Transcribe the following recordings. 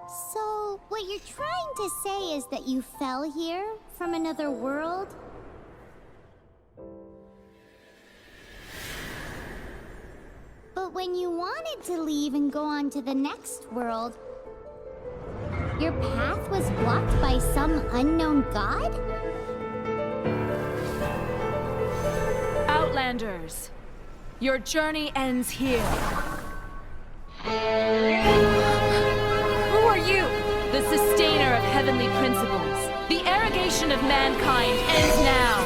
So, what you're trying to say is that you fell here from another world? But when you wanted to leave and go on to the next world, your path was blocked by some unknown god? Outlanders, your journey ends here. Who are you? The sustainer of heavenly principles. The arrogation of mankind ends now.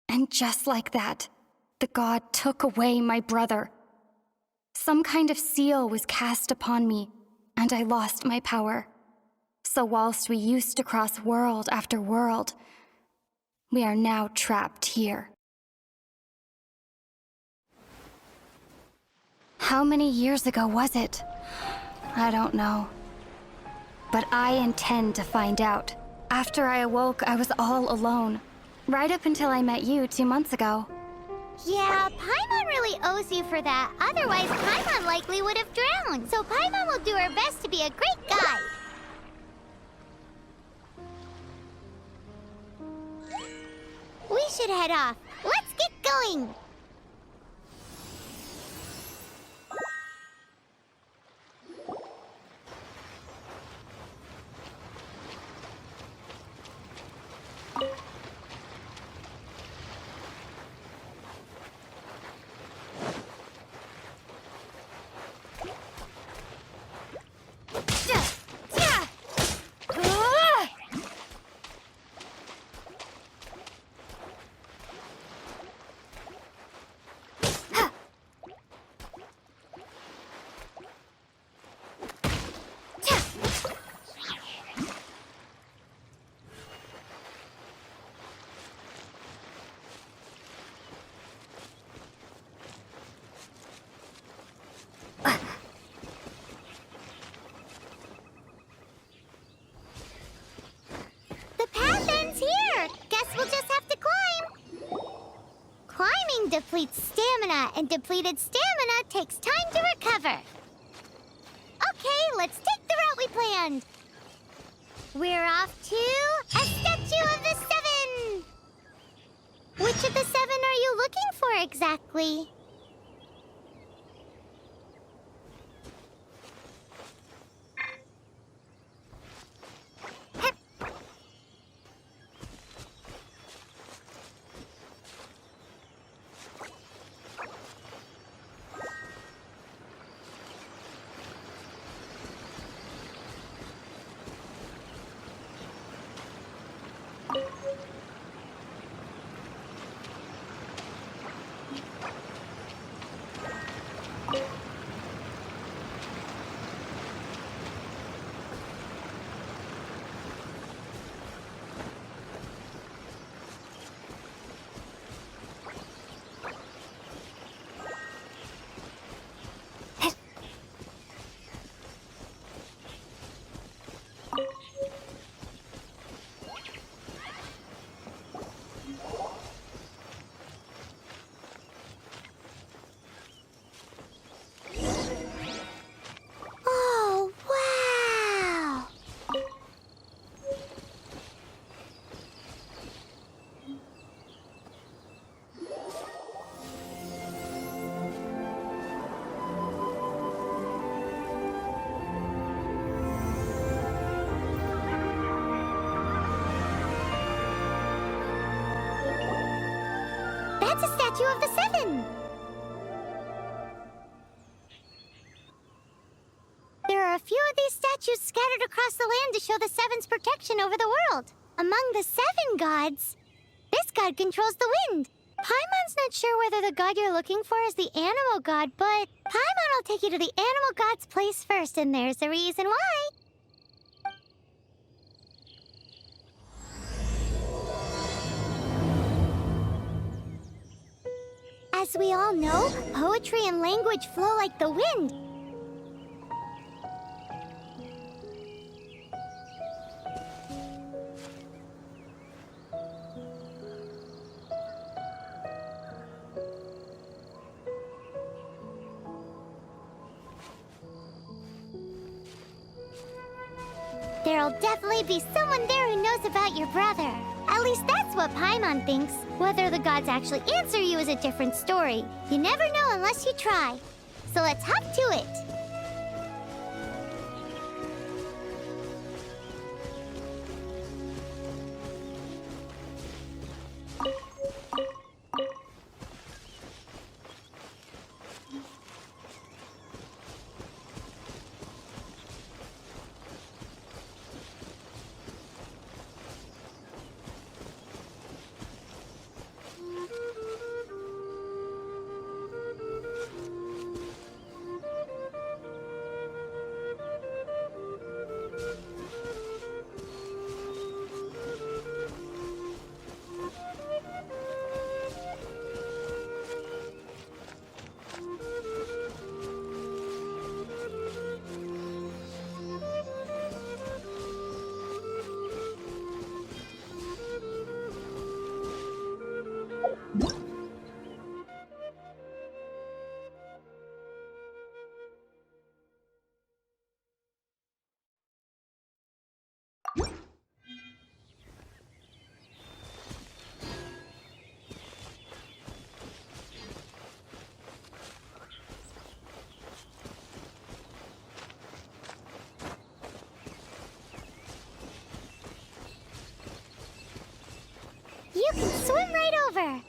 And just like that, the god took away my brother. Some kind of seal was cast upon me, and I lost my power. So whilst we used to cross world after world, we are now trapped here. How many years ago was it? I don't know. But I intend to find out. After I awoke, I was all alone. Right up until I met you 2 months ago. Yeah, Paimon really owes you for that. Otherwise, Paimon likely would have drowned. So Paimon will do her best to be a great guide. We should head off. Let's get going. Depletes stamina, and depleted stamina takes time to recover. Okay, let's take the route we planned. We're off to a Statue of the Seven! Which of the 7 are you looking for exactly? statue of the Seven. There are a few of these statues scattered across the land to show the Seven's protection over the world. Among the 7 gods, this god controls the wind. Paimon's not sure whether the god you're looking for is the animal god, but Paimon will take you to the animal god's place first, and there's the reason why. As we all know, poetry and language flow like the wind. There'll definitely be someone there who knows about your brother. At least that's what Paimon thinks. Whether the gods actually answer you is a different story. You never know unless you try. So let's hop to it. You can swim right over.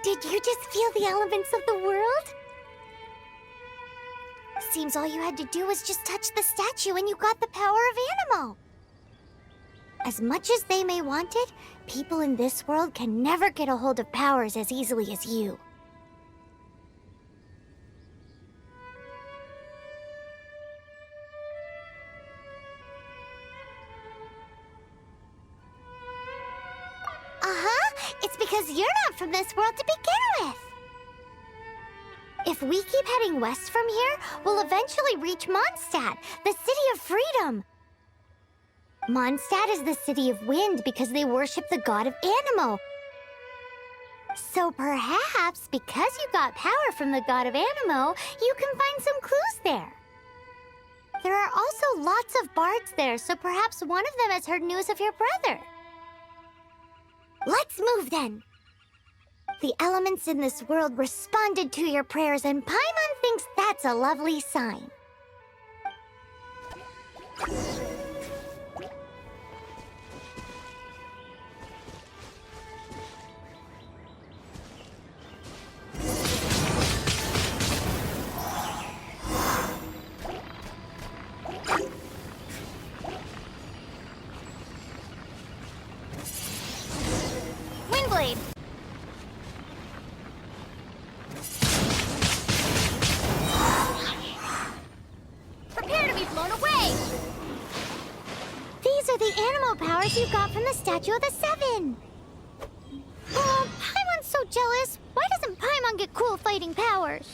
Did you just feel the elements of the world? Seems all you had to do was just touch the statue and you got the power of Animo. As much as they may want it, people in this world can never get a hold of powers as easily as you. It's because you're not from this world to begin with. If we keep heading west from here, we'll eventually reach Mondstadt, the city of freedom. Mondstadt is the city of wind because they worship the god of Animo. So perhaps, because you got power from the god of Animo, you can find some clues there. There are also lots of bards there, so perhaps one of them has heard news of your brother. Let's move then. The elements in this world responded to your prayers, and Paimon thinks that's a lovely sign. Windblade! Prepare to be blown away! These are the animal powers you got from the Statue of the Seven! Oh, Paimon's so jealous. Why doesn't Paimon get cool fighting powers?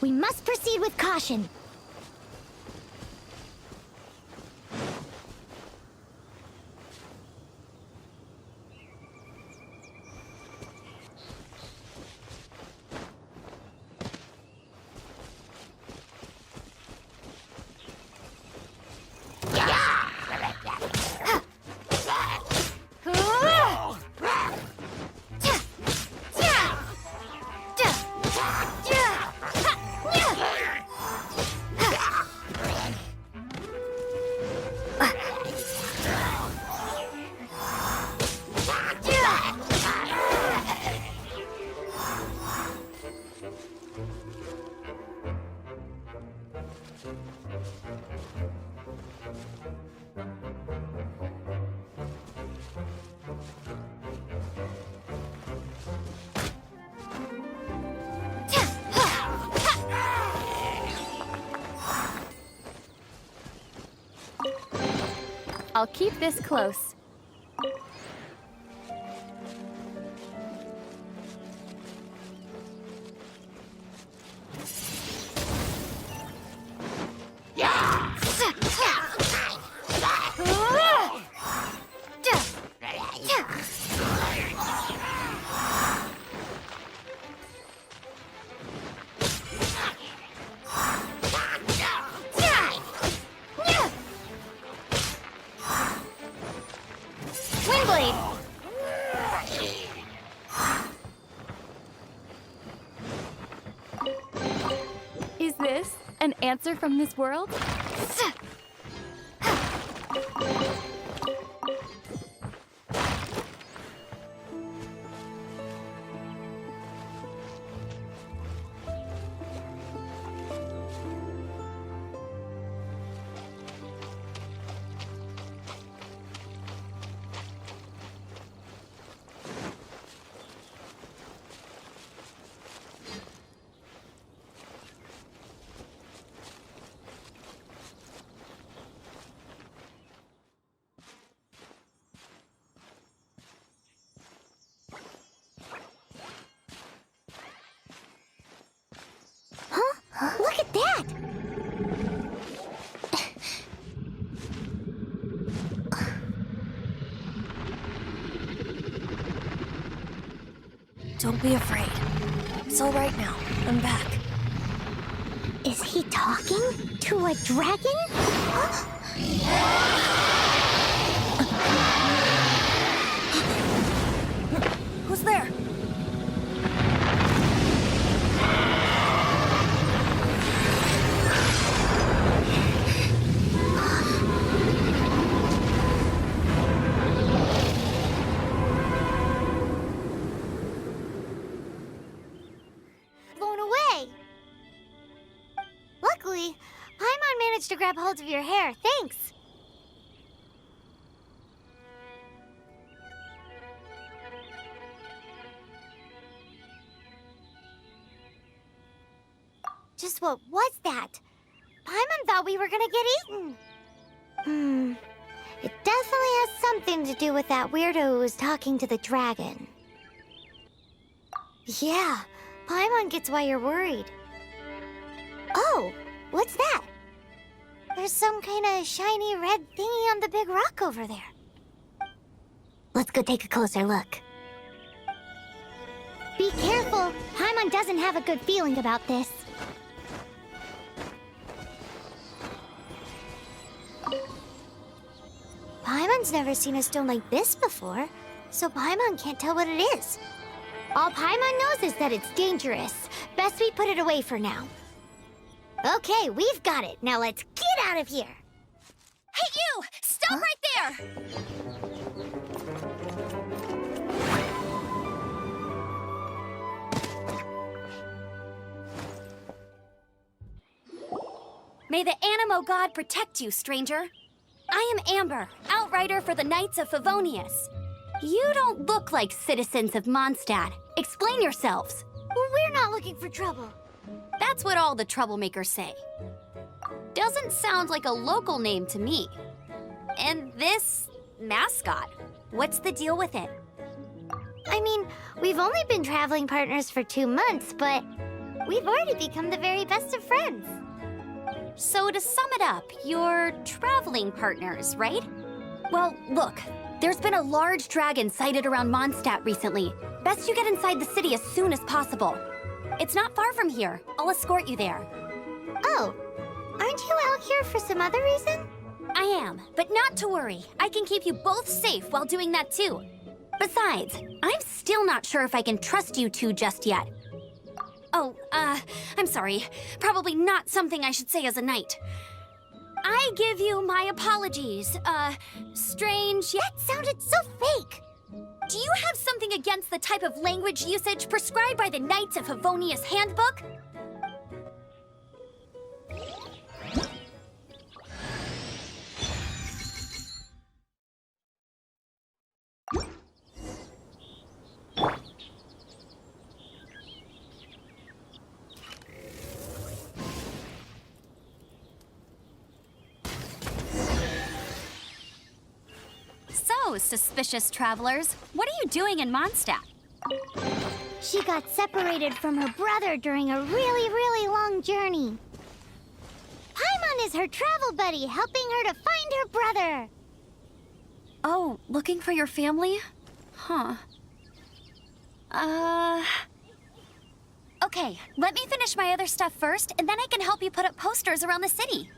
We must proceed with caution. I'll keep this close. Is this an answer from this world? Look at that! Don't be afraid. It's all right now. I'm back. Is he talking to a dragon? Who's there? Blown away. Luckily, Paimon managed to grab hold of your hair. Thanks. Just what was that? Paimon thought we were gonna get eaten. It definitely has something to do with that weirdo who was talking to the dragon. Yeah, Paimon gets why you're worried. Oh, what's that? There's some kind of shiny red thingy on the big rock over there. Let's go take a closer look. Be careful. Paimon doesn't have a good feeling about this. Paimon's never seen a stone like this before, so Paimon can't tell what it is. All Paimon knows is that it's dangerous. Best we put it away for now. Okay, we've got it. Now let's get out of here. Hey, you! Stop right there! May the Animo God protect you, stranger. I am Amber, outrider for the Knights of Favonius. You don't look like citizens of Mondstadt. Explain yourselves. We're not looking for trouble. That's what all the troublemakers say. Doesn't sound like a local name to me. And this mascot, what's the deal with it? I mean, we've only been traveling partners for 2 months, but We've already become the very best of friends. So to sum it up, you're traveling partners, right? Well, look, there's been a large dragon sighted around Mondstadt recently. Best you get inside the city as soon as possible. It's not far from here. I'll escort you there. Oh, aren't you out here for some other reason? I am, but not to worry. I can keep you both safe while doing that too. Besides, I'm still not sure if I can trust you two just yet. Oh, I'm sorry. Probably not something I should say as a knight. I give you my apologies. Strange. That sounded so fake. Do you have something against the type of language usage prescribed by the Knights of Favonius Handbook? So, suspicious travelers, what are you doing in Mondstadt? She got separated from her brother during a really long journey. Paimon is her travel buddy, helping her to find her brother. Oh, looking for your family? Huh. Okay, let me finish my other stuff first, and then I can help you put up posters around the city.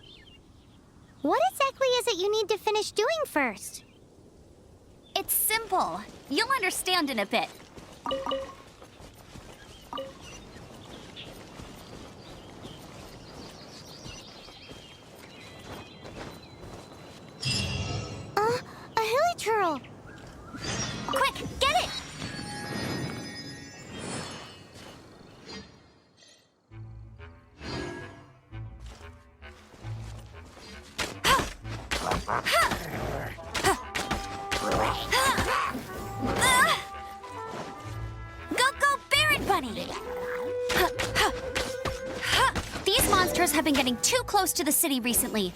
What exactly is it you need to finish doing first? It's simple. You'll understand in a bit. A hilichurl. Quick, get it! Go, Baron Bunny! These monsters have been getting too close to the city recently.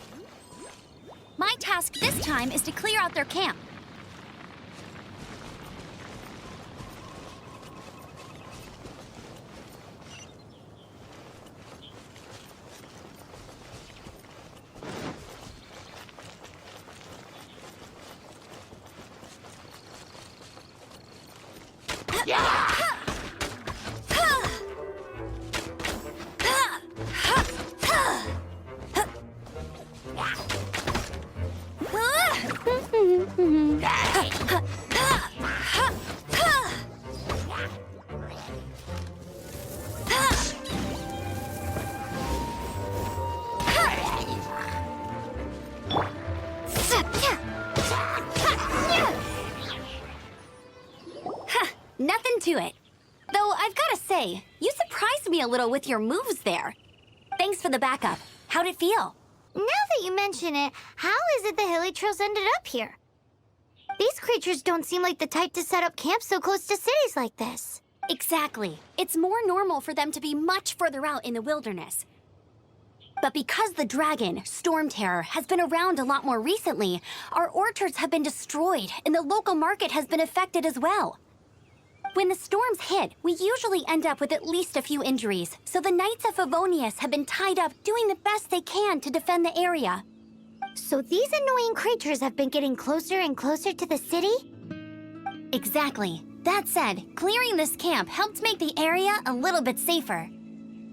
My task this time is to clear out their camp. Nothing to it. Though I've got to say, you surprised me a little with your moves there. Thanks for the backup. How'd it feel? Now that you mention it, how is it the hilichurls ended up here? These creatures don't seem like the type to set up camp so close to cities like this. Exactly. It's more normal for them to be much further out in the wilderness. But because the dragon, Storm Terror, has been around a lot more recently, our orchards have been destroyed and the local market has been affected as well. When the storms hit, we usually end up with at least a few injuries, so the Knights of Favonius have been tied up doing the best they can to defend the area. So these annoying creatures have been getting closer and closer to the city? Exactly. That said, clearing this camp helped make the area a little bit safer.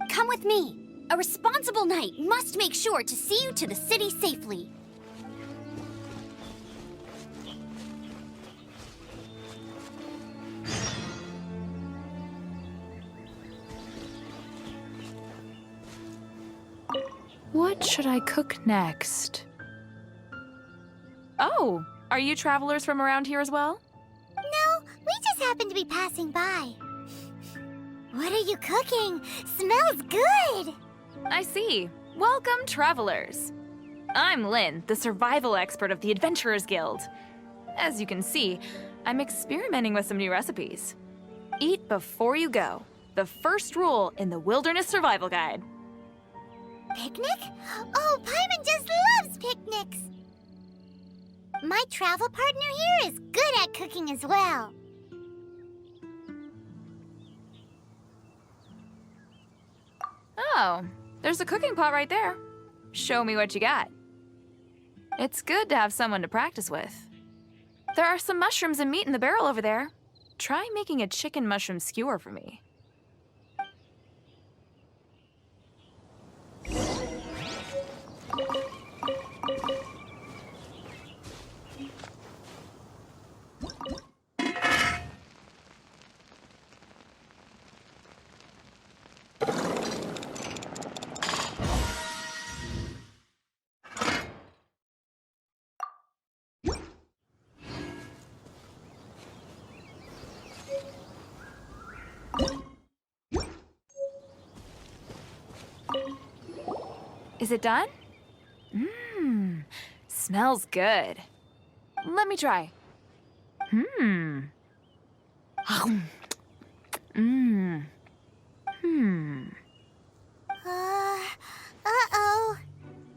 Come with me. A responsible knight must make sure to see you to the city safely. What should I cook next? Oh, are you travelers from around here as well? No, we just happened to be passing by. What are you cooking? Smells good! I see. Welcome, travelers. I'm Lynn, the survival expert of the Adventurers Guild. As you can see, I'm experimenting with some new recipes. Eat before you go. The first rule in the Wilderness Survival Guide. Picnic? Oh, Paimon just loves picnics! My travel partner here is good at cooking as well. Oh, there's a cooking pot right there. Show me what you got. It's good to have someone to practice with. There are some mushrooms and meat in the barrel over there. Try making a chicken mushroom skewer for me. Is it done? Smells good. Let me try. Uh-oh.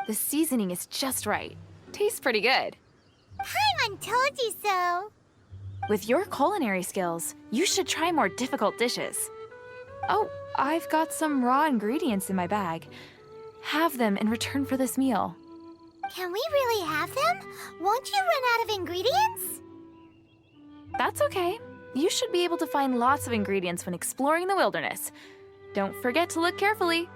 The seasoning is just right. Tastes pretty good. Paimon told you so. With your culinary skills, you should try more difficult dishes. Oh, I've got some raw ingredients in my bag. Have them in return for this meal. Can we really have them? Won't you run out of ingredients? That's okay. You should be able to find lots of ingredients when exploring the wilderness. Don't forget to look carefully.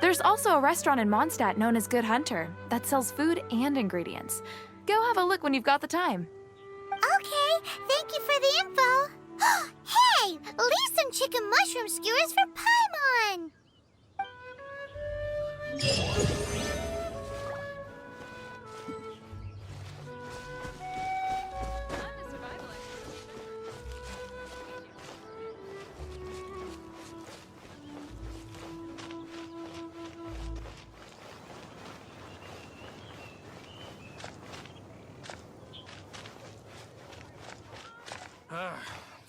There's also a restaurant in Mondstadt known as Good Hunter that sells food and ingredients. Go have a look when you've got the time. Okay, thank you for the info. Hey, leave some chicken mushroom skewers for Paimon.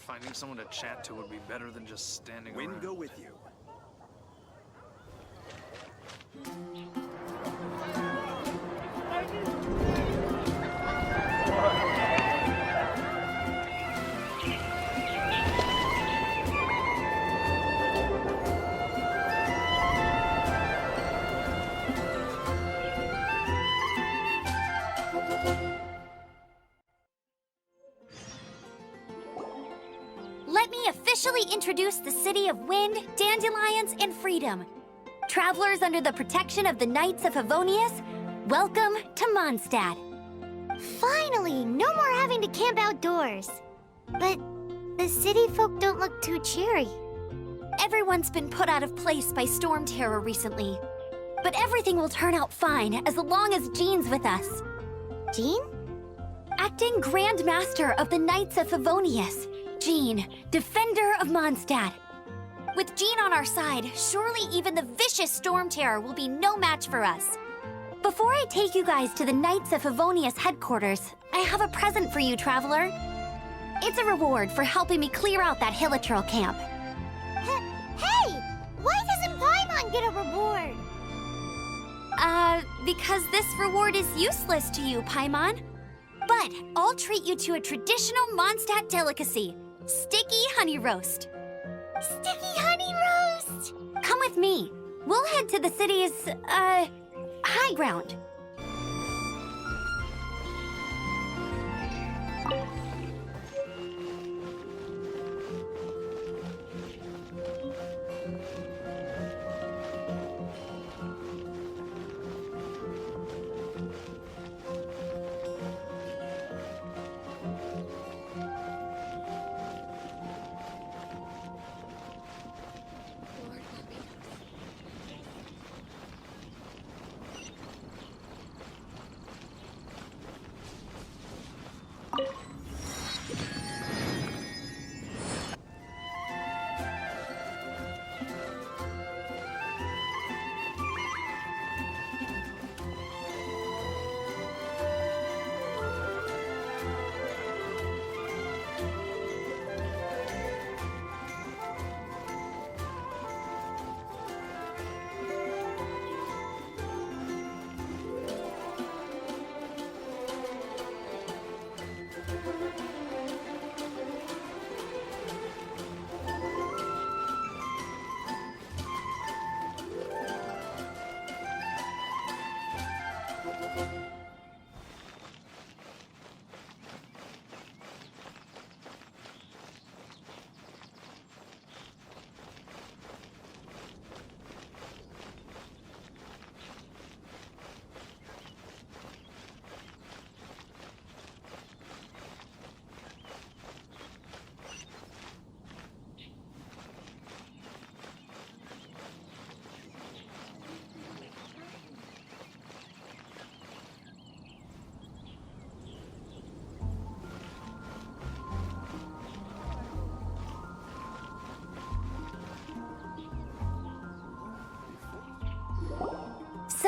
Finding someone to chat to would be better than just standing around. Wind go with you. Let me officially introduce the city of wind, dandelions, and freedom. Travelers under the protection of the Knights of Favonius, welcome to Mondstadt. Finally, no more having to camp outdoors. But the city folk don't look too cheery. Everyone's been put out of place by storm terror recently. But everything will turn out fine as long as Jean's with us. Jean? Acting Grand Master of the Knights of Favonius, Jean, Defender of Mondstadt. With Jean on our side, surely even the vicious storm terror will be no match for us. Before I take you guys to the Knights of Favonius headquarters, I have a present for you, Traveler. It's a reward for helping me clear out that Hilitril camp. Hey! Why doesn't Paimon get a reward? Because this reward is useless to you, Paimon. But I'll treat you to a traditional Mondstadt delicacy, sticky honey roast. Sticky honey roast! Come with me. We'll head to the city's, high ground.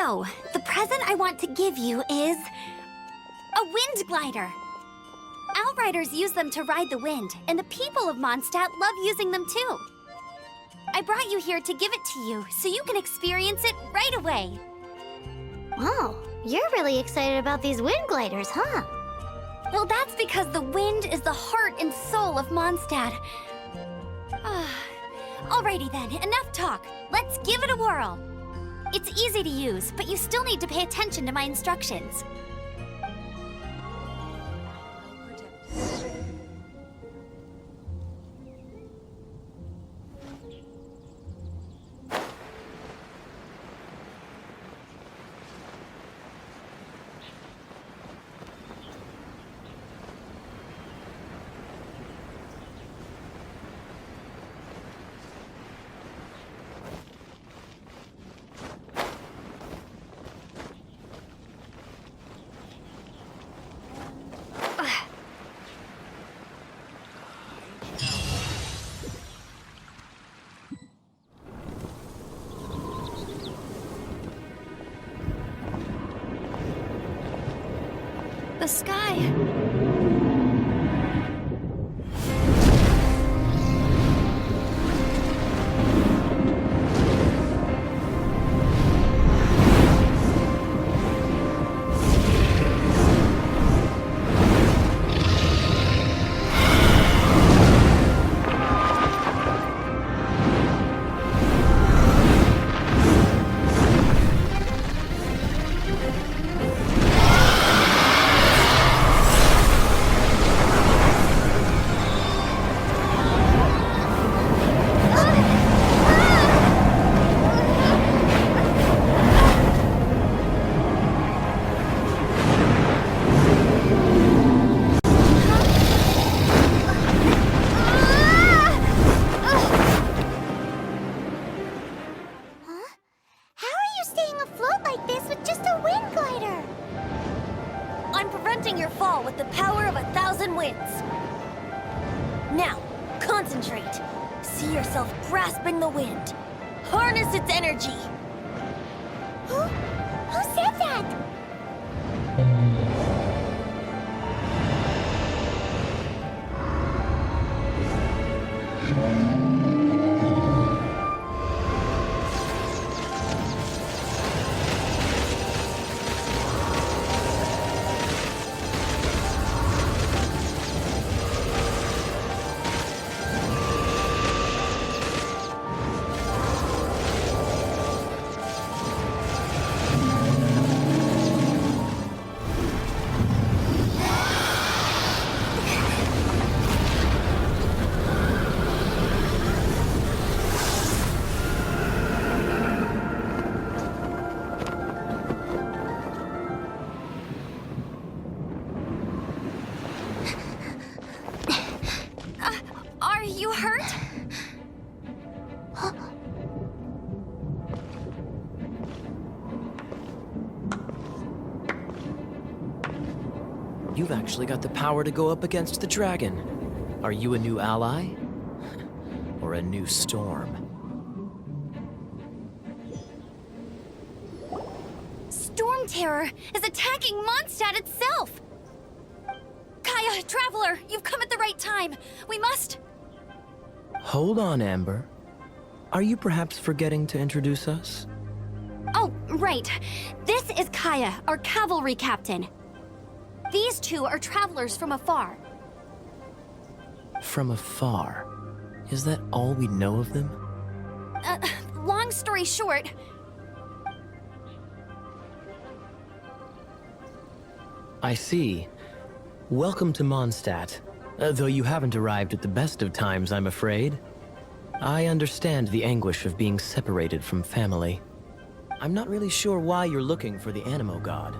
So, the present I want to give you is a wind glider. Outriders use them to ride the wind, and the people of Mondstadt love using them too. I brought you here to give it to you, so you can experience it right away. Wow, you're really excited about these wind gliders, huh? Well, that's because the wind is the heart and soul of Mondstadt. Alrighty then, enough talk. Let's give it a whirl. It's easy to use, but you still need to pay attention to my instructions. The sky. Your fall with the power of 1,000 winds. Now, concentrate. See yourself grasping the wind. Harness its energy. Who said that? Are you hurt? You've actually got the power to go up against the dragon. Are you a new ally? Or a new storm? Storm Terror is attacking Mondstadt itself! Kaya, Traveler, you've come at the right time. We must... Hold on, Amber. Are you perhaps forgetting to introduce us? Oh, right. This is Kaya, our cavalry captain. These two are travelers from afar. From afar? Is that all we know of them? Long story short... I see. Welcome to Mondstadt. Though you haven't arrived at the best of times, I'm afraid. I understand the anguish of being separated from family. I'm not really sure why you're looking for the Animo God.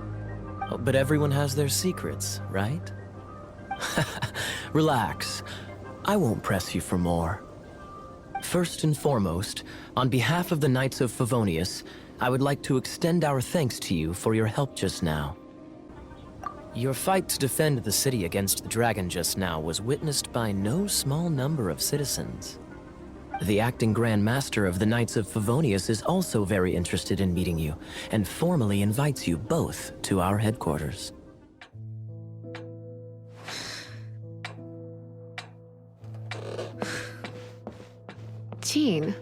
But everyone has their secrets, right? Relax. I won't press you for more. First and foremost, on behalf of the Knights of Favonius, I would like to extend our thanks to you for your help just now. Your fight to defend the city against the dragon just now was witnessed by no small number of citizens. The acting Grand Master of the Knights of Favonius is also very interested in meeting you, and formally invites you both to our headquarters. Jean,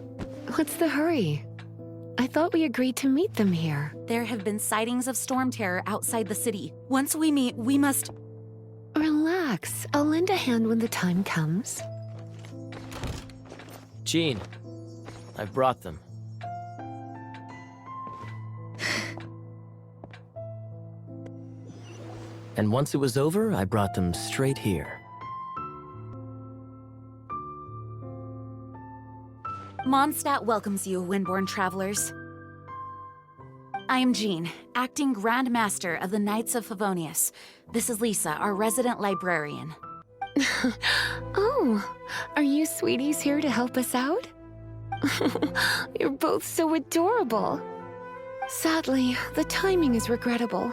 what's the hurry? I thought we agreed to meet them here. There have been sightings of storm terror outside the city. Once we meet, we must... Relax. I'll lend a hand when the time comes. Jean, I've brought them. And once it was over, I brought them straight here. Mondstadt welcomes you, Windborn travelers. I am Jean, acting Grand Master of the Knights of Favonius. This is Lisa, our resident librarian. Oh, are you sweeties here to help us out? You're both so adorable. Sadly, the timing is regrettable.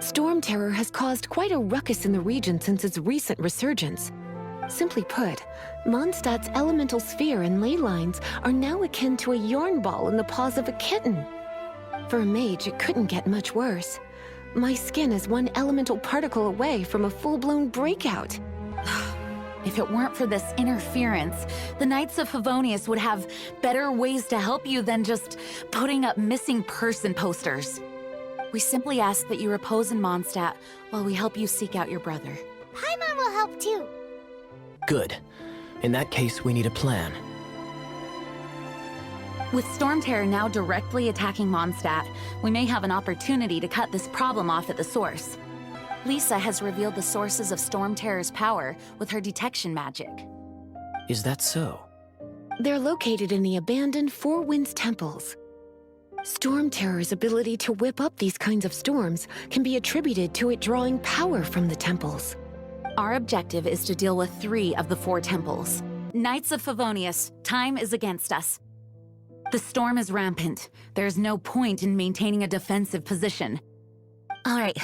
Storm terror has caused quite a ruckus in the region since its recent resurgence. Simply put, Mondstadt's elemental sphere and ley lines are now akin to a yarn ball in the paws of a kitten. For a mage, it couldn't get much worse. My skin is one elemental particle away from a full-blown breakout. If it weren't for this interference, the Knights of Favonius would have better ways to help you than just putting up missing person posters. We simply ask that you repose in Mondstadt while we help you seek out your brother. Paimon will help too. Good. In that case, we need a plan. With Storm Terror now directly attacking Mondstadt, we may have an opportunity to cut this problem off at the source. Lisa has revealed the sources of Storm Terror's power with her detection magic. Is that so? They're located in the abandoned Four Winds temples. Storm Terror's ability to whip up these kinds of storms can be attributed to it drawing power from the temples. Our objective is to deal with 3 of the 4 temples. Knights of Favonius, time is against us. The storm is rampant. There's no point in maintaining a defensive position. All right,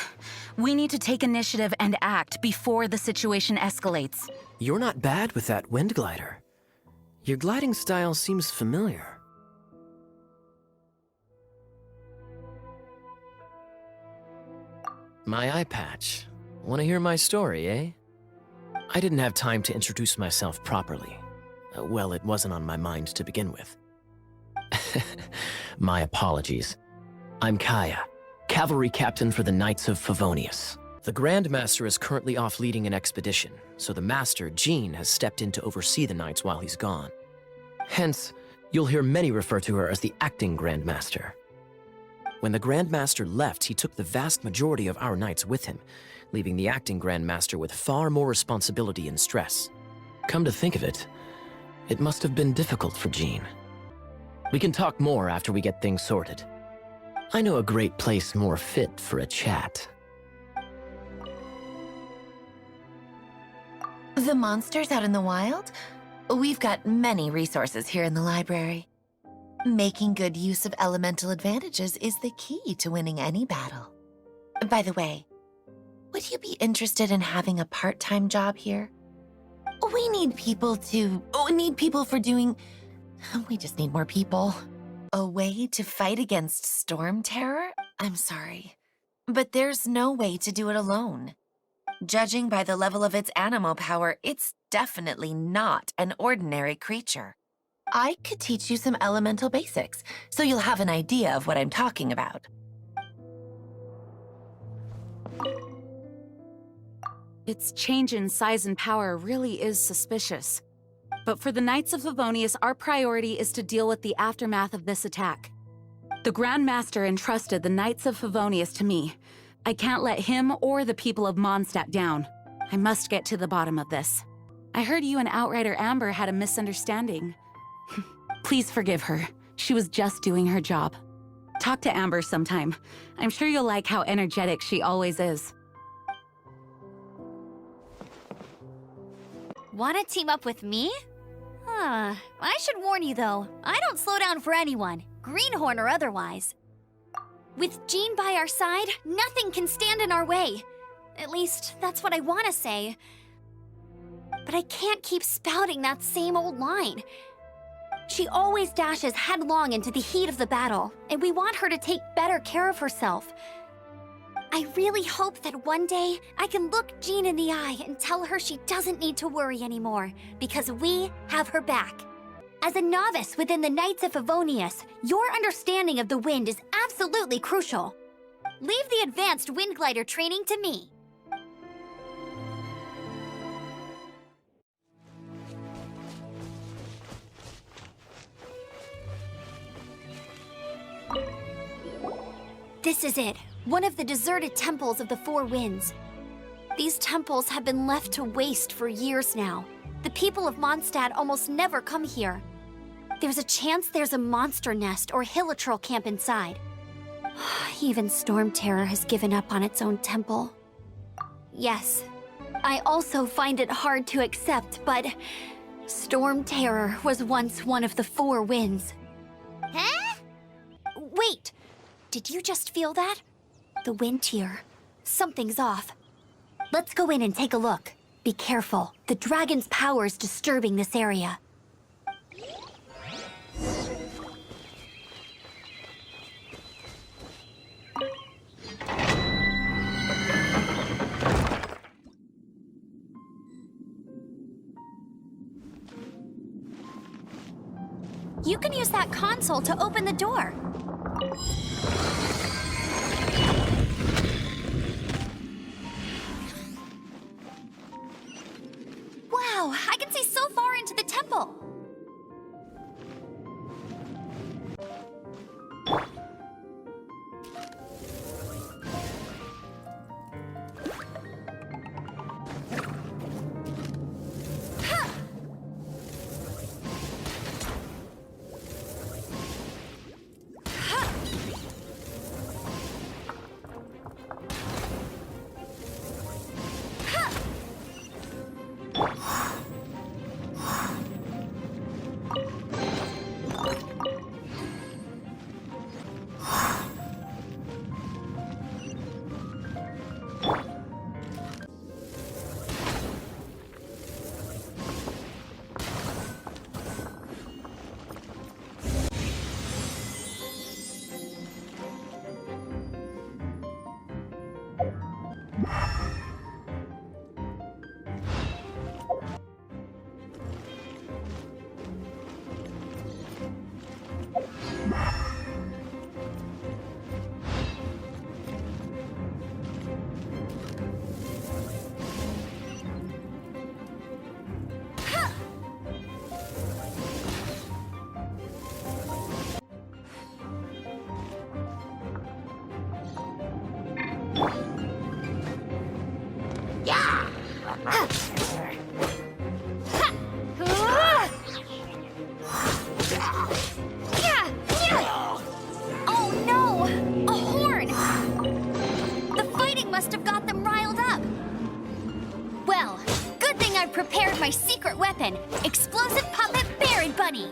we need to take initiative and act before the situation escalates. You're not bad with that wind glider. Your gliding style seems familiar. My eye patch. Want to hear my story, eh? I didn't have time to introduce myself properly. Well, it wasn't on my mind to begin with. My apologies. I'm Kaya, cavalry captain for the Knights of Favonius. The Grand Master is currently off leading an expedition, so the Master, Jean, has stepped in to oversee the Knights while he's gone. Hence, you'll hear many refer to her as the acting Grand Master. When the Grand Master left, he took the vast majority of our Knights with him, leaving the acting Grand Master with far more responsibility and stress. Come to think of it, it must have been difficult for Jean. We can talk more after we get things sorted. I know a great place more fit for a chat. The monsters out in the wild? We've got many resources here in the library. Making good use of elemental advantages is the key to winning any battle. By the way, would you be interested in having a part-time job here? We need people for doing... We just need more people. A way to fight against storm terror? I'm sorry, but there's no way to do it alone. Judging by the level of its animal power, it's definitely not an ordinary creature. I could teach you some elemental basics, so you'll have an idea of what I'm talking about. Its change in size and power really is suspicious. But for the Knights of Favonius, our priority is to deal with the aftermath of this attack. The Grand Master entrusted the Knights of Favonius to me. I can't let him or the people of Mondstadt down. I must get to the bottom of this. I heard you and Outrider Amber had a misunderstanding. Please forgive her. She was just doing her job. Talk to Amber sometime. I'm sure you'll like how energetic she always is. Want to team up with me? I should warn you though, I don't slow down for anyone, greenhorn or otherwise. With Jean by our side, nothing can stand in our way. At least, that's what I want to say. But I can't keep spouting that same old line. She always dashes headlong into the heat of the battle, and we want her to take better care of herself. I really hope that one day I can look Jean in the eye and tell her she doesn't need to worry anymore, because we have her back. As a novice within the Knights of Favonius, your understanding of the wind is absolutely crucial. Leave the advanced wind glider training to me. This is it, one of the deserted temples of the Four Winds. These temples have been left to waste for years now. The people of Mondstadt almost never come here. There's a chance there's a monster nest or hilichurl camp inside. Even Storm Terror has given up on its own temple. Yes, I also find it hard to accept, but Storm Terror was once one of the Four Winds. Huh? Wait! Did you just feel that? The wind here. Something's off. Let's go in and take a look. Be careful. The dragon's power is disturbing this area. You can use that console to open the door. Wow, I can see so far into the temple. Oh no! A horn! The fighting must have got them riled up. Well, good thing I prepared my secret weapon, explosive puppet Baron Bunny.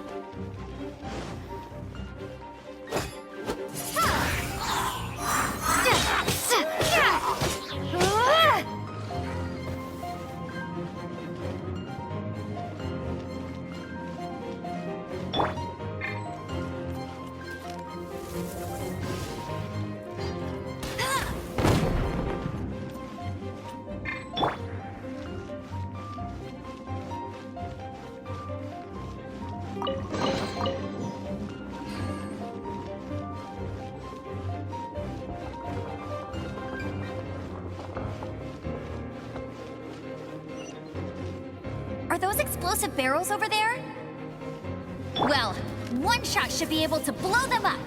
Are those explosive barrels over there? Well, one shot should be able to blow them up.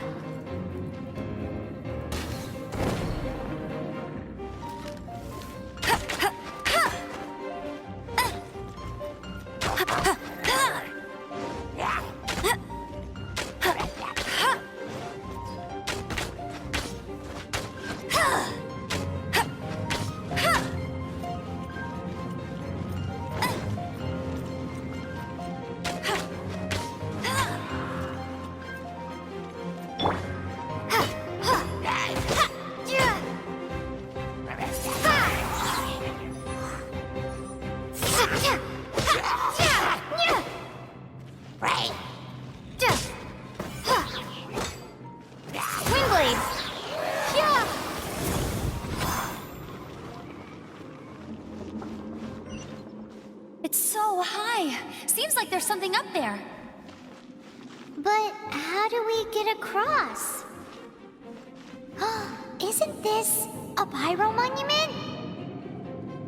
seems like there's something up there. But how do we get across? Isn't this a pyro monument?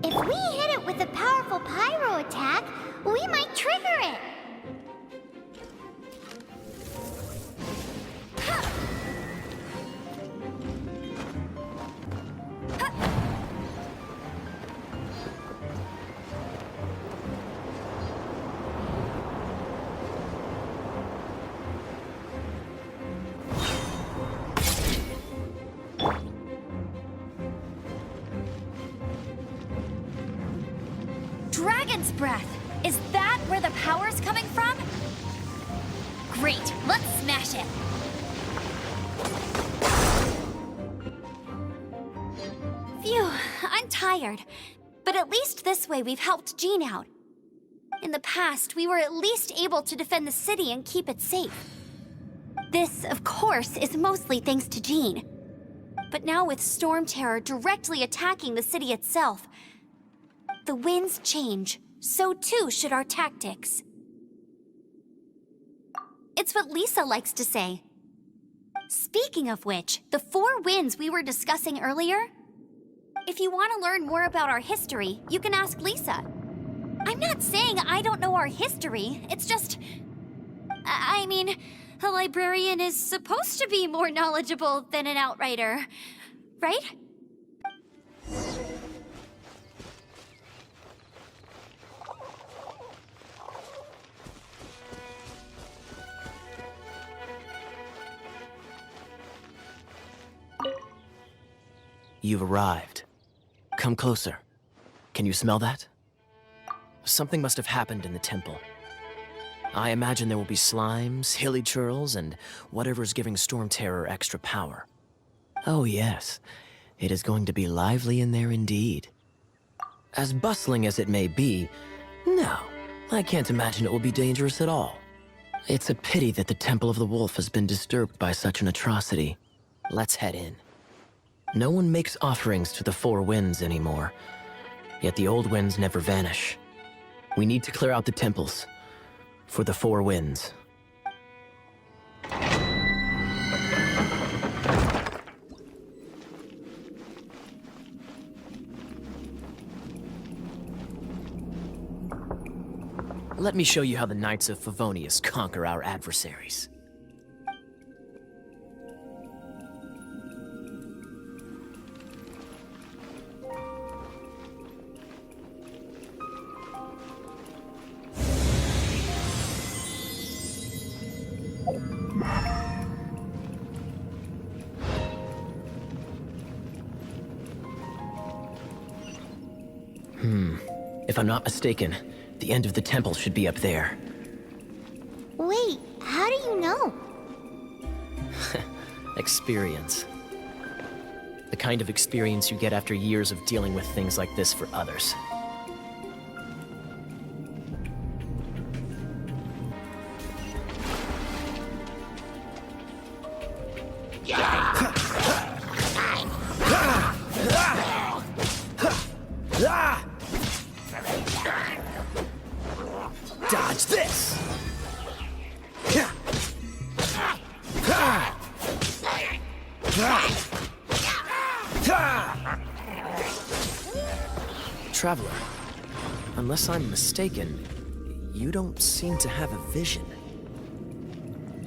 If we hit it with a powerful pyro attack, we might trigger it. Dragon's breath! Is that where the power's coming from? Great, let's smash it! Phew, I'm tired. But at least this way we've helped Jean out. In the past, we were at least able to defend the city and keep it safe. This, of course, is mostly thanks to Jean. But now with Storm Terror directly attacking the city itself, the winds change, so too should our tactics. It's what Lisa likes to say. Speaking of which, the 4 winds we were discussing earlier, if you want to learn more about our history, you can ask Lisa. I'm not saying I don't know our history, it's just... I mean, a librarian is supposed to be more knowledgeable than an outrider, right? You've arrived. Come closer. Can you smell that? Something must have happened in the temple. I imagine there will be slimes, hilly churls, and whatever's giving Storm Terror extra power. Oh yes, it is going to be lively in there indeed. As bustling as it may be, no, I can't imagine it will be dangerous at all. It's a pity that the Temple of the Wolf has been disturbed by such an atrocity. Let's head in. No one makes offerings to the 4 winds anymore, yet the old winds never vanish. We need to clear out the temples for the 4 winds. Let me show you how the Knights of Favonius conquer our adversaries. If I'm not mistaken, the end of the temple should be up there. Wait, how do you know? Experience. The kind of experience you get after years of dealing with things like this for others. Dodge this! Traveler, unless I'm mistaken, you don't seem to have a vision.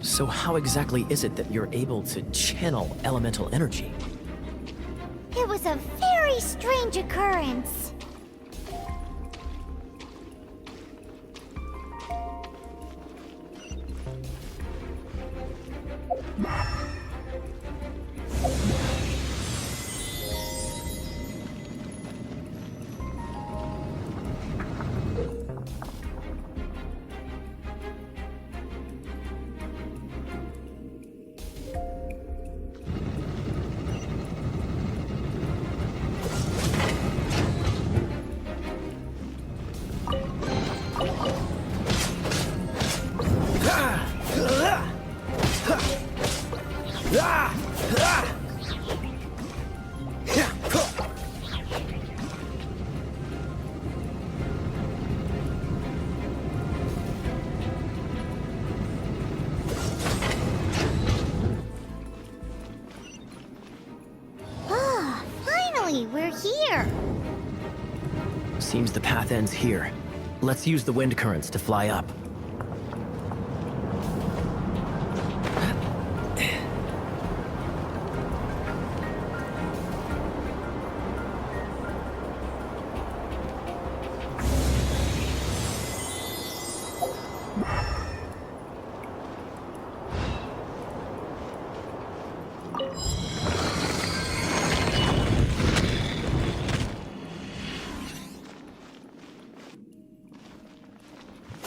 So how exactly is it that you're able to channel elemental energy? It was a very strange occurrence. here? Seems the path ends here. Let's use the wind currents to fly up.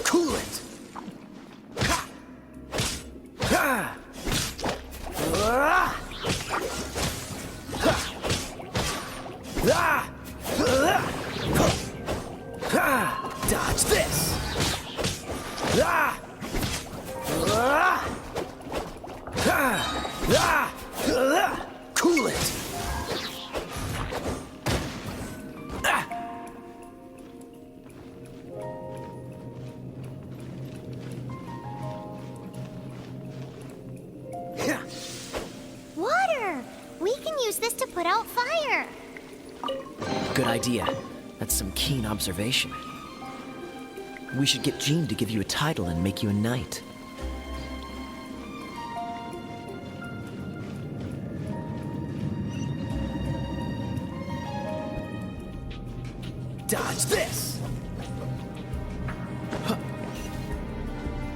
Cool it! Ha! Ha! Ah! Ha! Ah! Ah! Dodge this! Ah! Ah! Ah! Ah! Ah! Cool it! Ah! Water! We can use this to put out fire. Good idea. That's some keen observation. We should get Jean to give you a title and make you a knight. Dodge this! Huh.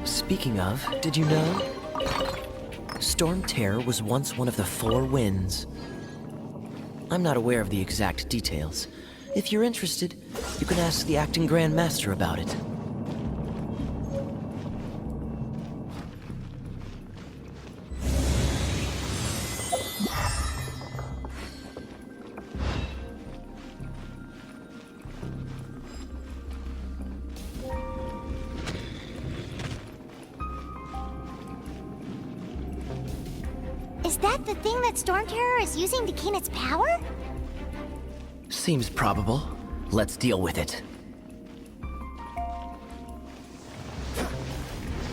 Speaking of, did you know? Storm Terror was once one of the 4 winds. I'm not aware of the exact details. If you're interested, you can ask the acting Grand Master about it. Is that the thing that Storm Terror is using to gain its power? Seems probable. Let's deal with it.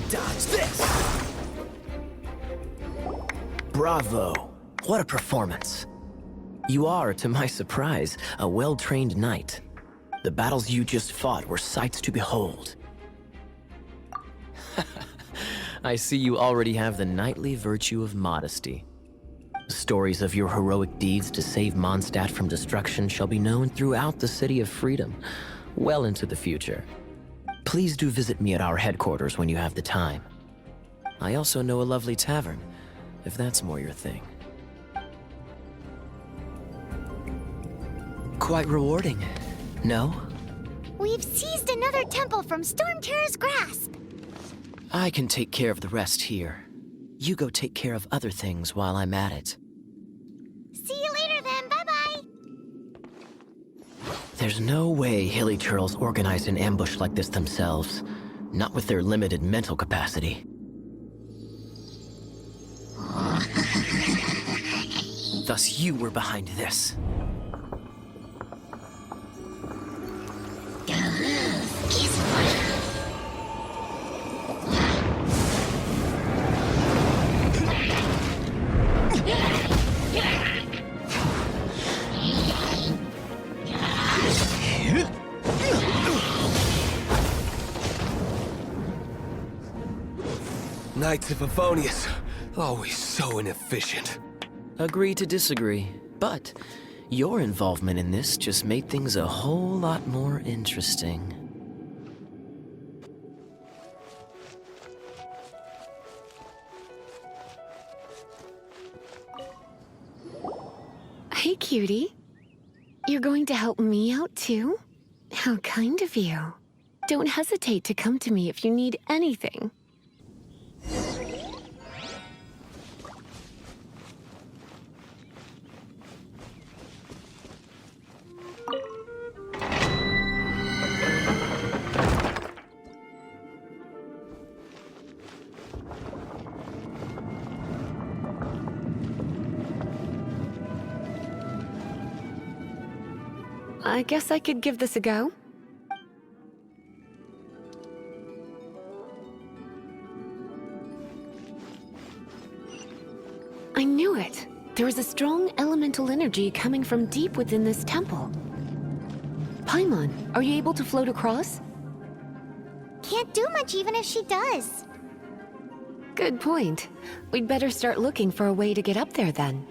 Dodge this! Bravo! What a performance. You are, to my surprise, a well-trained knight. The battles you just fought were sights to behold. I see you already have the knightly virtue of modesty. Stories of your heroic deeds to save Mondstadt from destruction shall be known throughout the City of Freedom, well into the future. Please do visit me at our headquarters when you have the time. I also know a lovely tavern, if that's more your thing. Quite rewarding, no? We've seized another temple from Storm Terror's grasp. I can take care of the rest here. You go take care of other things while I'm at it. See you later then, bye-bye. There's no way Hilly Turtles organized an ambush like this themselves. Not with their limited mental capacity. Thus you were behind this. Knights of Favonius, always so inefficient. Agree to disagree, but your involvement in this just made things a whole lot more interesting. Hey, cutie. You're going to help me out, too? How kind of you. Don't hesitate to come to me if you need anything. I guess I could give this a go. I knew it. There is a strong elemental energy coming from deep within this temple. Paimon, are you able to float across? Can't do much even if she does. Good point. We'd better start looking for a way to get up there then.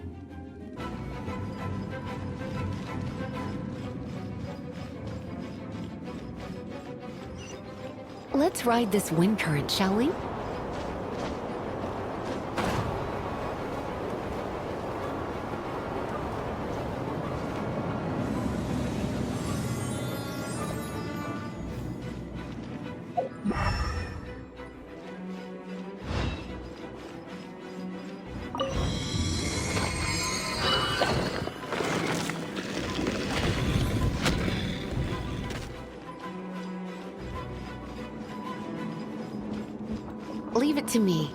Let's ride this wind current, shall we? Leave it to me.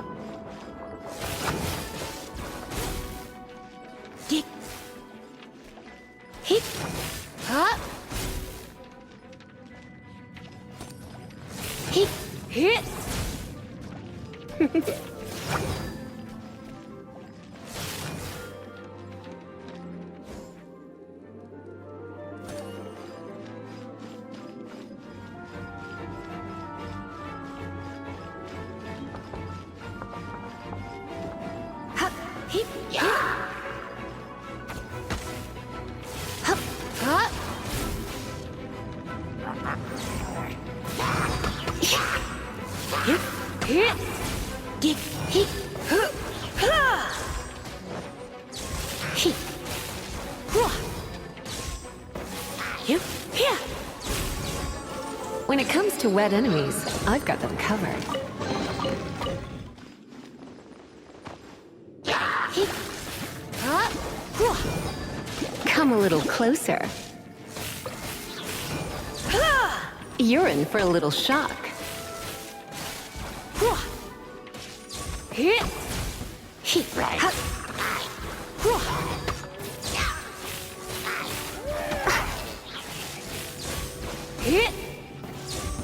Hit. Hit. Ha. Hit. Hit. When it comes to wet enemies, I've got them covered. Come a little closer. You're in for a little shock.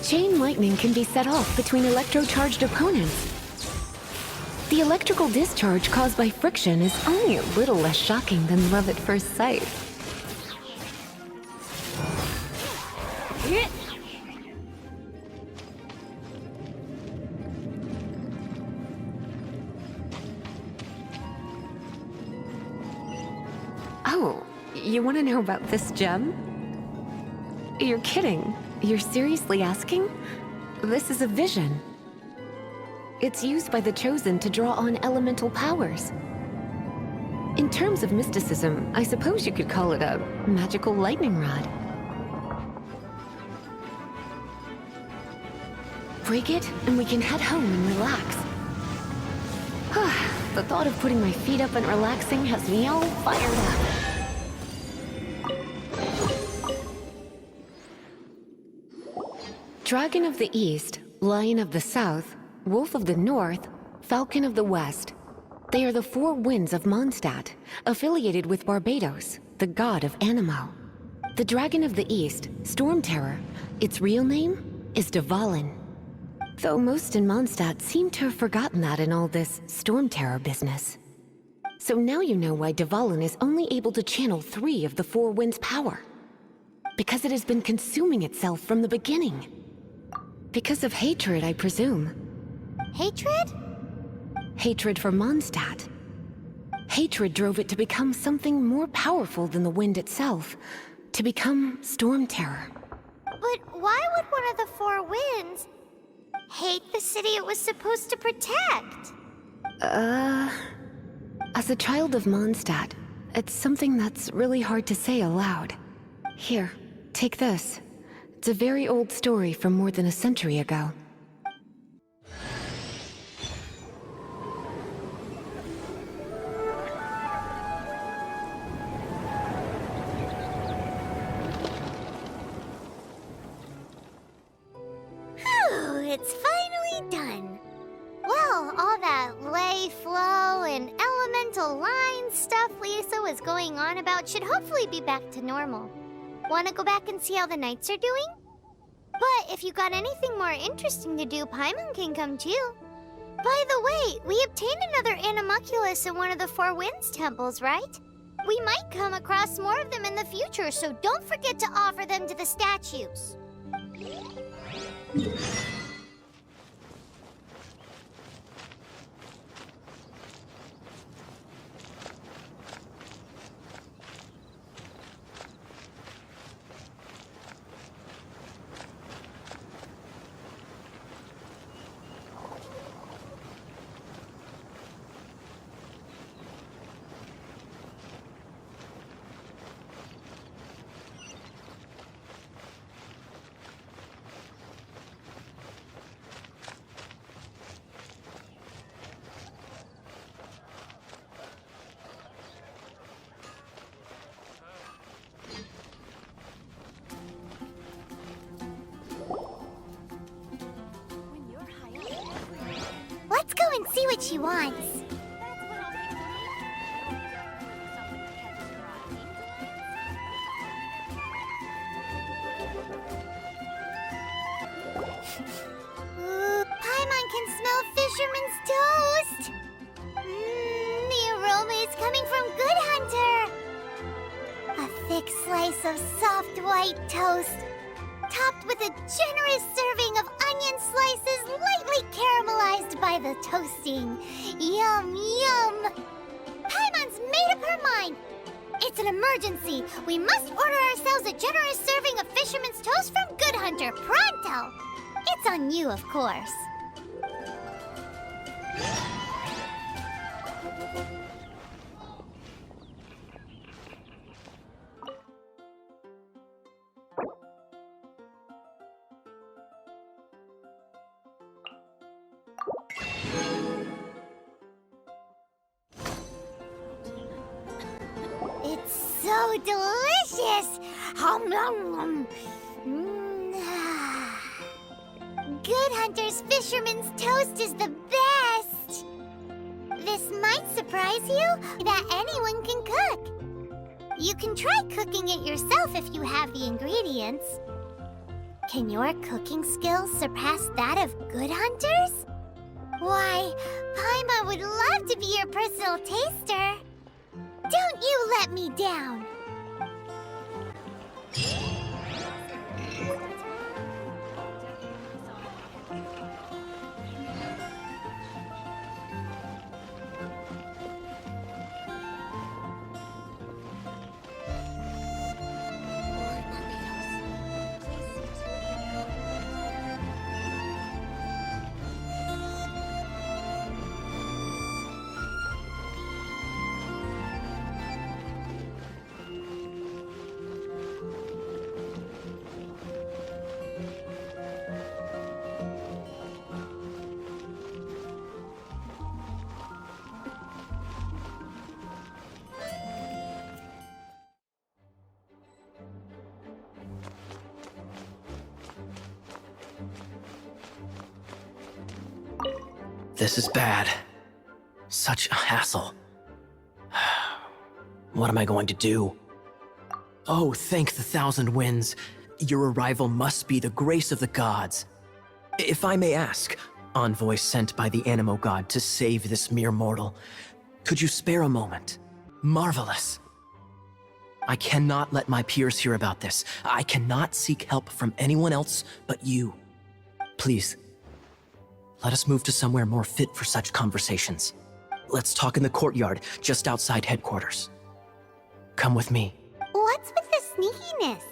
Chain lightning can be set off between electro-charged opponents. The electrical discharge caused by friction is only a little less shocking than love at first sight. Oh, you want to know about this gem? You're kidding. You're seriously asking? This is a vision. It's used by the Chosen to draw on elemental powers. In terms of mysticism, I suppose you could call it a magical lightning rod. Break it, and we can head home and relax. The thought of putting my feet up and relaxing has me all fired up. Dragon of the East, Lion of the South, Wolf of the North, Falcon of the West. They are the four winds of Mondstadt, affiliated with Barbados, the god of Anemo. The Dragon of the East, Storm Terror, its real name is Dvalin. Though most in Mondstadt seem to have forgotten that in all this Storm Terror business. So now you know why Dvalin is only able to channel 3 of the four winds' power. Because it has been consuming itself from the beginning. Because of hatred, I presume. Hatred? Hatred for Mondstadt. Hatred drove it to become something more powerful than the wind itself. To become Storm Terror. But why would one of the four winds hate the city it was supposed to protect? As a child of Mondstadt, it's something that's really hard to say aloud. Here, take this. It's a very old story from more than a century ago. Phew, it's finally done. Well, all that lay flow and elemental line stuff Lisa was going on about should hopefully be back to normal. Want to go back and see how the knights are doing? But if you got anything more interesting to do, Paimon can come too. By the way, we obtained another Animalculus in one of the Four Winds temples, right? We might come across more of them in the future, so don't forget to offer them to the statues. Let's go and see what she wants. Paimon can smell fisherman's toast. The aroma is coming from Good Hunter. A thick slice of soft white toast, topped with a generous serving of onion slices lightly caramelized by the toasting. Yum, yum! Paimon's made up her mind. It's an emergency. We must order ourselves a generous serving of fisherman's toast from Good Hunter, pronto! It's on you, of course. It's so delicious! Hum, nom, nom. Good Hunter's Fisherman's Toast is the best! This might surprise you that anyone can cook. You can try cooking it yourself if you have the ingredients. Can your cooking skills surpass that of Good Hunter's? Why, Paimon would love to be your personal taster. Don't you let me down! This is bad. Such a hassle. What am I going to do? Oh, thank the thousand winds. Your arrival must be the grace of the gods. If I may ask, envoy sent by the Animo god to save this mere mortal, could you spare a moment? Marvelous. I cannot let my peers hear about this. I cannot seek help from anyone else but you. Please, let us move to somewhere more fit for such conversations. Let's talk in the courtyard, just outside headquarters. Come with me. What's with the sneakiness?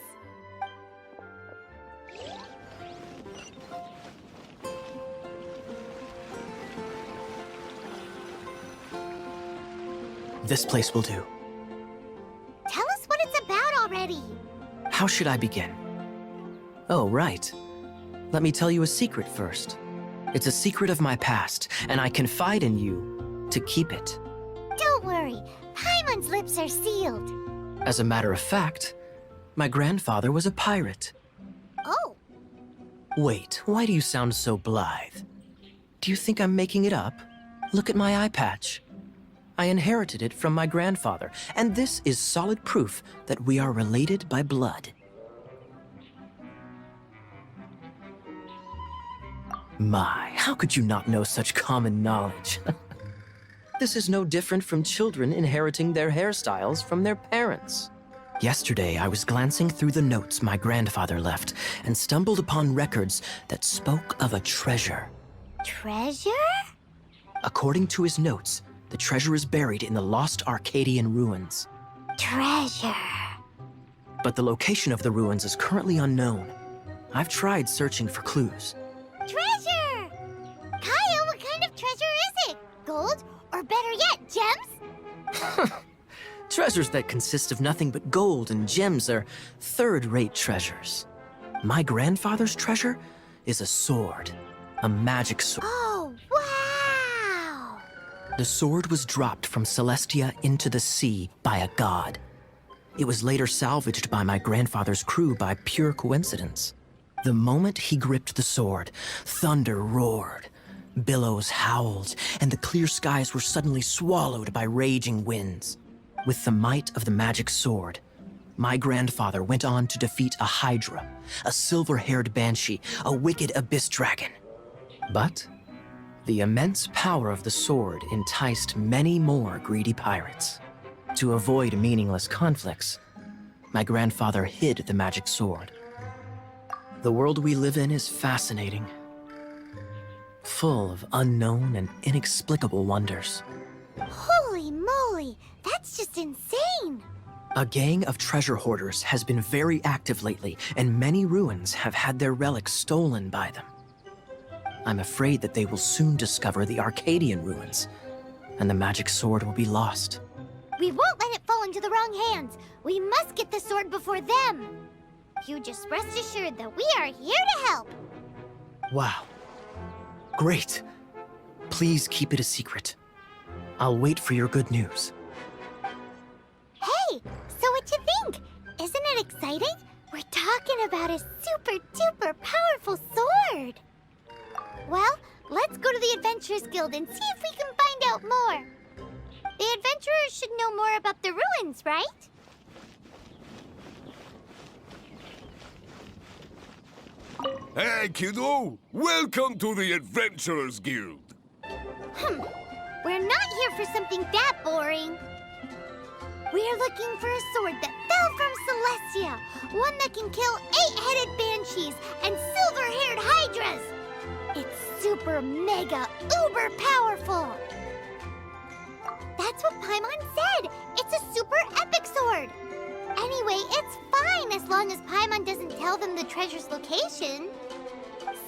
This place will do. Tell us what it's about already. How should I begin? Oh, right. Let me tell you a secret first. It's a secret of my past, and I confide in you to keep it. Don't worry, Paimon's lips are sealed. As a matter of fact, my grandfather was a pirate. Oh. Wait, why do you sound so blithe? Do you think I'm making it up? Look at my eye patch. I inherited it from my grandfather, and this is solid proof that we are related by blood. My, how could you not know such common knowledge? This is no different from children inheriting their hairstyles from their parents. Yesterday, I was glancing through the notes my grandfather left and stumbled upon records that spoke of a treasure. Treasure? According to his notes, the treasure is buried in the lost Arcadian ruins. Treasure. But the location of the ruins is currently unknown. I've tried searching for clues. Treasure! Kyle, what kind of treasure is it? Gold? Or better yet, gems? Treasures that consist of nothing but gold and gems are third-rate treasures. My grandfather's treasure is a sword. A magic sword. Oh, wow! The sword was dropped from Celestia into the sea by a god. It was later salvaged by my grandfather's crew by pure coincidence. The moment he gripped the sword, thunder roared, billows howled, and the clear skies were suddenly swallowed by raging winds. With the might of the magic sword, my grandfather went on to defeat a hydra, a silver-haired banshee, a wicked abyss dragon. But the immense power of the sword enticed many more greedy pirates. To avoid meaningless conflicts, my grandfather hid the magic sword. The world we live in is fascinating, full of unknown and inexplicable wonders. Holy moly, that's just insane! A gang of treasure hoarders has been very active lately, and many ruins have had their relics stolen by them. I'm afraid that they will soon discover the Arcadian ruins, and the magic sword will be lost. We won't let it fall into the wrong hands. We must get the sword before them. You just rest assured that we are here to help. Wow. Great. Please keep it a secret. I'll wait for your good news. Hey, so what you think? Isn't it exciting? We're talking about a super-duper powerful sword. Well, let's go to the Adventurers Guild and see if we can find out more. The adventurers should know more about the ruins, right? Hey, kiddo! Welcome to the Adventurers Guild! We're not here for something that boring. We're looking for a sword that fell from Celestia. One that can kill 8-headed banshees and silver-haired hydras. It's super mega uber powerful. That's what Paimon said. It's a super epic sword. Anyway, it's fine as long as Paimon doesn't tell them the treasure's location.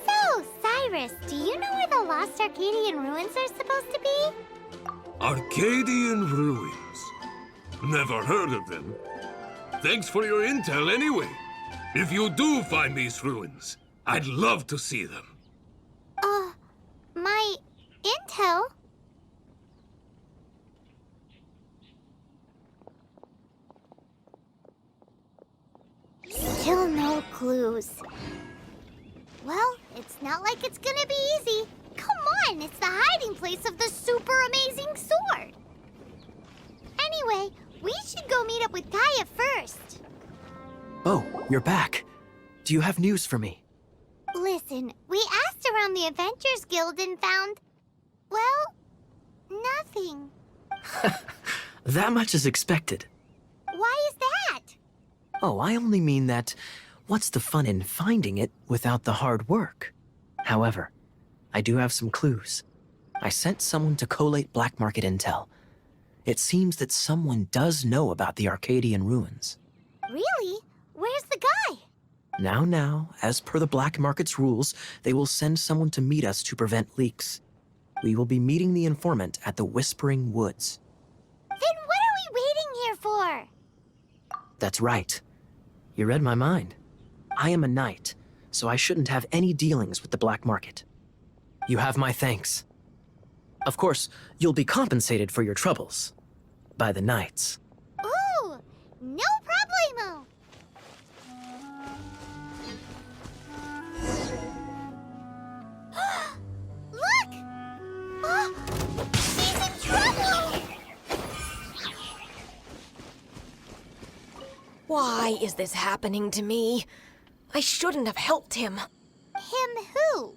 So, Cyrus, do you know where the lost Arcadian ruins are supposed to be? Arcadian ruins? Never heard of them. Thanks for your intel anyway. If you do find these ruins, I'd love to see them. My intel? Still no clues. Well, it's not like it's gonna be easy. Come on, it's the hiding place of the super amazing sword. Anyway, we should go meet up with Kaya first. Oh, you're back. Do you have news for me? Listen, we asked around the Adventurers Guild and found, well, nothing. That much is expected. Why is that? Oh, I only mean that what's the fun in finding it without the hard work? However, I do have some clues. I sent someone to collate black market intel. It seems that someone does know about the Arcadian ruins. Really? Where's the guy? Now, as per the black market's rules, they will send someone to meet us to prevent leaks. We will be meeting the informant at the Whispering Woods. Then what are we waiting here for? That's right. You read my mind. I am a knight, so I shouldn't have any dealings with the black market. You have my thanks. Of course, you'll be compensated for your troubles. By the knights. Ooh, no problemo. Look! She's in trouble! Why is this happening to me? I shouldn't have helped him. Him who?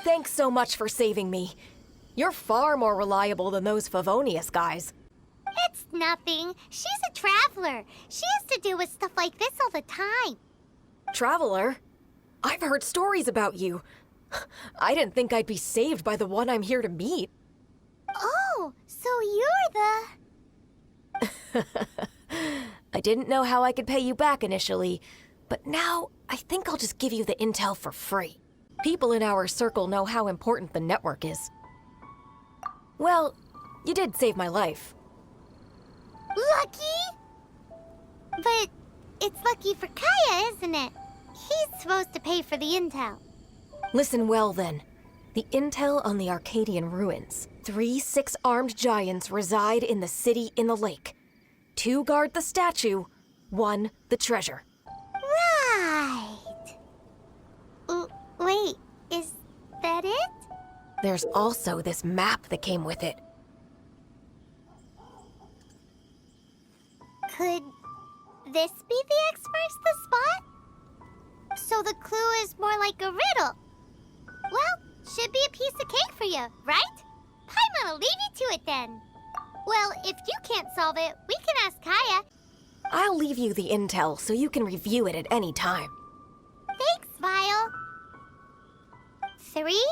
Thanks so much for saving me. You're far more reliable than those Favonius guys. It's nothing. She's a traveler. She has to deal with stuff like this all the time. Traveler? I've heard stories about you. I didn't think I'd be saved by the one I'm here to meet. Oh, so you're the... I didn't know how I could pay you back initially, but now I think I'll just give you the intel for free. People in our circle know how important the network is. Well, you did save my life. Lucky? But it's lucky for Kaya, isn't it? He's supposed to pay for the intel. Listen well, then. The intel on the Arcadian ruins. 3 6-armed giants reside in the city in the lake. 2 guard the statue, 1 the treasure. Right. Wait, is that it? There's also this map that came with it. Could this be the X marks the spot? So the clue is more like a riddle. Well, should be a piece of cake for you, right? Paimon'll leave you to it then. Well, if you can't solve it, we can ask Kaya. I'll leave you the intel so you can review it at any time. Thanks, Vile. 3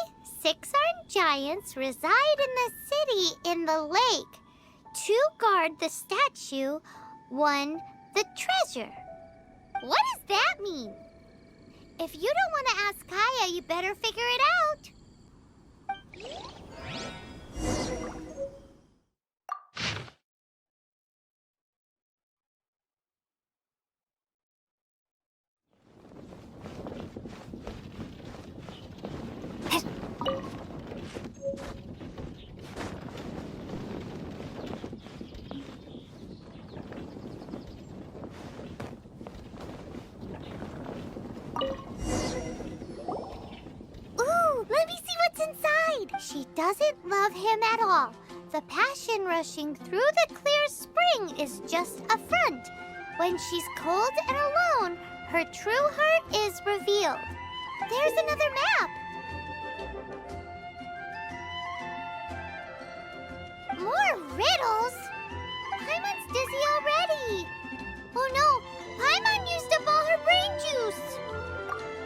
6-armed giants reside in the city in the lake. 2 guard the statue, 1 the treasure. What does that mean? If you don't want to ask Kaya, you better figure it out. Let me see what's inside. She doesn't love him at all. The passion rushing through the clear spring is just a front. When she's cold and alone, her true heart is revealed. There's another map. More riddles? Paimon's dizzy already. Oh no, Paimon used up all her brain juice.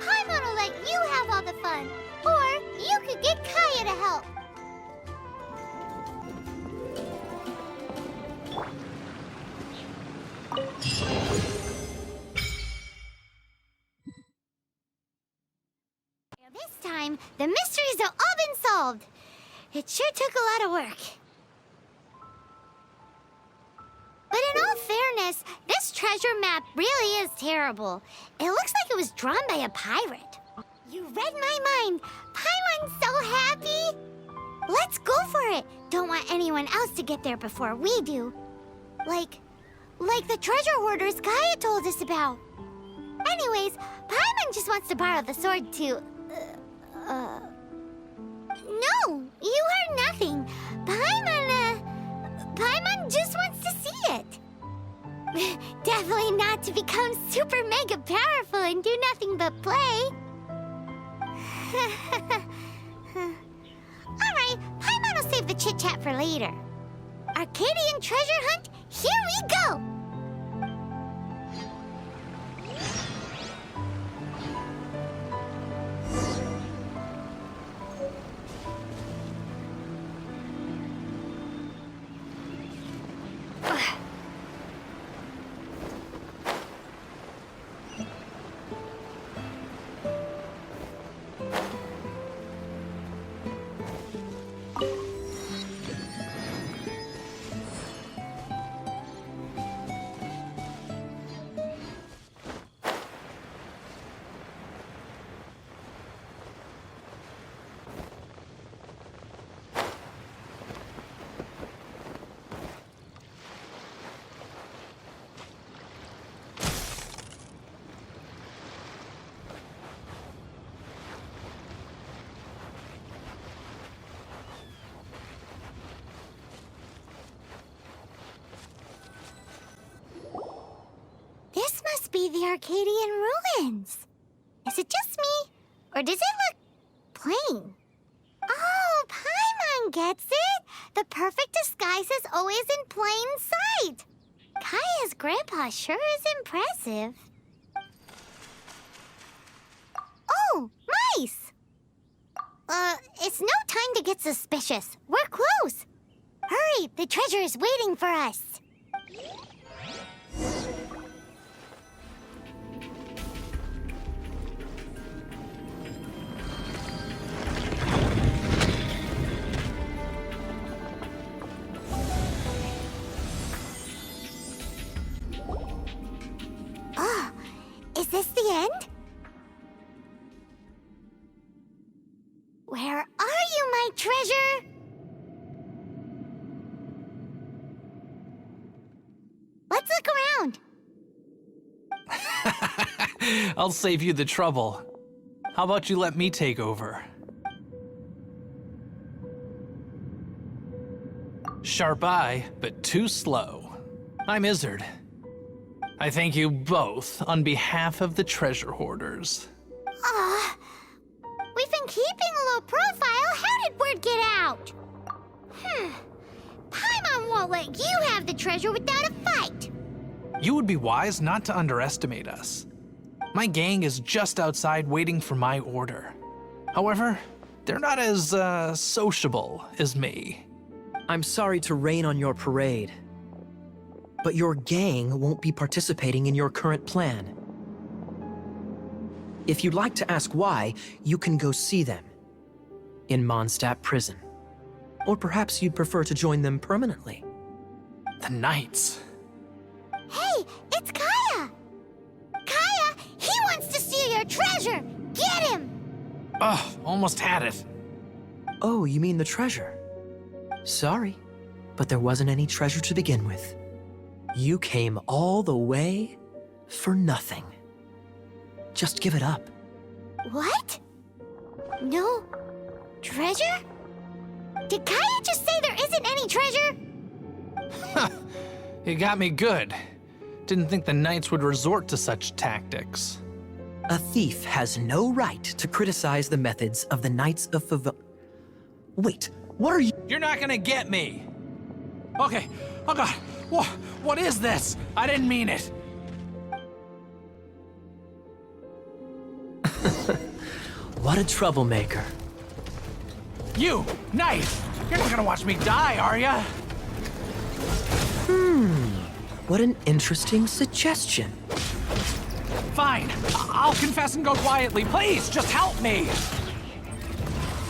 Paimon will let you have all the fun. Or you could get Kaya to help. This time, the mysteries have all been solved. It sure took a lot of work. But in all fairness, this treasure map really is terrible. It looks like it was drawn by a pirate. You read my mind. Paimon's so happy. Let's go for it. Don't want anyone else to get there before we do. Like the treasure hoarders Kaya told us about. Anyways, Paimon just wants to borrow the sword to... No, you heard nothing. Paimon just wants to see it. Definitely not to become super mega powerful and do nothing but play. Alright, Paimon will save the chit-chat for later. Arcadian treasure hunt, here we go! This must be the Arcadian ruins. Is it just me? Or does it look plain? gets it. The perfect disguise is always in plain sight. Kaya's grandpa sure is impressive. Oh, mice! It's no time to get suspicious. We're close. Hurry, the treasure is waiting for us. Oh, is this the end? Where are you, my treasure? Let's look around. I'll save you the trouble. How about you let me take over? Sharp eye, but too slow. I'm Izzard. I thank you both on behalf of the treasure hoarders. We've been keeping a low profile. How did word get out? Paimon won't let you have the treasure without a fight. You would be wise not to underestimate us. My gang is just outside waiting for my order. However, they're not as, sociable as me. I'm sorry to rain on your parade, but your gang won't be participating in your current plan. If you'd like to ask why, you can go see them in Mondstadt Prison. Or perhaps you'd prefer to join them permanently. The Knights. Hey, it's Kaya! Kaya, he wants to steal your treasure! Get him! Ugh, almost had it. Oh, you mean the treasure? Sorry, but there wasn't any treasure to begin with. You came all the way for nothing. Just give it up. What? No treasure? Did Kaya just say there isn't any treasure? You got me good. Didn't think the Knights would resort to such tactics. A thief has no right to criticize the methods of the Knights of Wait, what are you— You're not gonna get me! Okay, oh god, what is this? I didn't mean it. What a troublemaker. You, Knight! You're not gonna watch me die, are ya? What an interesting suggestion. Fine, I'll confess and go quietly. Please, just help me!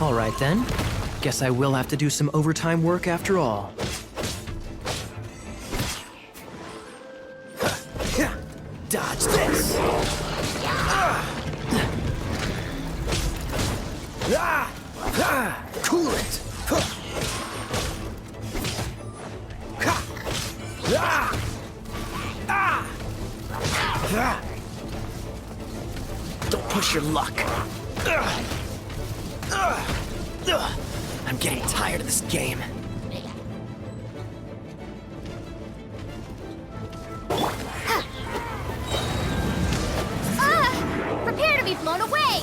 All right then. Guess I will have to do some overtime work after all. Dodge this. Cool it. Don't push your luck. I'm getting tired of this game. Prepare to be blown away!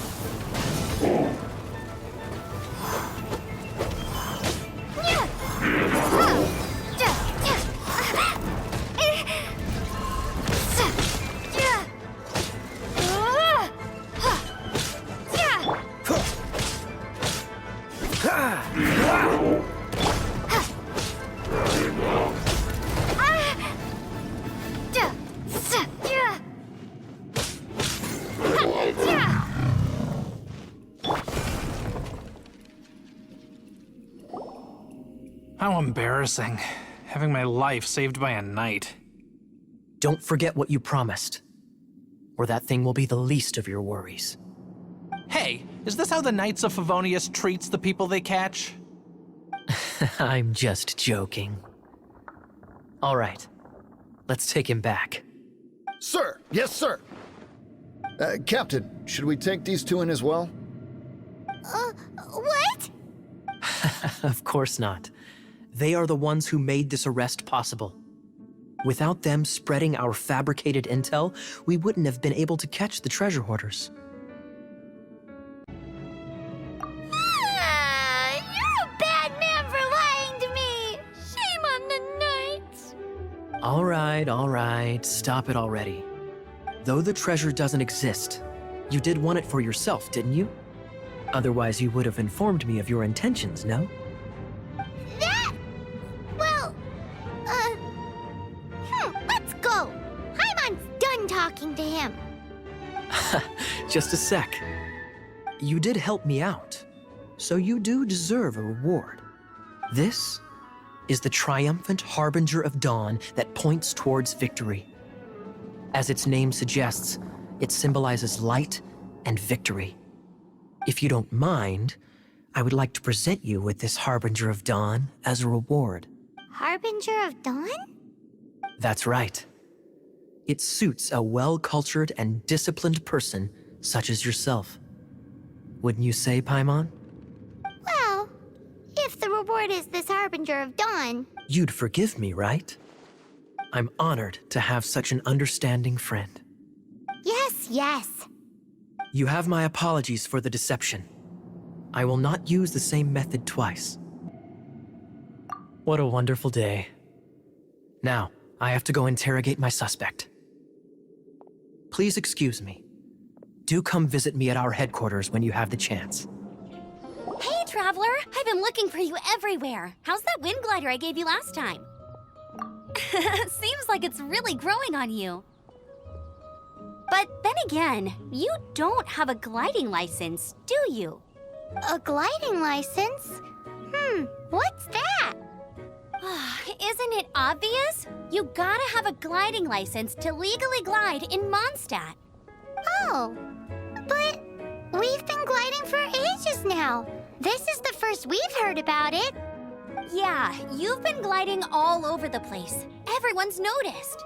How embarrassing. Having my life saved by a knight. Don't forget what you promised, or that thing will be the least of your worries. Hey, is this how the Knights of Favonius treats the people they catch? I'm just joking. All right, let's take him back. Sir! Yes, sir! Captain, should we take these two in as well? What? Of course not. They are the ones who made this arrest possible. Without them spreading our fabricated intel, we wouldn't have been able to catch the treasure hoarders. You're a bad man for All right, stop it already. Though the treasure doesn't exist, you did want it for yourself, didn't you? Otherwise, you would have informed me of your intentions, no? That... Well... let's go! Paimon's done talking to him. Just a sec. You did help me out, so you do deserve a reward. This is the triumphant harbinger of dawn that points towards victory. As its name suggests, it symbolizes light and victory. If you don't mind, I would like to present you with this harbinger of dawn as a reward. Harbinger of Dawn? That's right. It suits a well-cultured and disciplined person such as yourself. Wouldn't you say, Paimon? Well, if the reward is this Harbinger of Dawn... You'd forgive me, right? I'm honored to have such an understanding friend. Yes. You have my apologies for the deception. I will not use the same method twice. What a wonderful day. Now, I have to go interrogate my suspect. Please excuse me. Do come visit me at our headquarters when you have the chance. Hey, Traveler! I've been looking for you everywhere. How's that wind glider I gave you last time? Seems like it's really growing on you. But then again, you don't have a gliding license, do you? A gliding license? What's that? Isn't it obvious? You gotta have a gliding license to legally glide in Mondstadt. Oh, but we've been gliding for ages now. This is the first we've heard about it. Yeah, you've been gliding all over the place. Everyone's noticed.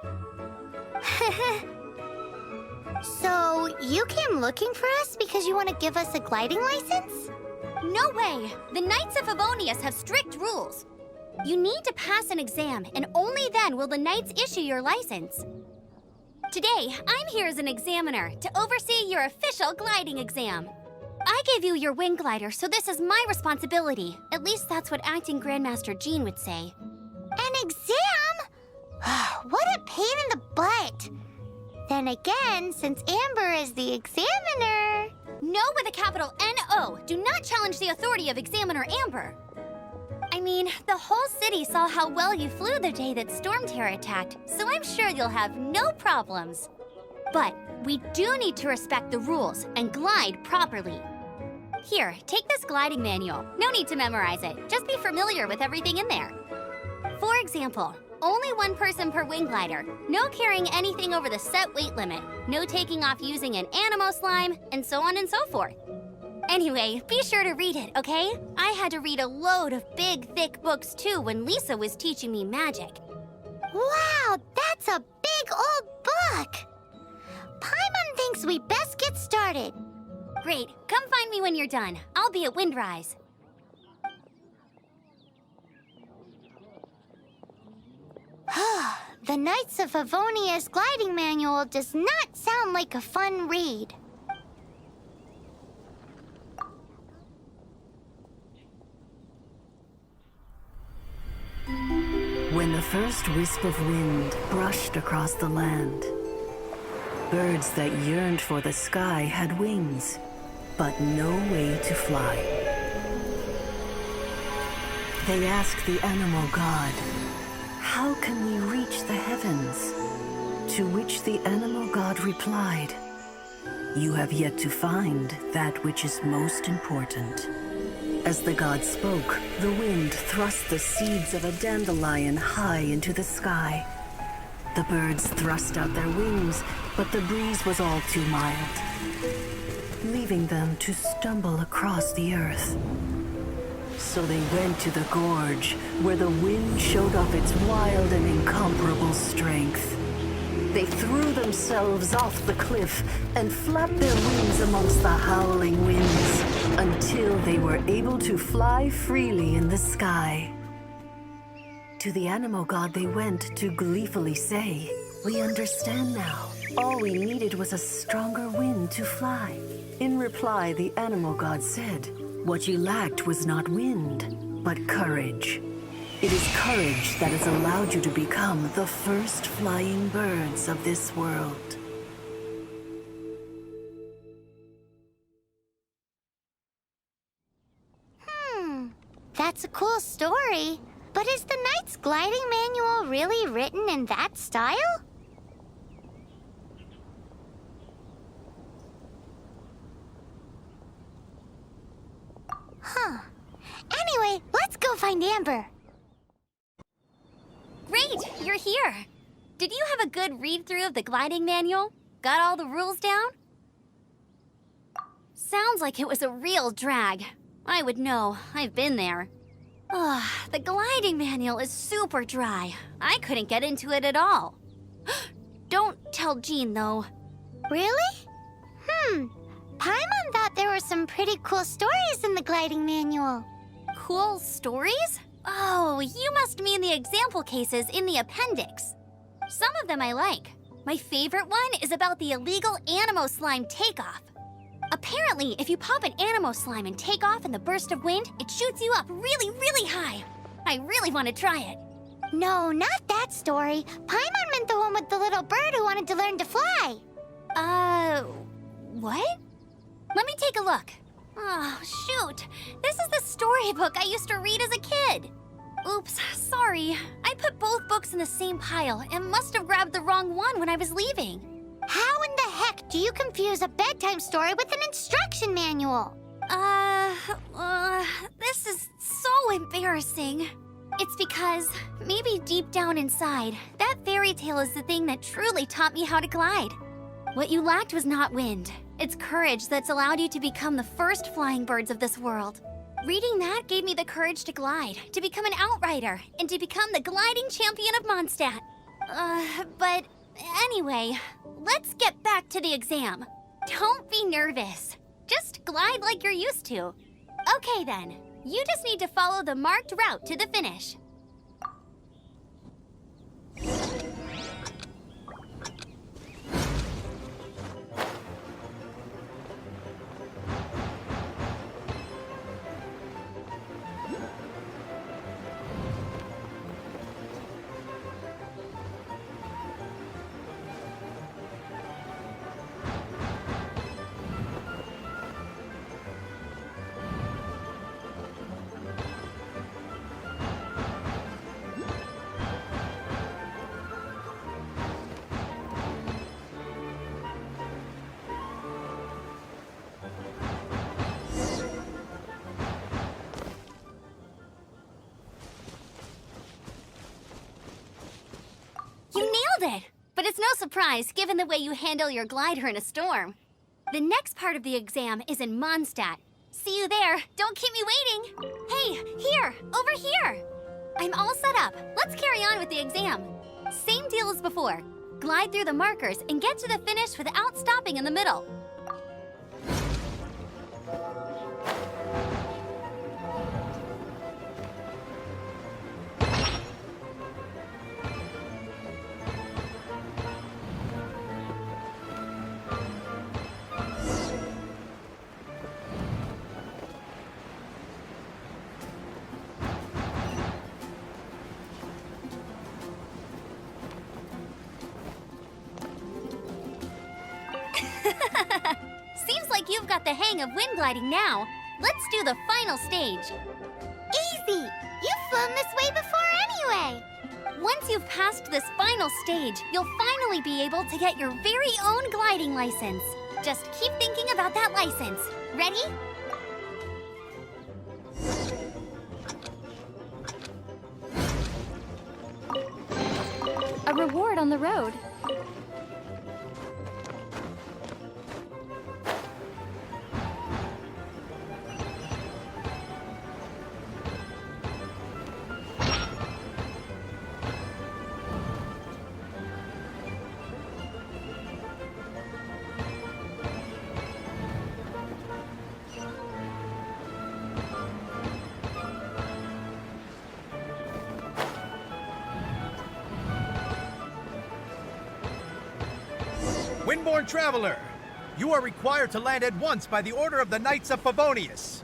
So, you came looking for us because you want to give us a gliding license? No way! The Knights of Favonius have strict rules. You need to pass an exam, and only then will the Knights issue your license. Today, I'm here as an examiner to oversee your official gliding exam. I gave you your wing glider, so this is my responsibility. At least that's what Acting Grandmaster Jean would say. An exam? What a pain in the butt. Then again, since Amber is the examiner... No with a capital N-O. Do not challenge the authority of Examiner Amber. I mean, the whole city saw how well you flew the day that Storm Terror attacked, so I'm sure you'll have no problems. But we do need to respect the rules and glide properly. Here, take this gliding manual. No need to memorize it. Just be familiar with everything in there. For example, only one person per wing glider. No carrying anything over the set weight limit. No taking off using an animo slime, and so on and so forth. Anyway, be sure to read it, okay? I had to read a load of big, thick books too when Lisa was teaching me magic. Wow, that's a big old book! Paimon thinks we best get started. Great, come find me when you're done. I'll be at Windrise. The Knights of Favonius gliding manual does not sound like a fun read. When the first wisp of wind brushed across the land, birds that yearned for the sky had wings, but no way to fly. They asked the animal god, "How can we reach the heavens?" To which the animal god replied, "You have yet to find that which is most important." As the god spoke, the wind thrust the seeds of a dandelion high into the sky. The birds thrust out their wings, but the breeze was all too mild, leaving them to stumble across the earth. So they went to the gorge, where the wind showed off its wild and incomparable strength. They threw themselves off the cliff and flapped their wings amongst the howling winds until they were able to fly freely in the sky. To the animal god they went to gleefully say, "We understand now. All we needed was a stronger wind to fly." In reply, the animal god said, "What you lacked was not wind, but courage. It is courage that has allowed you to become the first flying birds of this world. That's a cool story. But is the Knight's gliding manual really written in that style? Huh. Anyway, let's go find Amber. Great, you're here. Did you have a good read-through of the gliding manual? Got all the rules down? Sounds like it was a real drag. I would know. I've been there. Ugh, the gliding manual is super dry. I couldn't get into it at all. Don't tell Jean, though. Really? Paimon thought there were some pretty cool stories in the gliding manual. Cool stories? Oh, you must mean the example cases in the appendix. Some of them I like. My favorite one is about the illegal Animo slime takeoff. Apparently, if you pop an Animo slime and take off in the burst of wind, it shoots you up really, really high. I really want to try it. No, not that story. Paimon meant the one with the little bird who wanted to learn to fly. What? Let me take a look. Oh, shoot. This is the storybook I used to read as a kid. Oops, sorry. I put both books in the same pile and must have grabbed the wrong one when I was leaving. How in the heck do you confuse a bedtime story with an instruction manual? This is so embarrassing. It's because, maybe deep down inside, that fairy tale is the thing that truly taught me how to glide. What you lacked was not wind. It's courage that's allowed you to become the first flying birds of this world. Reading that gave me the courage to glide, to become an outrider, and to become the gliding champion of Mondstadt. But anyway, let's get back to the exam. Don't be nervous. Just glide like you're used to. Okay then, you just need to follow the marked route to the finish. You nailed it! But it's no surprise, given the way you handle your glider in a storm. The next part of the exam is in Mondstadt. See you there. Don't keep me waiting. Hey, here, over here. I'm all set up. Let's carry on with the exam. Same deal as before. Glide through the markers and get to the finish without stopping in the middle. Seems like you've got the hang of wind gliding now. Let's do the final stage. Easy! You've flown this way before anyway! Once you've passed this final stage, you'll finally be able to get your very own gliding license. Just keep thinking about that license. Ready? A reward on the road. Windborne Traveler, you are required to land at once by the order of the Knights of Favonius.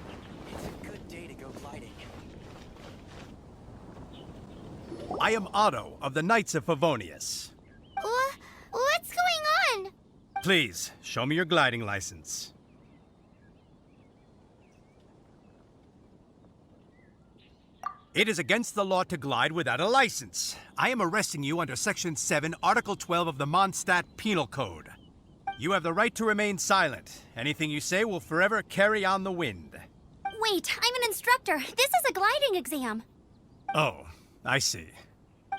It's a good day to go gliding. I am Otto of the Knights of Favonius. What's going on? Please, show me your gliding license. It is against the law to glide without a license. I am arresting you under Section 7, Article 12 of the Mondstadt Penal Code. You have the right to remain silent. Anything you say will forever carry on the wind. Wait, I'm an instructor. This is a gliding exam. Oh, I see.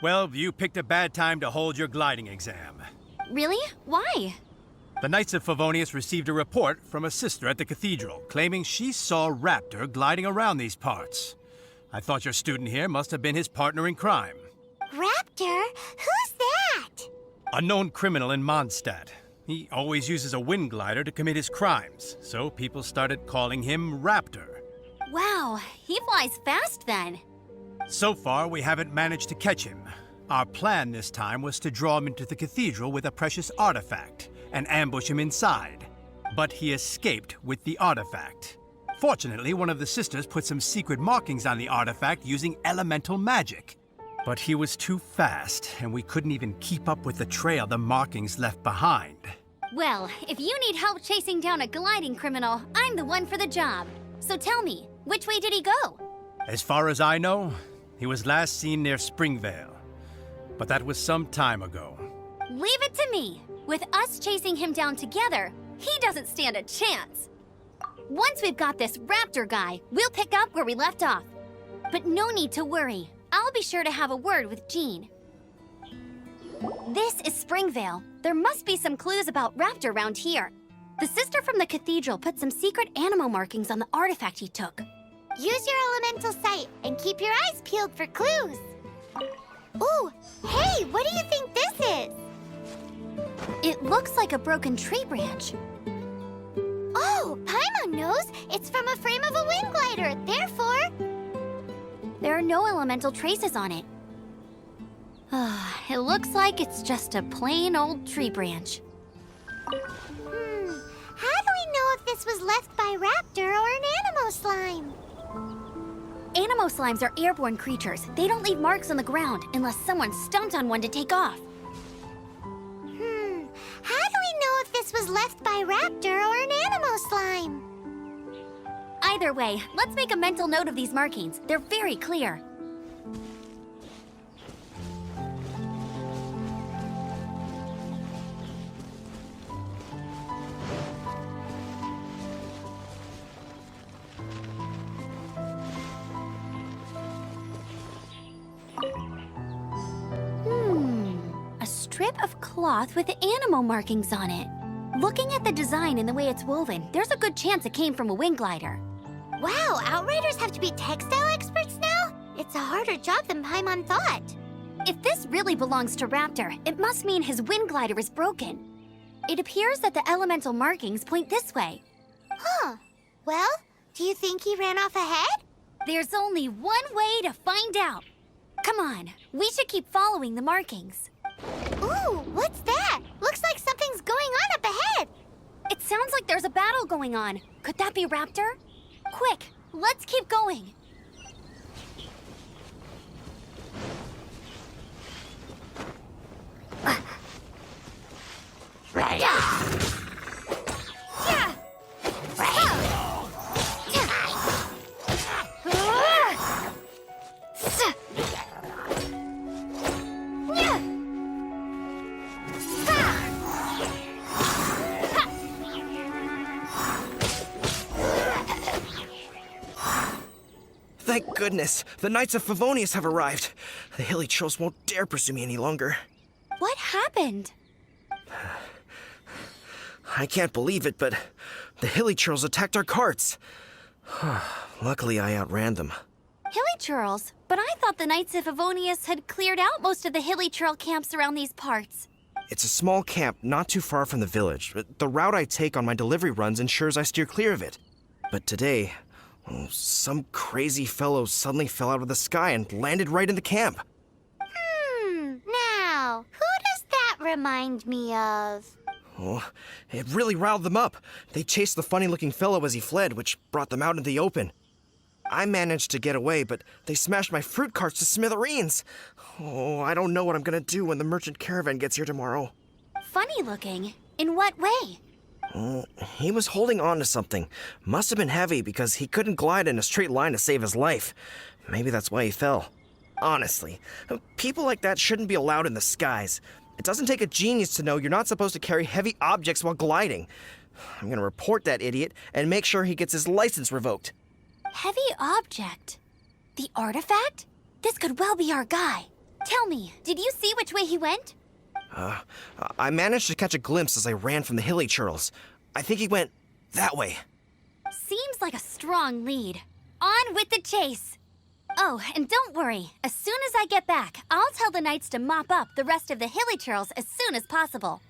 Well, you picked a bad time to hold your gliding exam. Really? Why? The Knights of Favonius received a report from a sister at the cathedral claiming she saw Raptor gliding around these parts. I thought your student here must have been his partner in crime. Raptor? Who's that? A known criminal in Mondstadt. He always uses a wind glider to commit his crimes, so people started calling him Raptor. Wow, he flies fast then. So far, we haven't managed to catch him. Our plan this time was to draw him into the cathedral with a precious artifact and ambush him inside. But he escaped with the artifact. Fortunately, one of the sisters put some secret markings on the artifact using elemental magic. But he was too fast, and we couldn't even keep up with the trail the markings left behind. Well, if you need help chasing down a gliding criminal, I'm the one for the job. So tell me, which way did he go? As far as I know, he was last seen near Springvale. But that was some time ago. Leave it to me. With us chasing him down together, he doesn't stand a chance. Once we've got this Raptor guy, we'll pick up where we left off. But no need to worry. I'll be sure to have a word with Jean. This is Springvale. There must be some clues about Raptor around here. The sister from the cathedral put some secret animal markings on the artifact he took. Use your elemental sight and keep your eyes peeled for clues. Ooh, hey, what do you think this is? It looks like a broken tree branch. Oh, Paimon knows. It's from a frame of a wind glider. Therefore, there are no elemental traces on it. It looks like it's just a plain old tree branch. How do we know if this was left by Raptor or an Animo slime? Animo slimes are airborne creatures. They don't leave marks on the ground unless someone stomped on one to take off. How do we know if this was left by Raptor or an Animo slime? Either way, let's make a mental note of these markings. They're very clear. A strip of cloth with Animo markings on it. Looking at the design and the way it's woven, there's a good chance it came from a wind glider. Wow, Outriders have to be textile experts now? It's a harder job than Paimon thought. If this really belongs to Raptor, it must mean his wind glider is broken. It appears that the elemental markings point this way. Huh. Well, do you think he ran off ahead? There's only one way to find out. Come on, we should keep following the markings. Ooh, what's that? Looks like something's going on up ahead. It sounds like there's a battle going on. Could that be Raptor? Quick, let's keep going. Thank goodness, the Knights of Favonius have arrived. The hilly trolls won't dare pursue me any longer. What happened? I can't believe it, but the hilly trolls attacked our carts. Luckily, I outran them. Hilly churls? But I thought the Knights of Favonius had cleared out most of the hilly churl camps around these parts. It's a small camp not too far from the village. The route I take on my delivery runs ensures I steer clear of it. But today, some crazy fellow suddenly fell out of the sky and landed right in the camp. Now, who does that remind me of? Oh, it really riled them up. They chased the funny-looking fellow as he fled, which brought them out into the open. I managed to get away, but they smashed my fruit carts to smithereens. Oh, I don't know what I'm gonna do when the merchant caravan gets here tomorrow. Funny looking. In what way? He was holding on to something. Must have been heavy because he couldn't glide in a straight line to save his life. Maybe that's why he fell. Honestly, people like that shouldn't be allowed in the skies. It doesn't take a genius to know you're not supposed to carry heavy objects while gliding. I'm gonna report that idiot and make sure he gets his license revoked. Heavy object? The artifact? This could well be our guy. Tell me, did you see which way he went? I managed to catch a glimpse as I ran from the hilly churls. I think he went that way. Seems like a strong lead. On with the chase! Oh, and don't worry. As soon as I get back, I'll tell the knights to mop up the rest of the hilly churls as soon as possible.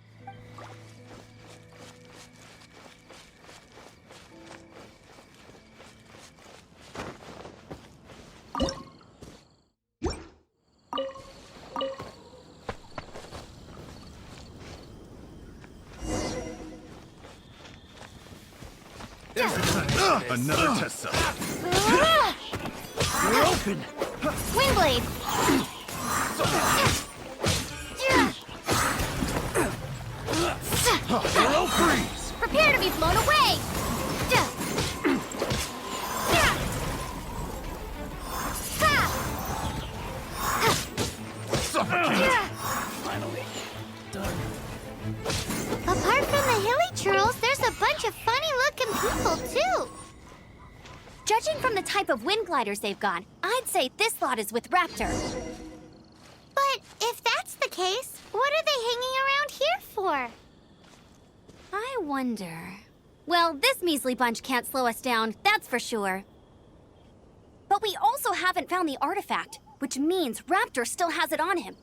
Another test cell. You're open! Wingblade! Arrow freeze! Prepare to be blown away! Finally done. Apart from the hilly churls, there's a bunch of funny-looking people, too. Judging from the type of wind gliders they've got, I'd say this lot is with Raptor. But if that's the case, what are they hanging around here for? I wonder... Well, this measly bunch can't slow us down, that's for sure. But we also haven't found the artifact, which means Raptor still has it on him.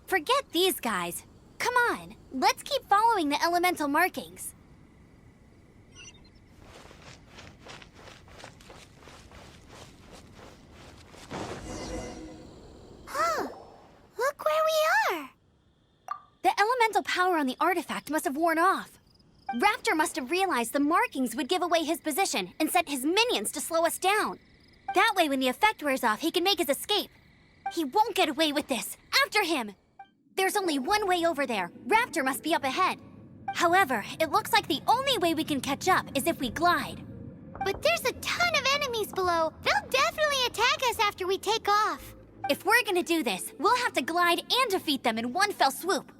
Forget these guys. Come on, let's keep following the elemental markings. Huh, look where we are. The elemental power on the artifact must have worn off. Raptor must have realized the markings would give away his position and sent his minions to slow us down. That way, when the effect wears off, he can make his escape. He won't get away with this. After him! There's only one way over there. Raptor must be up ahead. However, it looks like the only way we can catch up is if we glide. But there's a ton of enemies below. They'll definitely attack us after we take off. If we're gonna do this, we'll have to glide and defeat them in one fell swoop.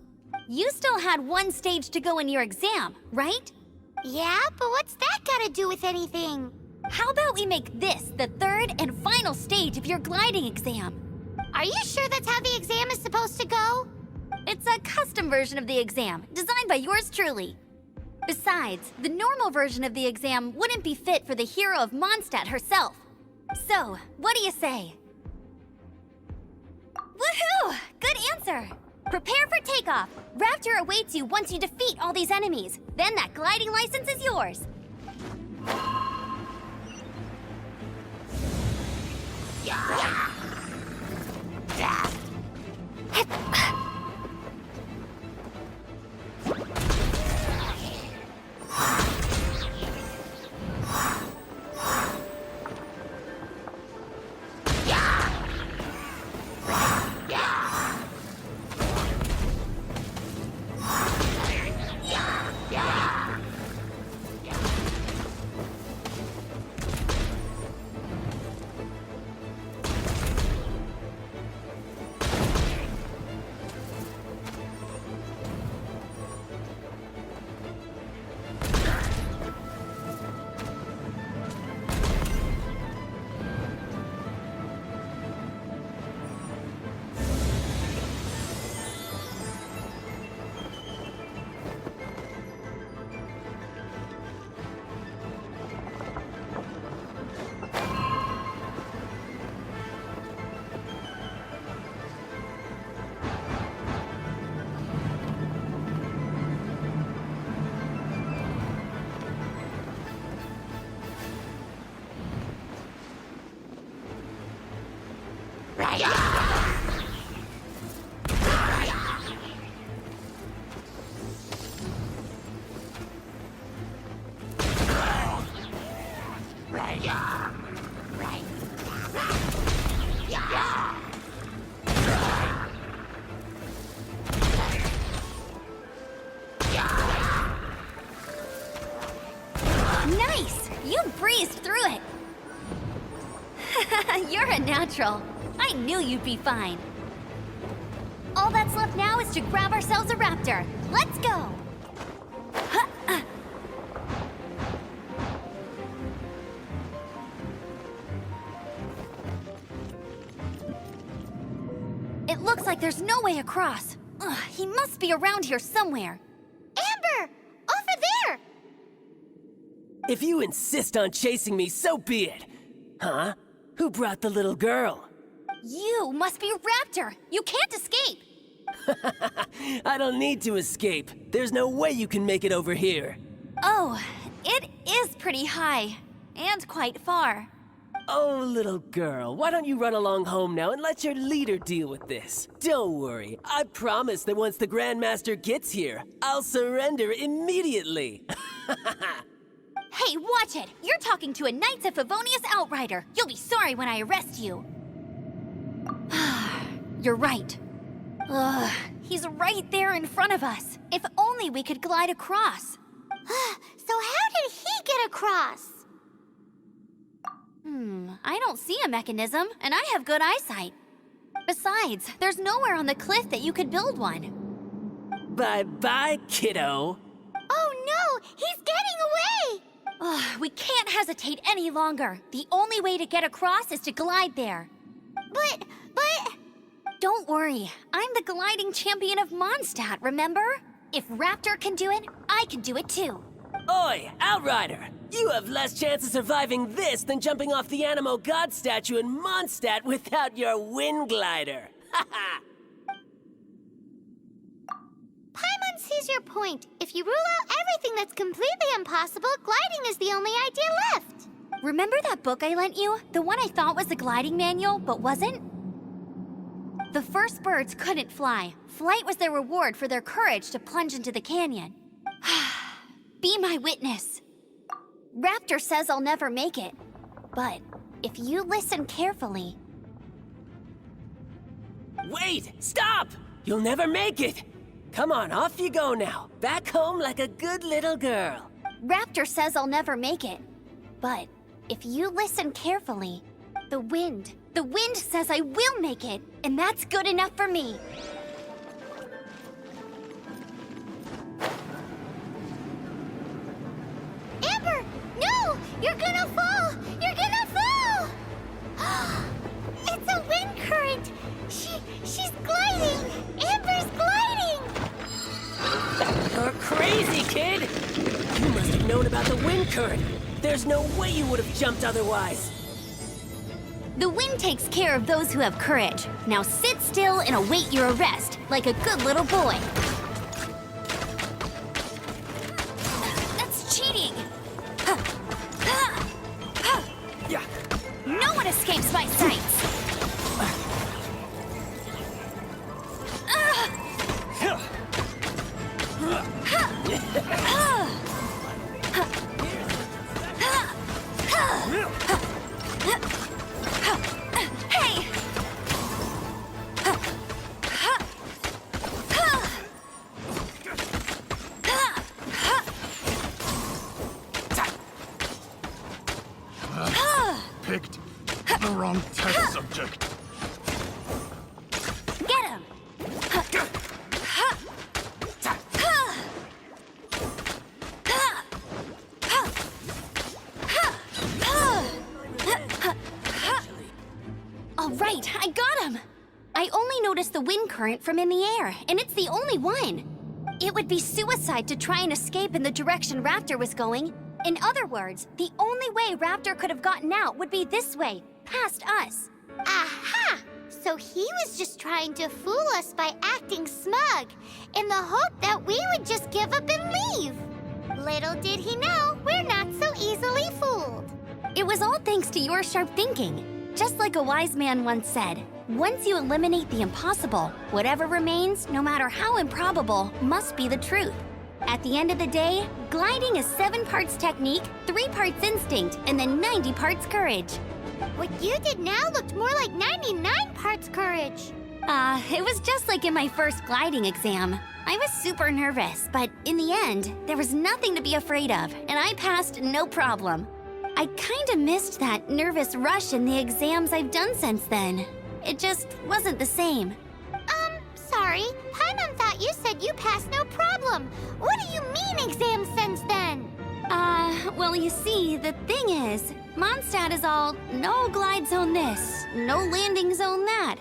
You still had one stage to go in your exam, right? Yeah, but what's that gotta do with anything? How about we make this the third and final stage of your gliding exam? Are you sure that's how the exam is supposed to go? It's a custom version of the exam, designed by yours truly. Besides, the normal version of the exam wouldn't be fit for the hero of Mondstadt herself. So, what do you say? Woohoo! Good answer! Prepare for takeoff. Raptor awaits you once you defeat all these enemies. Then that gliding license is yours. natural. I knew you'd be fine. All that's left now is to grab ourselves a raptor. Let's go! It looks like there's no way across. Ugh, he must be around here somewhere. Amber! Over there! If you insist on chasing me, so be it. Huh? Who brought the little girl? You must be a raptor. You can't escape. I don't need to escape. There's no way you can make it over here. Oh, it is pretty high. And quite far. Oh, little girl, why don't you run along home now and let your leader deal with this? Don't worry, I promise that once the Grandmaster gets here, I'll surrender immediately. Hey, watch it! You're talking to a Knights of Favonius outrider. You'll be sorry when I arrest you. You're right. Ugh, he's right there in front of us. If only we could glide across. So how did he get across? I don't see a mechanism, and I have good eyesight. Besides, there's nowhere on the cliff that you could build one. Bye-bye, kiddo. Oh no! He's getting away! Ugh, we can't hesitate any longer. The only way to get across is to glide there. But... Don't worry. I'm the gliding champion of Mondstadt, remember? If Raptor can do it, I can do it too. Oi, Outrider! You have less chance of surviving this than jumping off the Animo God statue in Mondstadt without your wind glider. Haha! Paimon sees your point. If you rule out everything that's completely impossible, gliding is the only idea left. Remember that book I lent you? The one I thought was the gliding manual, but wasn't? The first birds couldn't fly. Flight was their reward for their courage to plunge into the canyon. Be my witness. Raptor says I'll never make it. But if you listen carefully... Wait! Stop! You'll never make it! Come on, off you go now. Back home like a good little girl. Raptor says I'll never make it. But if you listen carefully, the wind says I will make it, and that's good enough for me. Amber! No! You're gonna fall! You're gonna fall! It's a wind current! She's gliding! Amber's gliding! You're crazy, kid! You must have known about the wind current. There's no way you would have jumped otherwise. The wind takes care of those who have courage. Now sit still and await your arrest, like a good little boy. That's cheating! No one escapes my sights! Hey! Picked the wrong test subject. Get him! All right, I got him! I only noticed the wind current from in the air, and it's the only one. It would be suicide to try and escape in the direction Raptor was going. In other words, the only way Raptor could have gotten out would be this way, past us. Aha! So he was just trying to fool us by acting smug, in the hope that we would just give up and leave. Little did he know, we're not so easily fooled. It was all thanks to your sharp thinking. Just like a wise man once said, once you eliminate the impossible, whatever remains, no matter how improbable, must be the truth. At the end of the day, gliding is 7 parts technique, 3 parts instinct, and then 90 parts courage. What you did now looked more like 99 parts courage. It was just like in my first gliding exam. I was super nervous, but in the end, there was nothing to be afraid of, and I passed no problem. I kinda missed that nervous rush in the exams I've done since then. It just wasn't the same. Sorry. Paimon thought you said you passed no problem. What do you mean exams since then? Well, you see, the thing is, Mondstadt is all no glide zone this, no landing zone that.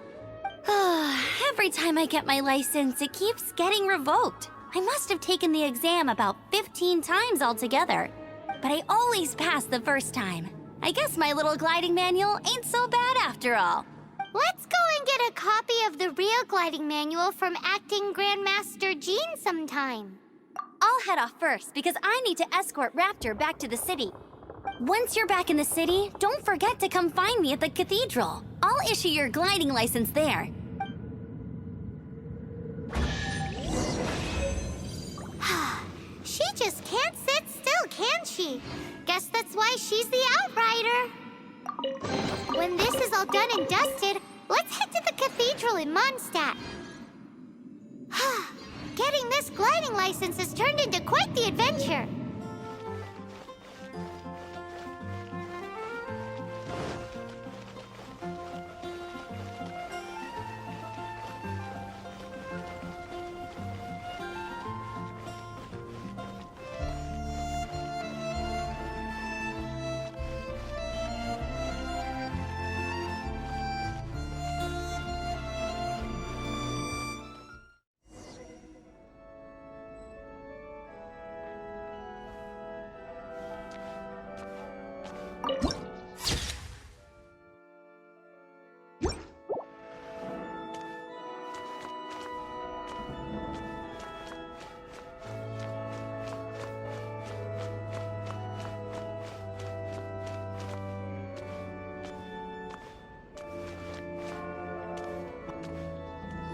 Every time I get my license, it keeps getting revoked. I must have taken the exam about 15 times altogether. But I always pass the first time. I guess my little gliding manual ain't so bad after all. Let's go and get a copy of the real gliding manual from Acting Grandmaster Jean sometime. I'll head off first because I need to escort Raptor back to the city. Once you're back in the city, don't forget to come find me at the cathedral. I'll issue your gliding license there. She just can't sit still, can she? Guess that's why she's the Outrider. When this is all done and dusted, let's head to the cathedral in Mondstadt. Getting this gliding license has turned into quite the adventure.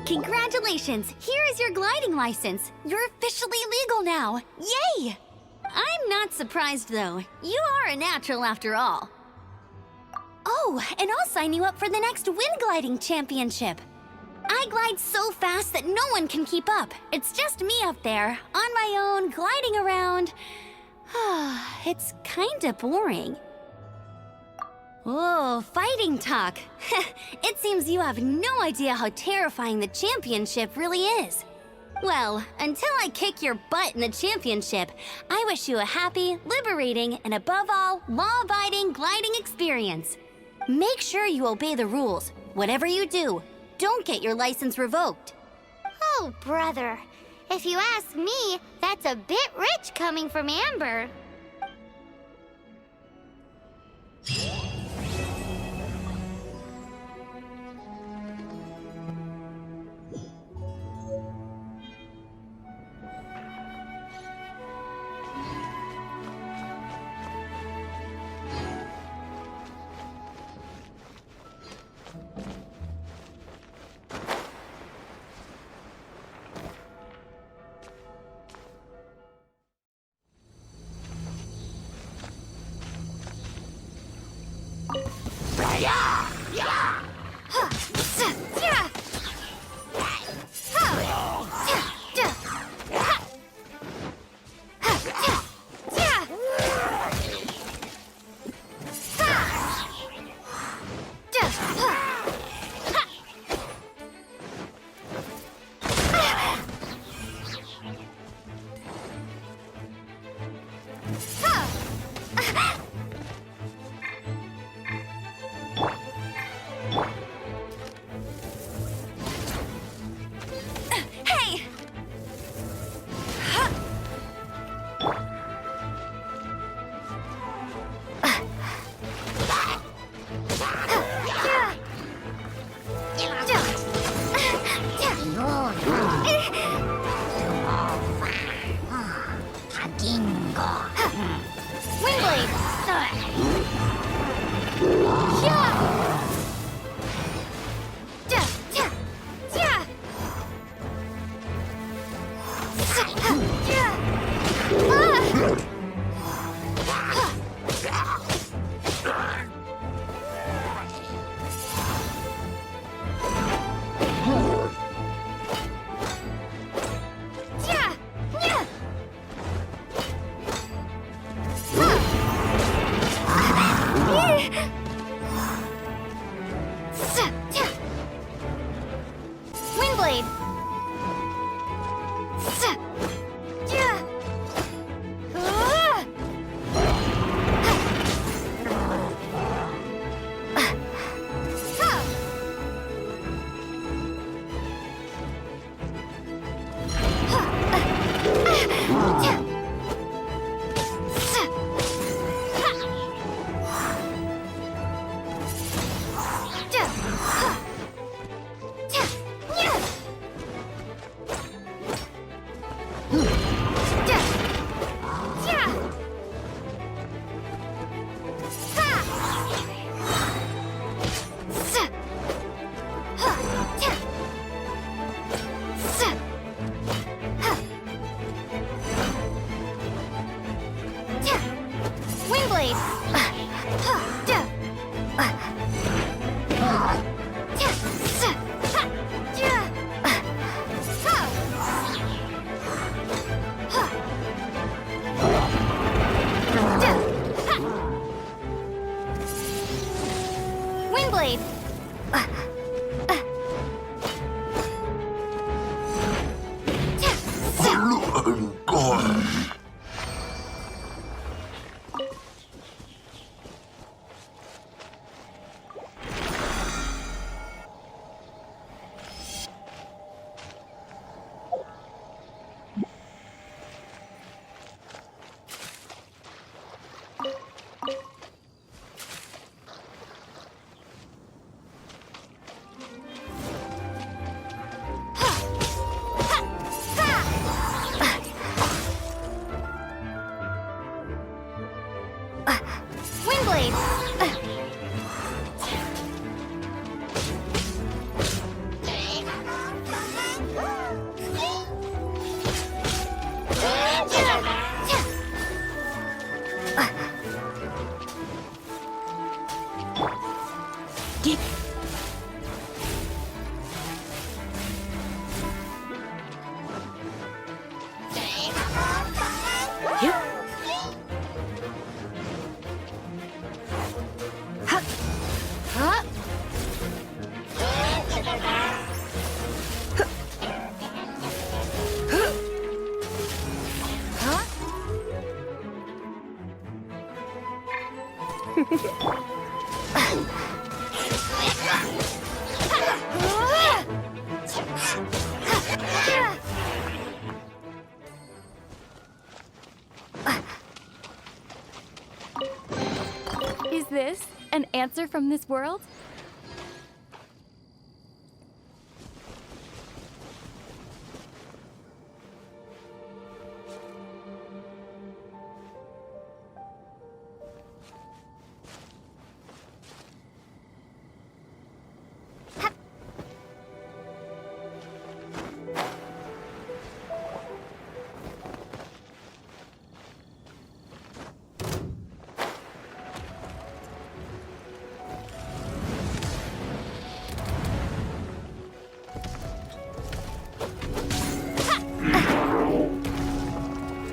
Congratulations! Here is your gliding license. You're officially legal now. Yay! I'm not surprised, though. You are a natural after all. Oh, and I'll sign you up for the next wind gliding championship. I glide so fast that no one can keep up. It's just me up there, on my own, gliding around. It's kinda boring. Oh, fighting talk. It seems you have no idea how terrifying the championship really is. Well, until I kick your butt in the championship, I wish you a happy, liberating, and above all, law-abiding gliding experience. Make sure you obey the rules. Whatever you do, don't get your license revoked. Oh, brother. If you ask me, that's a bit rich coming from Amber. Windblade! Windblade! Is this an answer from this world?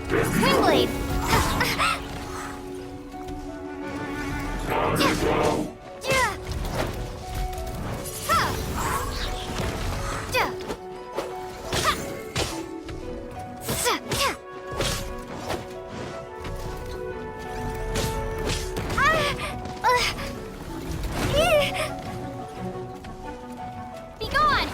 Windblade! Be gone!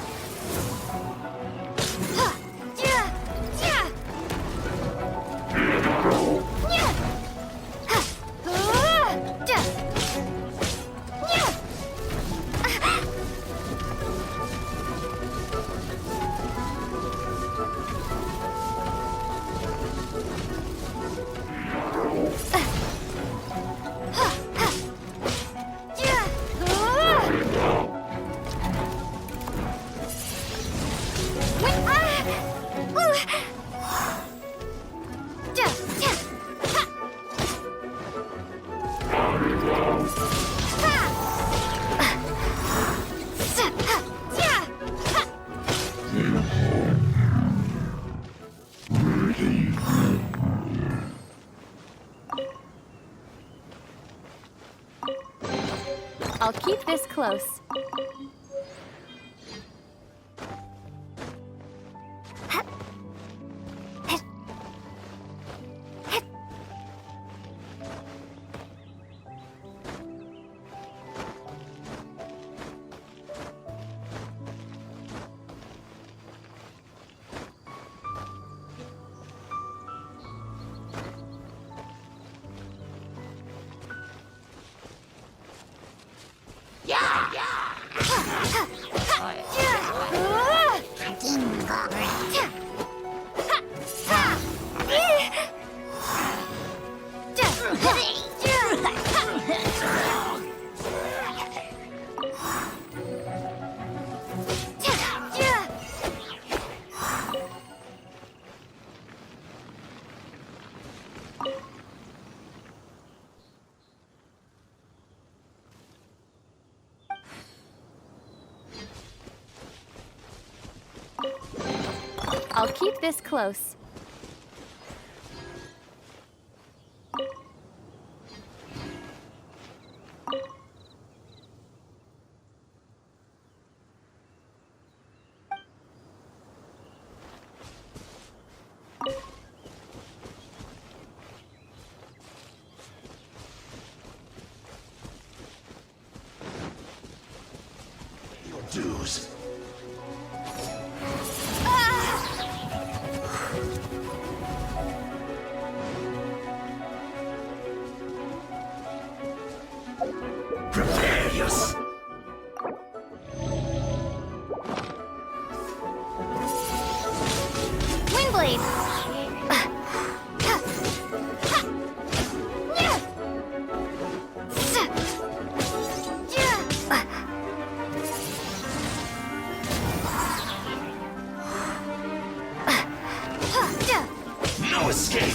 I'll keep this close. I'll keep this close. Your dues. Prepare yourself. Windblade! No escape.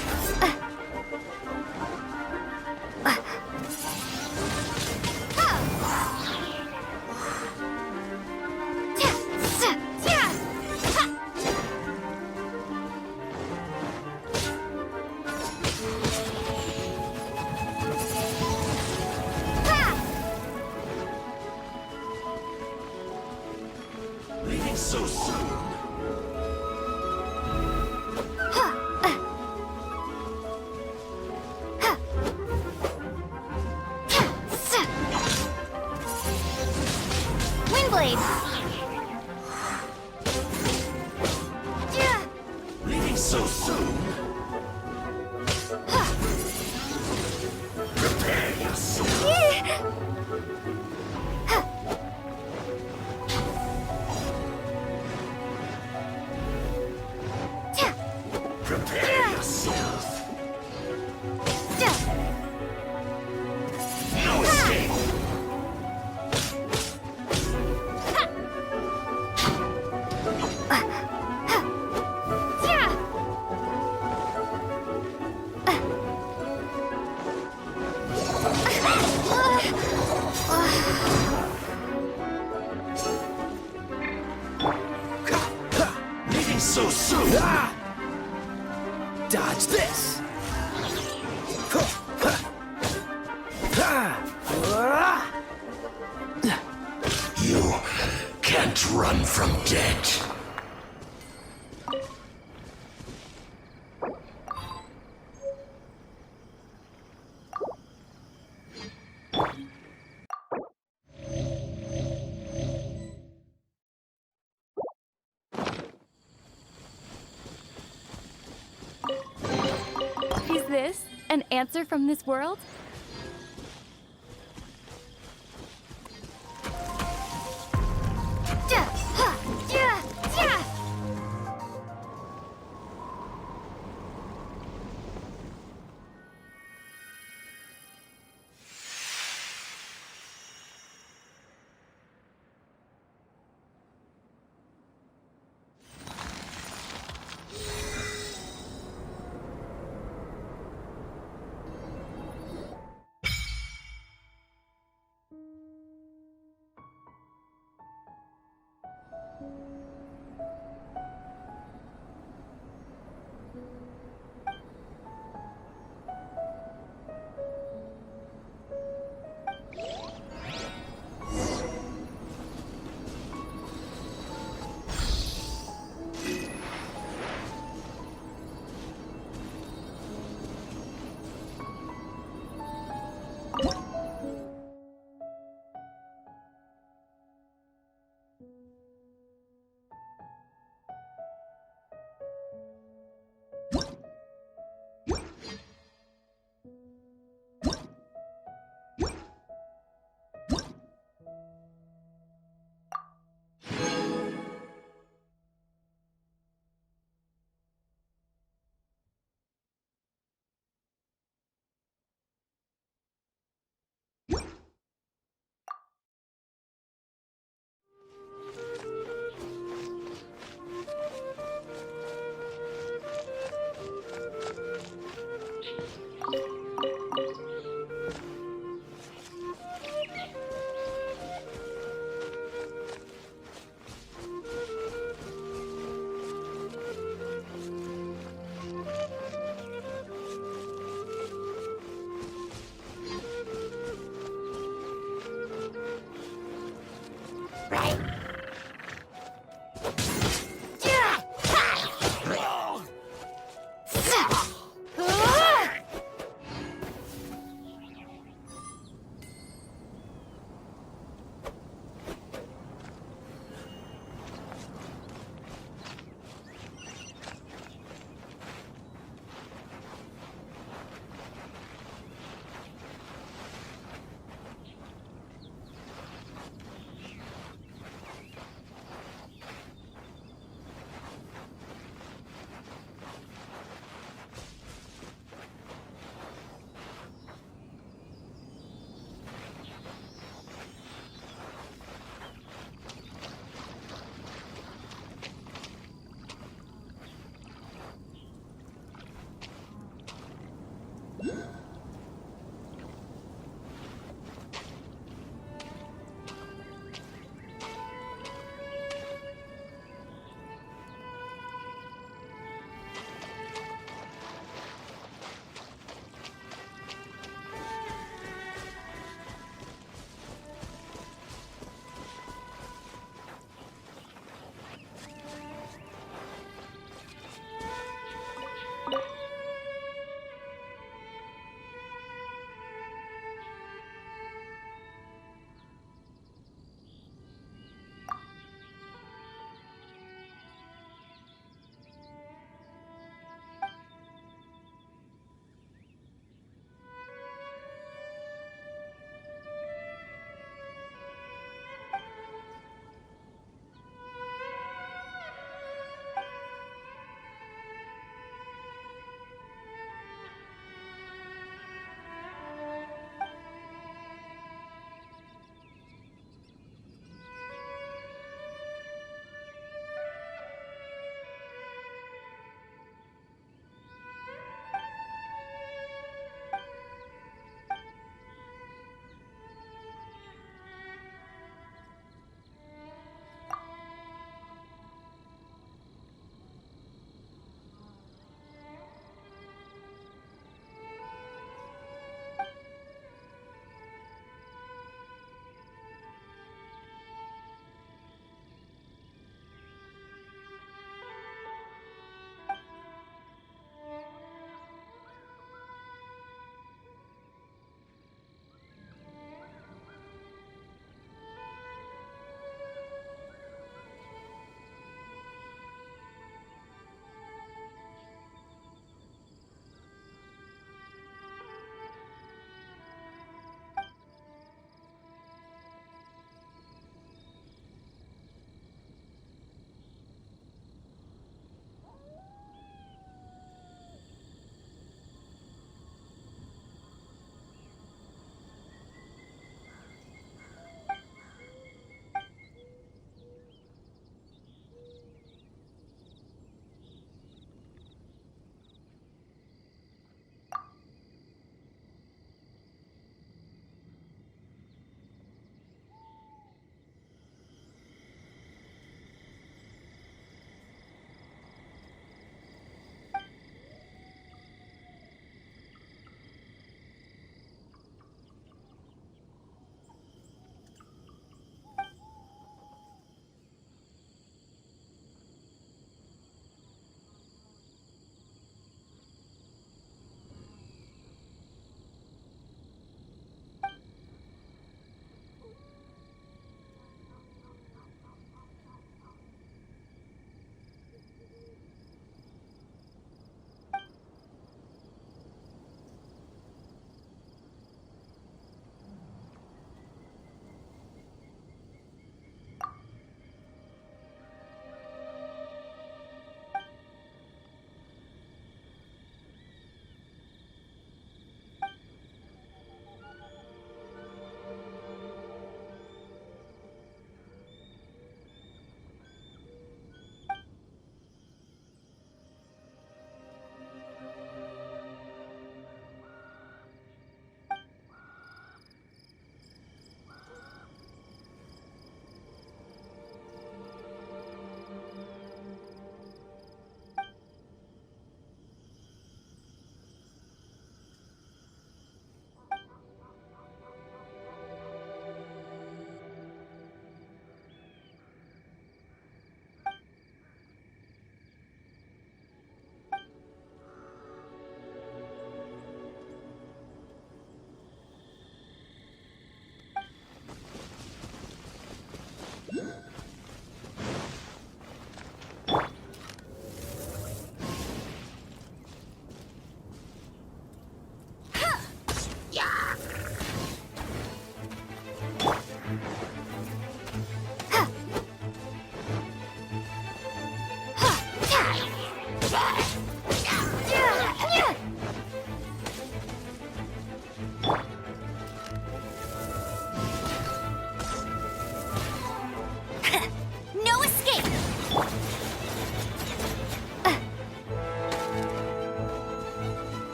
Leaving so soon. Windblade! Leaving so soon. Prepare yourself. Prepare yourself. No escape. Leaving so soon. Dodge this! You can't run from death. Is this an answer from this world?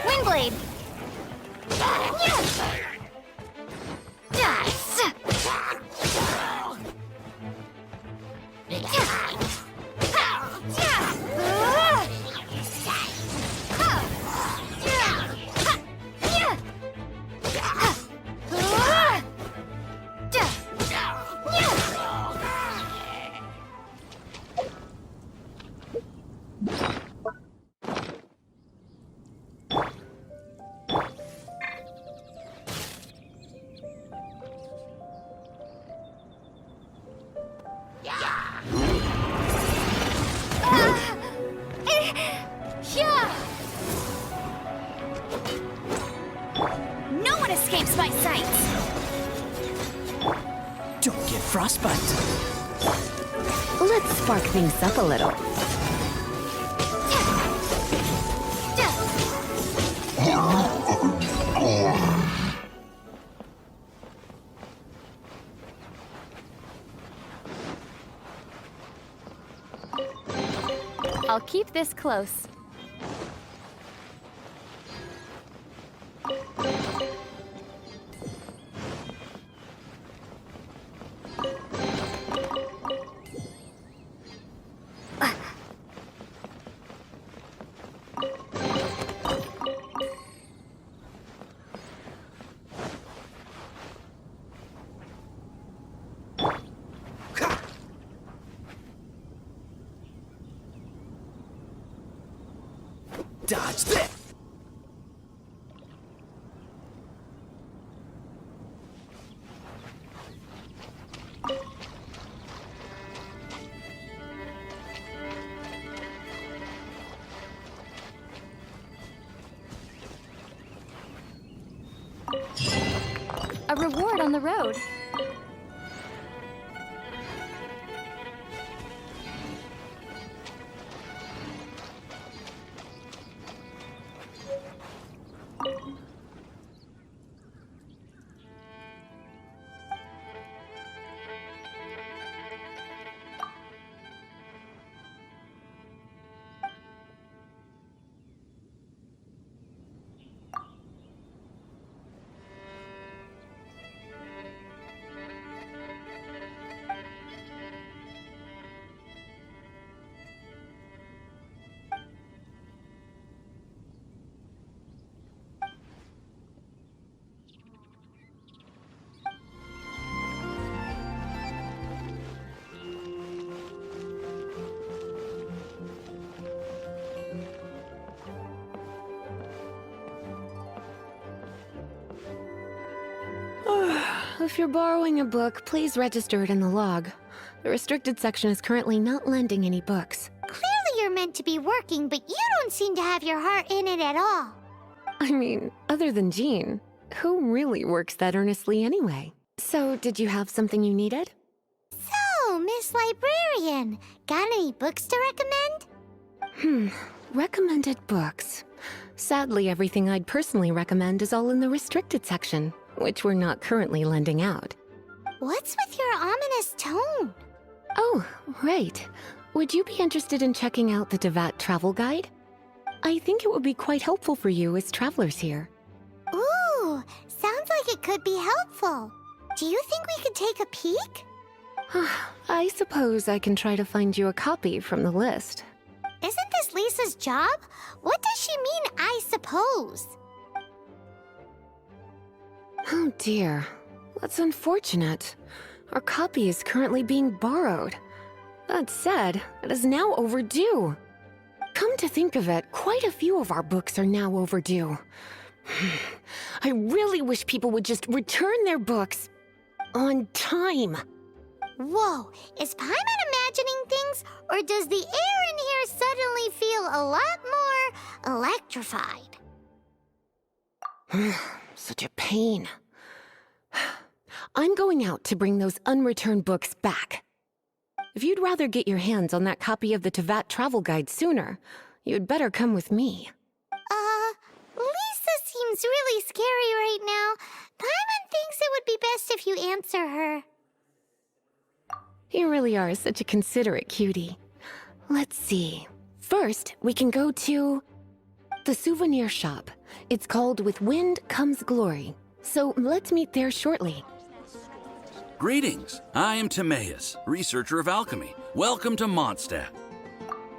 Windblade! No one escapes my sight! Don't get frostbite. Let's spark things up a little. I'll keep this close. Dodge this! A reward on the road. If you're borrowing a book, please register it in the log. The restricted section is currently not lending any books. Clearly you're meant to be working, but you don't seem to have your heart in it at all. I mean, other than Jean, who really works that earnestly anyway? So, did you have something you needed? So, Miss Librarian, got any books to recommend? Recommended books. Sadly, everything I'd personally recommend is all in the restricted section, which we're not currently lending out. What's with your ominous tone? Oh, right. Would you be interested in checking out the Devat travel guide? I think it would be quite helpful for you as travelers here. Ooh, sounds like it could be helpful. Do you think we could take a peek? I suppose I can try to find you a copy from the list. Isn't this Lisa's job? What does she mean, I suppose? Oh dear, that's unfortunate. Our copy is currently being borrowed. That said, it is now overdue. Come to think of it, quite a few of our books are now overdue. I really wish people would just return their books on time. Whoa, is Paimon imagining things, or does the air in here suddenly feel a lot more electrified? Such a pain. I'm going out to bring those unreturned books back. If you'd rather get your hands on that copy of the Tevat travel guide sooner, you'd better come with me. Lisa seems really scary right now. Paimon thinks it would be best if you answer her. You really are such a considerate cutie. Let's see. First, we can go to the souvenir shop. It's called With Wind Comes Glory. So let's meet there shortly. Greetings. I am Timaeus, researcher of alchemy. Welcome to Mondstadt.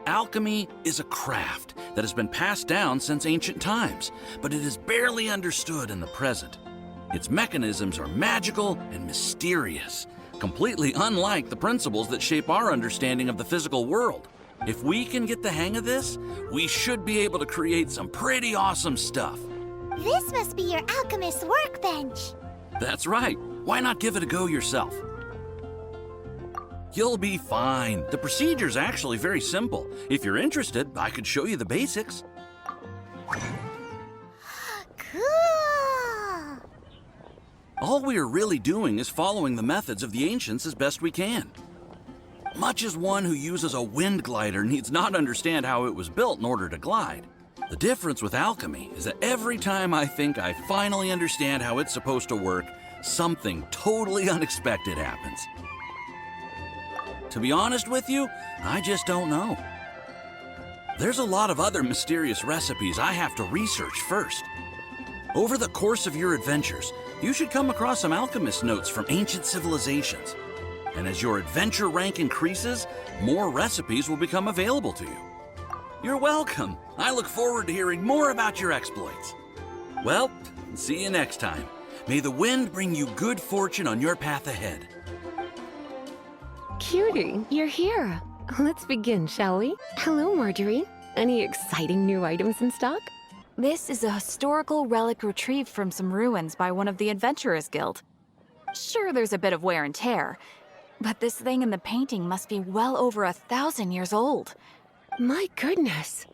Alchemy is a craft that has been passed down since ancient times, but it is barely understood in the present. Its mechanisms are magical and mysterious, completely unlike the principles that shape our understanding of the physical world. If we can get the hang of this, we should be able to create some pretty awesome stuff. This must be your alchemist's workbench. That's right. Why not give it a go yourself? You'll be fine. The procedure's actually very simple. If you're interested, I could show you the basics. Cool! All we're really doing is following the methods of the ancients as best we can. Much as one who uses a wind glider needs not understand how it was built in order to glide. The difference with alchemy is that every time I think I finally understand how it's supposed to work, something totally unexpected happens. To be honest with you, I just don't know. There's a lot of other mysterious recipes I have to research first. Over the course of your adventures, you should come across some alchemist notes from ancient civilizations. And as your adventure rank increases, more recipes will become available to you. You're welcome. I look forward to hearing more about your exploits. Well, see you next time. May the wind bring you good fortune on your path ahead. Cutie, you're here. Let's begin, shall we? Hello, Marjorie. Any exciting new items in stock? This is a historical relic retrieved from some ruins by one of the Adventurers Guild. Sure, there's a bit of wear and tear, but this thing in the painting must be well over 1,000 years old. My goodness.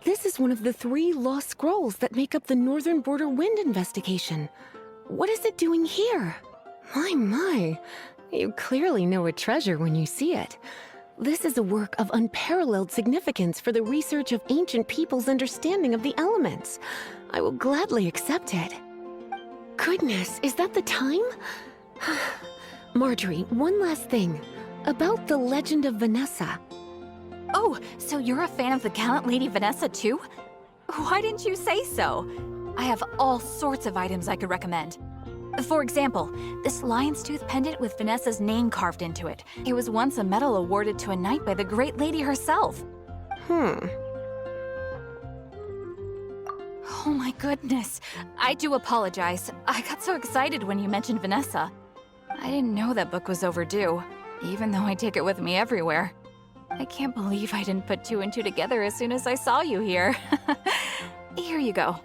This is one of the 3 lost scrolls that make up the Northern Border Wind investigation. What is it doing here? My. You clearly know a treasure when you see it. This is a work of unparalleled significance for the research of ancient people's understanding of the elements. I will gladly accept it. Goodness, is that the time? Marjorie, one last thing. About the legend of Vanessa. Oh, so you're a fan of the gallant Lady Vanessa too? Why didn't you say so? I have all sorts of items I could recommend. For example, this lion's tooth pendant with Vanessa's name carved into it. It was once a medal awarded to a knight by the great lady herself. Oh my goodness. I do apologize. I got so excited when you mentioned Vanessa. I didn't know that book was overdue, even though I take it with me everywhere. I can't believe I didn't put 2 and 2 together as soon as I saw you here. Here you go.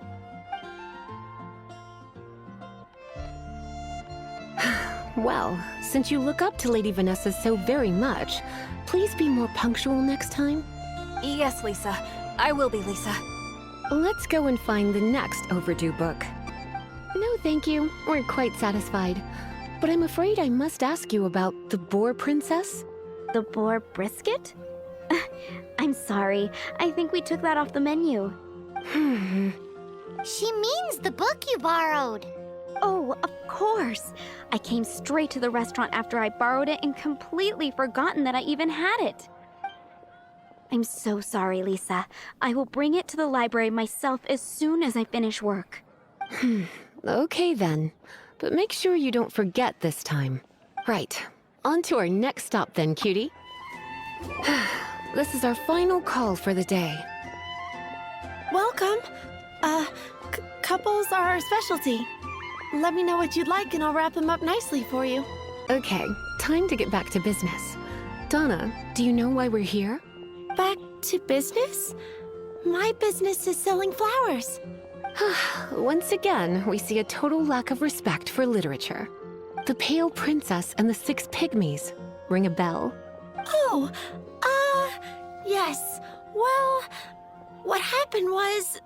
Well, since you look up to Lady Vanessa so very much, please be more punctual next time. Yes, Lisa. I will be, Lisa. Let's go and find the next overdue book. No, thank you. We're quite satisfied. But I'm afraid I must ask you about the Boar Princess. The boar brisket? I'm sorry. I think we took that off the menu. She means the book you borrowed. Oh, of course. I came straight to the restaurant after I borrowed it and completely forgotten that I even had it. I'm so sorry, Lisa. I will bring it to the library myself as soon as I finish work. Okay then. But make sure you don't forget this time. Right. On to our next stop then, cutie. This is our final call for the day. Welcome. Couples are our specialty. Let me know what you'd like and I'll wrap them up nicely for you. Okay, time to get back to business. Donna, do you know why we're here? Back to business? My business is selling flowers. Once again, we see a total lack of respect for literature. The Pale Princess and the Six Pygmies. Ring a bell? Oh, yes. Well, what happened was...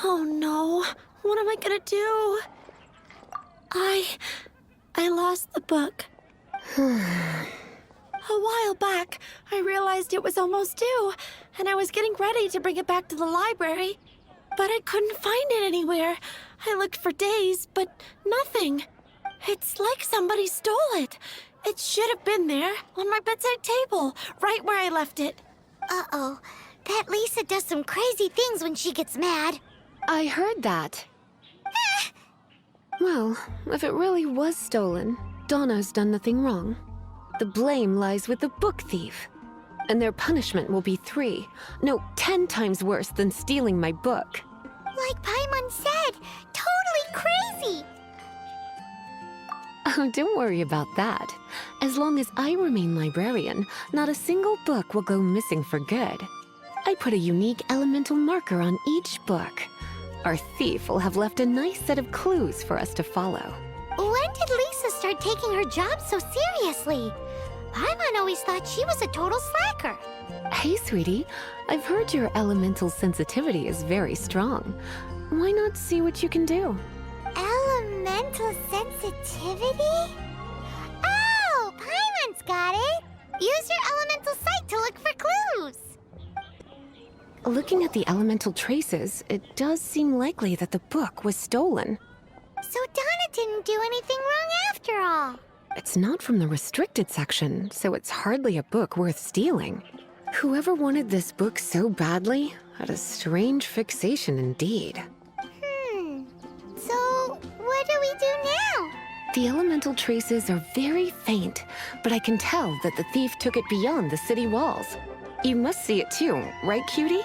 Oh no, what am I gonna do? I lost the book. A while back, I realized it was almost due, and I was getting ready to bring it back to the library. But I couldn't find it anywhere. I looked for days, but nothing. It's like somebody stole it. It should have been there, on my bedside table, right where I left it. Uh-oh. That Lisa does some crazy things when she gets mad. I heard that. Well, if it really was stolen, Donna's done nothing wrong. The blame lies with the book thief. And their punishment will be 10 times worse than stealing my book. Like Paimon said, totally crazy! Oh, don't worry about that. As long as I remain librarian, not a single book will go missing for good. I put a unique elemental marker on each book. Our thief will have left a nice set of clues for us to follow. When did Lisa start taking her job so seriously? Paimon always thought she was a total slacker. Hey, sweetie. I've heard your elemental sensitivity is very strong. Why not see what you can do? Elemental sensitivity? Oh, Paimon's got it! Use your elemental sight to look for clues! Looking at the elemental traces, it does seem likely that the book was stolen. So Donna didn't do anything wrong after all. It's not from the restricted section, so it's hardly a book worth stealing. Whoever wanted this book so badly had a strange fixation indeed. So what do we do now? The elemental traces are very faint, but I can tell that the thief took it beyond the city walls. You must see it too, right, cutie?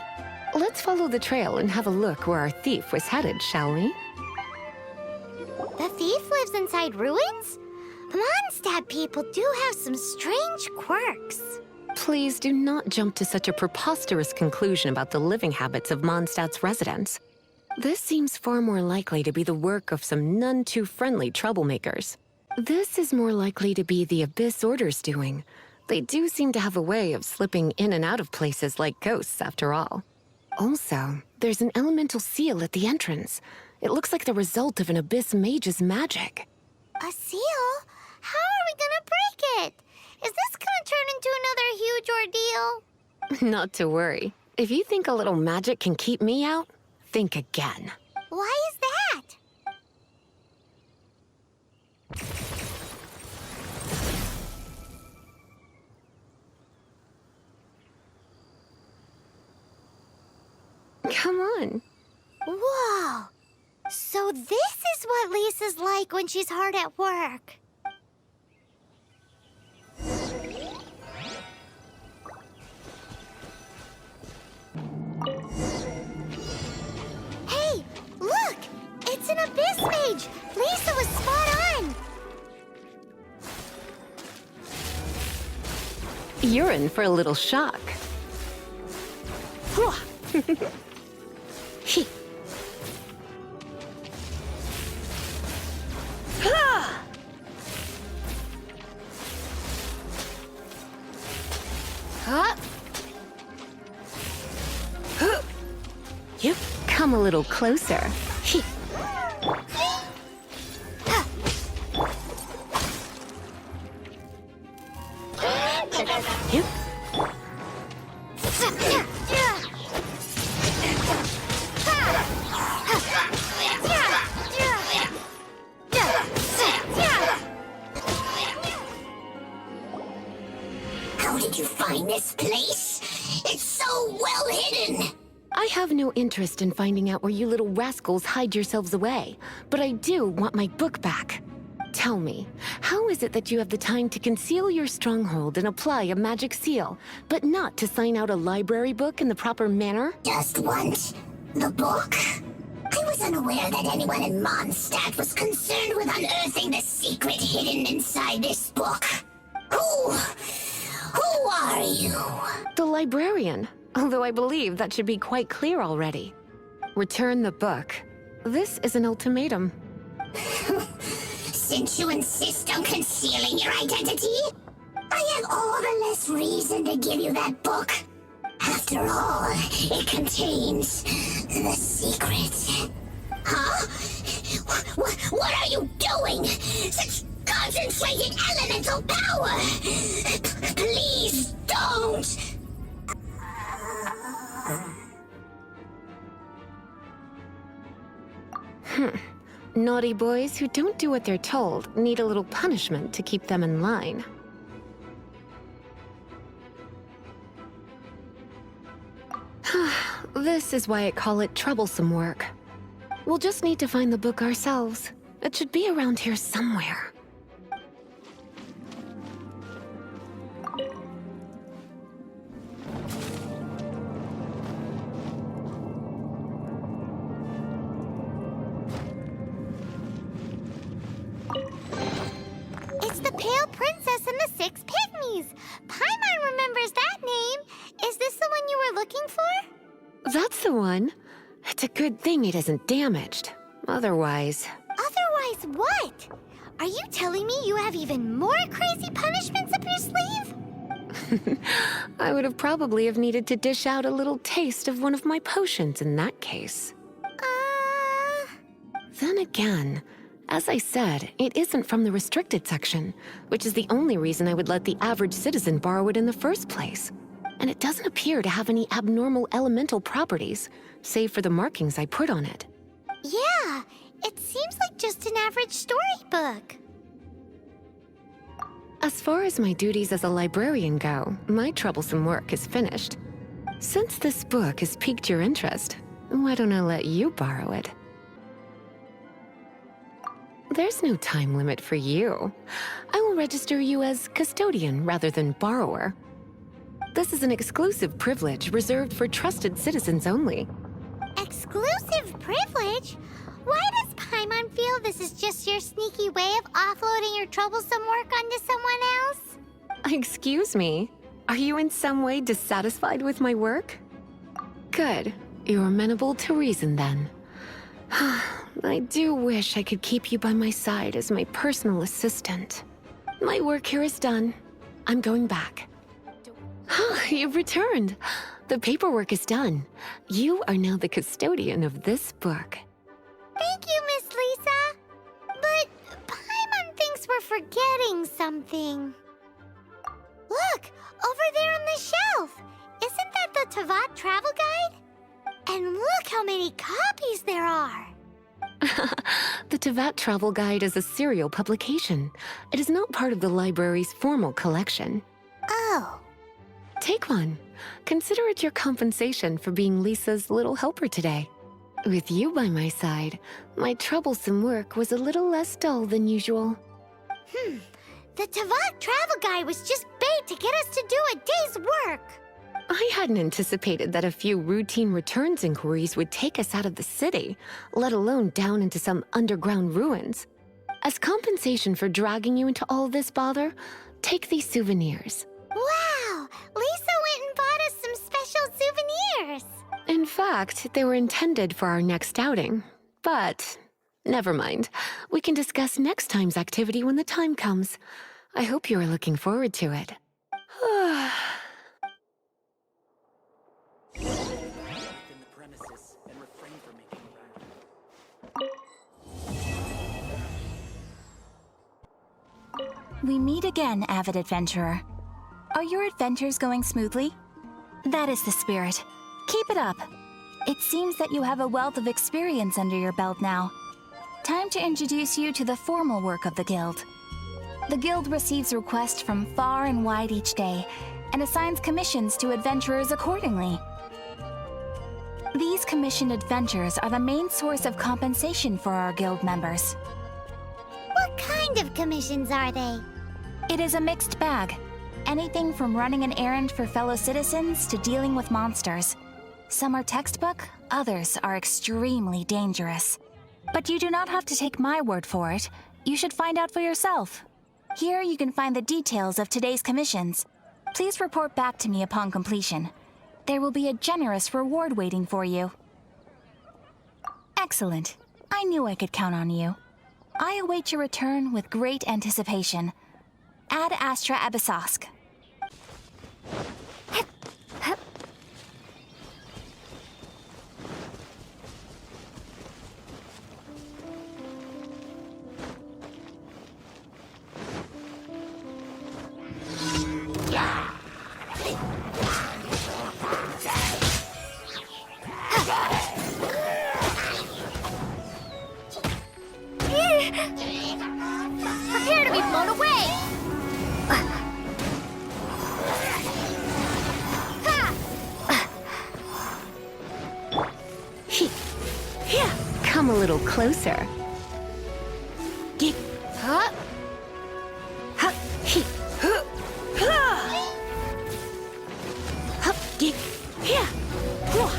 Let's follow the trail and have a look where our thief was headed, shall we? The thief lives inside ruins? Mondstadt people do have some strange quirks. Please do not jump to such a preposterous conclusion about the living habits of Mondstadt's residents. This seems far more likely to be the work of some none-too-friendly troublemakers. This is more likely to be the Abyss Order's doing. They do seem to have a way of slipping in and out of places like ghosts, after all. Also, there's an elemental seal at the entrance. It looks like the result of an Abyss mage's magic. A seal? How are we gonna break it? Is this gonna turn into another huge ordeal? Not to worry. If you think a little magic can keep me out, think again. Why is that? Come on. Whoa! So this is what Lisa's like when she's hard at work. Hey, look! It's an Abyss Mage! Lisa was spot on! You're in for a little shock. You come a little closer. You. How did you find this place? It's so well hidden! I have no interest in finding out where you little rascals hide yourselves away, but I do want my book back. Tell me, how is it that you have the time to conceal your stronghold and apply a magic seal, but not to sign out a library book in the proper manner? Just want the book? I was unaware that anyone in Mondstadt was concerned with unearthing the secret hidden inside this book. Who are you? The librarian, although I believe that should be quite clear already. Return the book. This is an ultimatum. Since you insist on concealing your identity, I have all the less reason to give you that book. After all, it contains the secret. Huh? What are you doing? Such concentrated elemental power! Please don't! Naughty boys who don't do what they're told need a little punishment to keep them in line. This is why I call it troublesome work. We'll just need to find the book ourselves. It should be around here somewhere. It's the Pale Princess and the Six Pygmies! Paimon remembers that name! Is this the one you were looking for? That's the one. It's a good thing it isn't damaged. Otherwise... Otherwise what? Are you telling me you have even more crazy punishments up your sleeve? I would have probably have needed to dish out a little taste of one of my potions in that case. Then again, as I said, it isn't from the restricted section, which is the only reason I would let the average citizen borrow it in the first place. And it doesn't appear to have any abnormal elemental properties, save for the markings I put on it. Yeah, it seems like just an average storybook. As far as my duties as a librarian go, my troublesome work is finished. Since this book has piqued your interest, why don't I let you borrow it? There's no time limit for you. I will register you as custodian rather than borrower. This is an exclusive privilege reserved for trusted citizens only. Exclusive privilege? Why does Paimon feel this is just your sneaky way of offloading your troublesome work onto someone else? Excuse me, are you in some way dissatisfied with my work? Good, you're amenable to reason then. I do wish I could keep you by my side as my personal assistant. My work here is done. I'm going back. You've returned. The paperwork is done. You are now the custodian of this book. Thank you, Miss Lisa. But Paimon thinks we're forgetting something. Look, over there on the shelf. Isn't that the Tavat travel guide? And look how many copies there are. The Tavat Travel Guide is a serial publication. It is not part of the library's formal collection. Oh. Take one. Consider it your compensation for being Lisa's little helper today. With you by my side, my troublesome work was a little less dull than usual. The Tavat travel guide was just bait to get us to do a day's work. I hadn't anticipated that a few routine returns inquiries would take us out of the city, let alone down into some underground ruins. As compensation for dragging you into all this bother, take these souvenirs. Wow! Lisa went and bought us some special souvenirs! In fact, they were intended for our next outing. But, never mind. We can discuss next time's activity when the time comes. I hope you are looking forward to it. We meet again, avid adventurer. Are your adventures going smoothly? That is the spirit. Keep it up. It seems that you have a wealth of experience under your belt now. Time to introduce you to the formal work of the Guild. The Guild receives requests from far and wide each day, and assigns commissions to adventurers accordingly. These commissioned adventures are the main source of compensation for our Guild members. What kind kind of commissions are they? It is a mixed bag. Anything from running an errand for fellow citizens to dealing with monsters. Some are textbook, others are extremely dangerous. But you do not have to take my word for it. You should find out for yourself. Here you can find the details of today's commissions. Please report back to me upon completion. There will be a generous reward waiting for you. Excellent. I knew I could count on you. I await your return with great anticipation. Ad Astra Abyssosk. Prepare to be blown away! Come a little closer. Get Huh? Hup, he, huh, huh. Hup, get here. Whoa.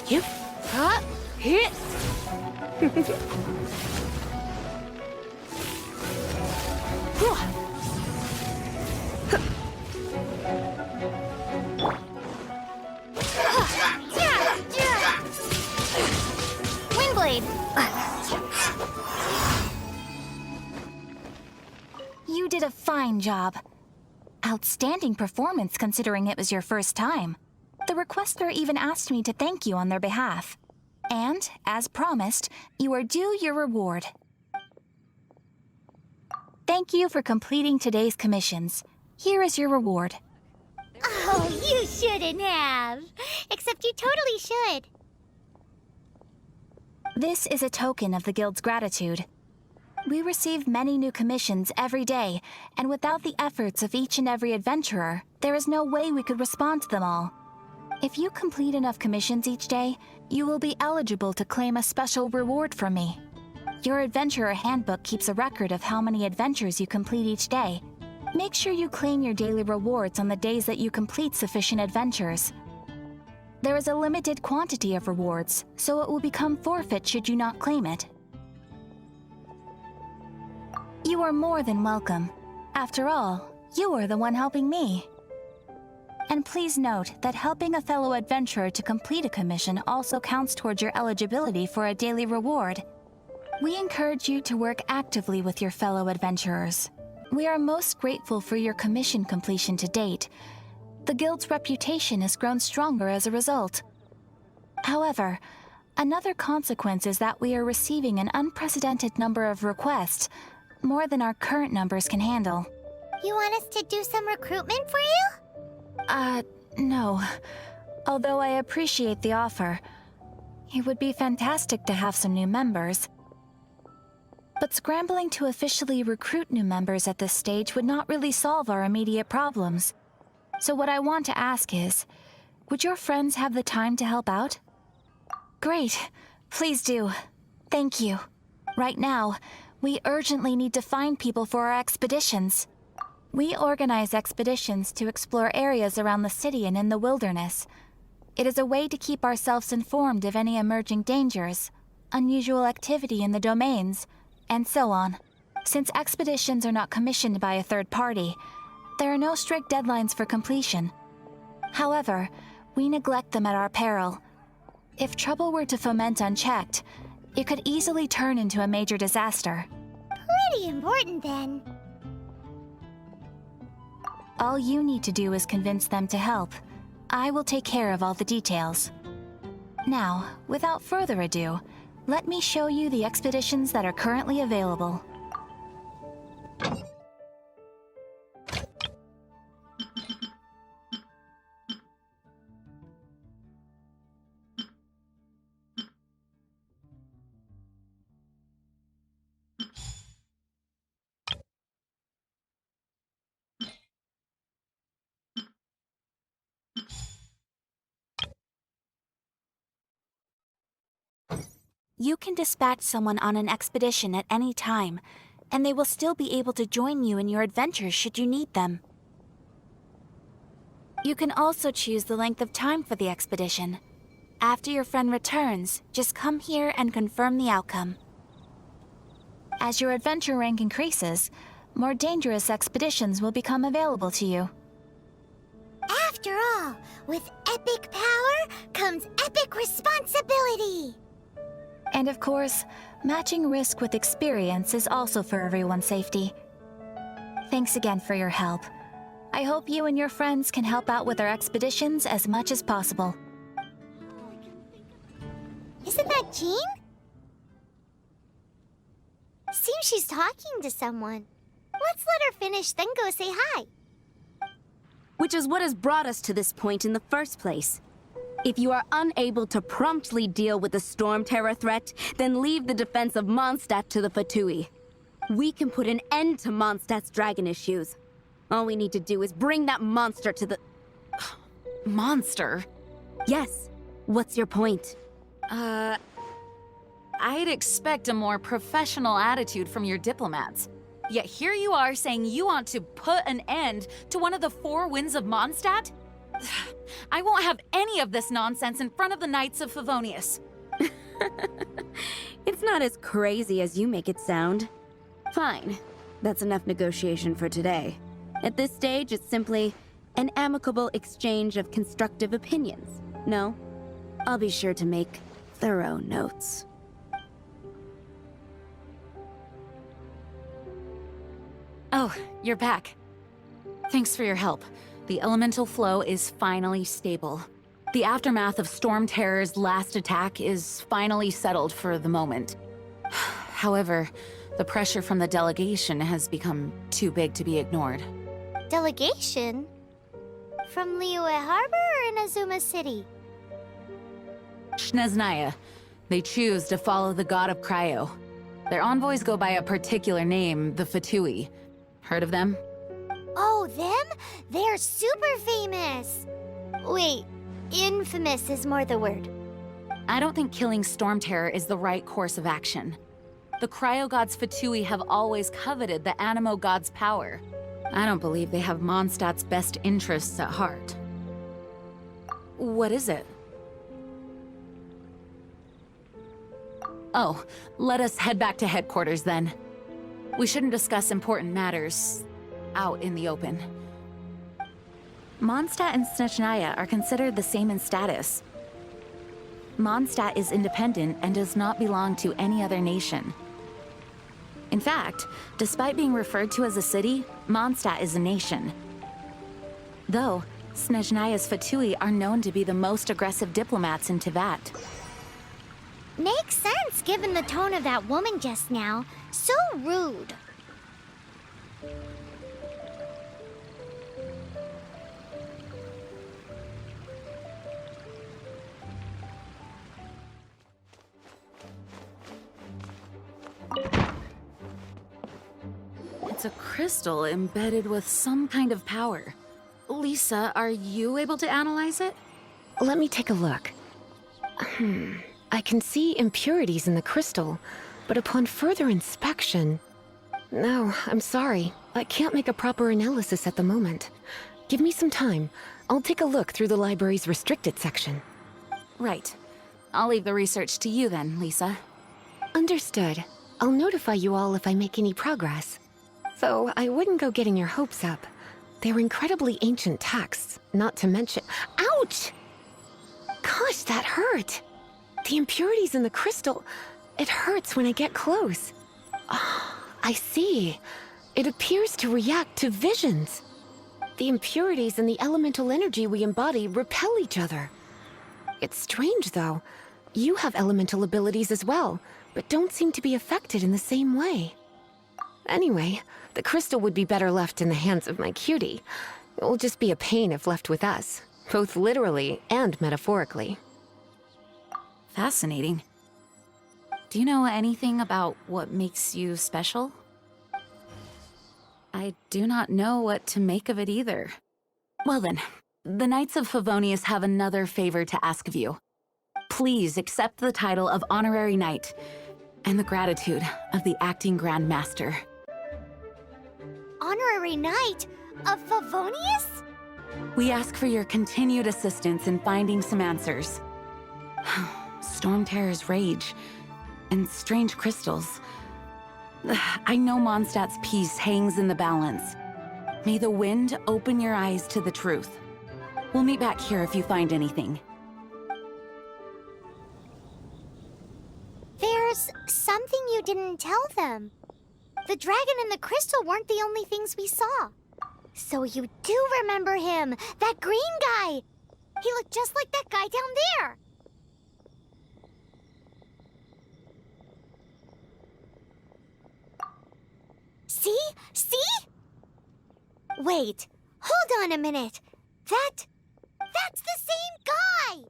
Yep. Huh? Hit. Windblade! You did a fine job. Outstanding performance considering it was your first time. The requester even asked me to thank you on their behalf. And, as promised, you are due your reward. Thank you for completing today's commissions. Here is your reward. Oh, you shouldn't have. Except you totally should. This is a token of the Guild's gratitude. We receive many new commissions every day, and without the efforts of each and every adventurer, there is no way we could respond to them all. If you complete enough commissions each day, you will be eligible to claim a special reward from me. Your Adventurer Handbook keeps a record of how many adventures you complete each day. Make sure you claim your daily rewards on the days that you complete sufficient adventures. There is a limited quantity of rewards, so it will become forfeit should you not claim it. You are more than welcome. After all, you are the one helping me. And please note that helping a fellow adventurer to complete a commission also counts towards your eligibility for a daily reward. We encourage you to work actively with your fellow adventurers. We are most grateful for your commission completion to date. The Guild's reputation has grown stronger as a result. However, another consequence is that we are receiving an unprecedented number of requests, more than our current numbers can handle. You want us to do some recruitment for you? No. Although I appreciate the offer. It would be fantastic to have some new members. But scrambling to officially recruit new members at this stage would not really solve our immediate problems. So what I want to ask is, would your friends have the time to help out? Great. Please do. Thank you. Right now, we urgently need to find people for our expeditions. We organize expeditions to explore areas around the city and in the wilderness. It is a way to keep ourselves informed of any emerging dangers, unusual activity in the domains, and so on. Since expeditions are not commissioned by a third party, there are no strict deadlines for completion. However, we neglect them at our peril. If trouble were to foment unchecked, it could easily turn into a major disaster. Pretty important then. All you need to do is convince them to help. I will take care of all the details. Now, without further ado, let me show you the expeditions that are currently available. You can dispatch someone on an expedition at any time, and they will still be able to join you in your adventures should you need them. You can also choose the length of time for the expedition. After your friend returns, just come here and confirm the outcome. As your adventure rank increases, more dangerous expeditions will become available to you. After all, with epic power comes epic responsibility! And of course, matching risk with experience is also for everyone's safety. Thanks again for your help. I hope you and your friends can help out with our expeditions as much as possible. Isn't that Jean? Seems she's talking to someone. Let's let her finish, then go say hi. Which is what has brought us to this point in the first place. If you are unable to promptly deal with the Storm Terror threat, then leave the defense of Mondstadt to the Fatui. We can put an end to Mondstadt's dragon issues. All we need to do is bring that monster to the... Monster? Yes. What's your point? I'd expect a more professional attitude from your diplomats. Yet here you are saying you want to put an end to one of the four winds of Mondstadt? I won't have any of this nonsense in front of the Knights of Favonius. It's not as crazy as you make it sound. Fine. That's enough negotiation for today. At this stage, it's simply an amicable exchange of constructive opinions. No? I'll be sure to make thorough notes. Oh, you're back. Thanks for your help. The elemental flow is finally stable. The aftermath of Storm Terror's last attack is finally settled for the moment. However, the pressure from the delegation has become too big to be ignored. Delegation? From Liyue Harbor or Inazuma City? Snezhnaya. They choose to follow the god of Cryo. Their envoys go by a particular name, the Fatui. Heard of them? Oh, them? They're super famous! Wait, infamous is more the word. I don't think killing Storm Terror is the right course of action. The Cryo gods Fatui have always coveted the Animo god's power. I don't believe they have Mondstadt's best interests at heart. What is it? Oh, let us head back to headquarters then. We shouldn't discuss important matters out in the open. Mondstadt and Snezhnaya are considered the same in status. Mondstadt is independent and does not belong to any other nation. In fact, despite being referred to as a city, Mondstadt is a nation. Though, Snezhnaya's Fatui are known to be the most aggressive diplomats in Teyvat. Makes sense given the tone of that woman just now. So rude. It's a crystal embedded with some kind of power. Lisa, are you able to analyze it? Let me take a look. I can see impurities in the crystal, but upon further inspection... No, I'm sorry. I can't make a proper analysis at the moment. Give me some time. I'll take a look through the library's restricted section. Right. I'll leave the research to you then, Lisa. Understood. I'll notify you all if I make any progress. Though I wouldn't go getting your hopes up. They're incredibly ancient texts, not to mention... Ouch! Gosh, that hurt! The impurities in the crystal... It hurts when I get close. Ah, I see. It appears to react to visions. The impurities and the elemental energy we embody repel each other. It's strange, though. You have elemental abilities as well, but don't seem to be affected in the same way. Anyway, the crystal would be better left in the hands of my cutie. It will just be a pain if left with us, both literally and metaphorically. Fascinating. Do you know anything about what makes you special? I do not know what to make of it either. Well then, the Knights of Favonius have another favor to ask of you. Please accept the title of Honorary Knight and the gratitude of the Acting Grand Master. honorary knight of Favonius? We ask for your continued assistance in finding some answers. Storm Terror's rage and strange crystals. I know Mondstadt's peace hangs in the balance. May the wind open your eyes to the truth. We'll meet back here if you find anything. There's something you didn't tell them. The dragon and the crystal weren't the only things we saw. So you do remember him, that green guy. He looked just like that guy down there. See? See? Wait, hold on a minute. That's the same guy!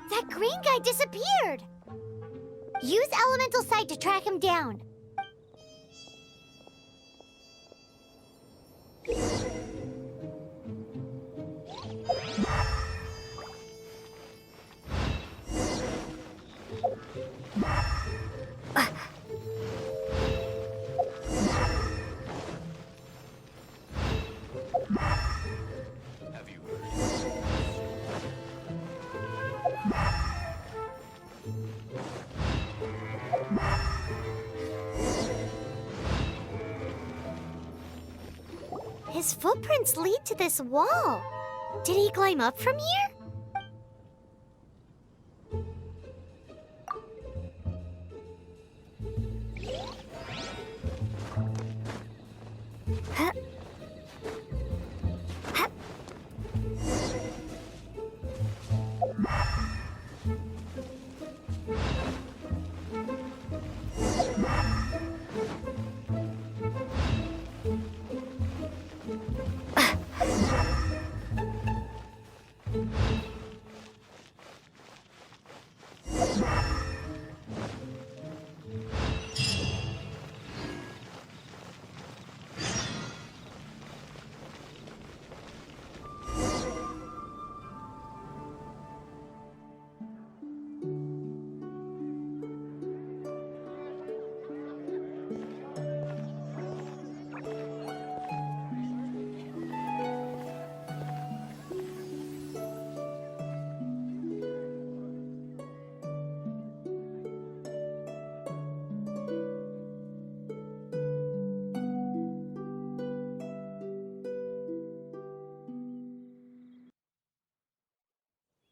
That green guy disappeared! Use Elemental Sight to track him down. His footprints lead to this wall. Did he climb up from here? Huh? Huh?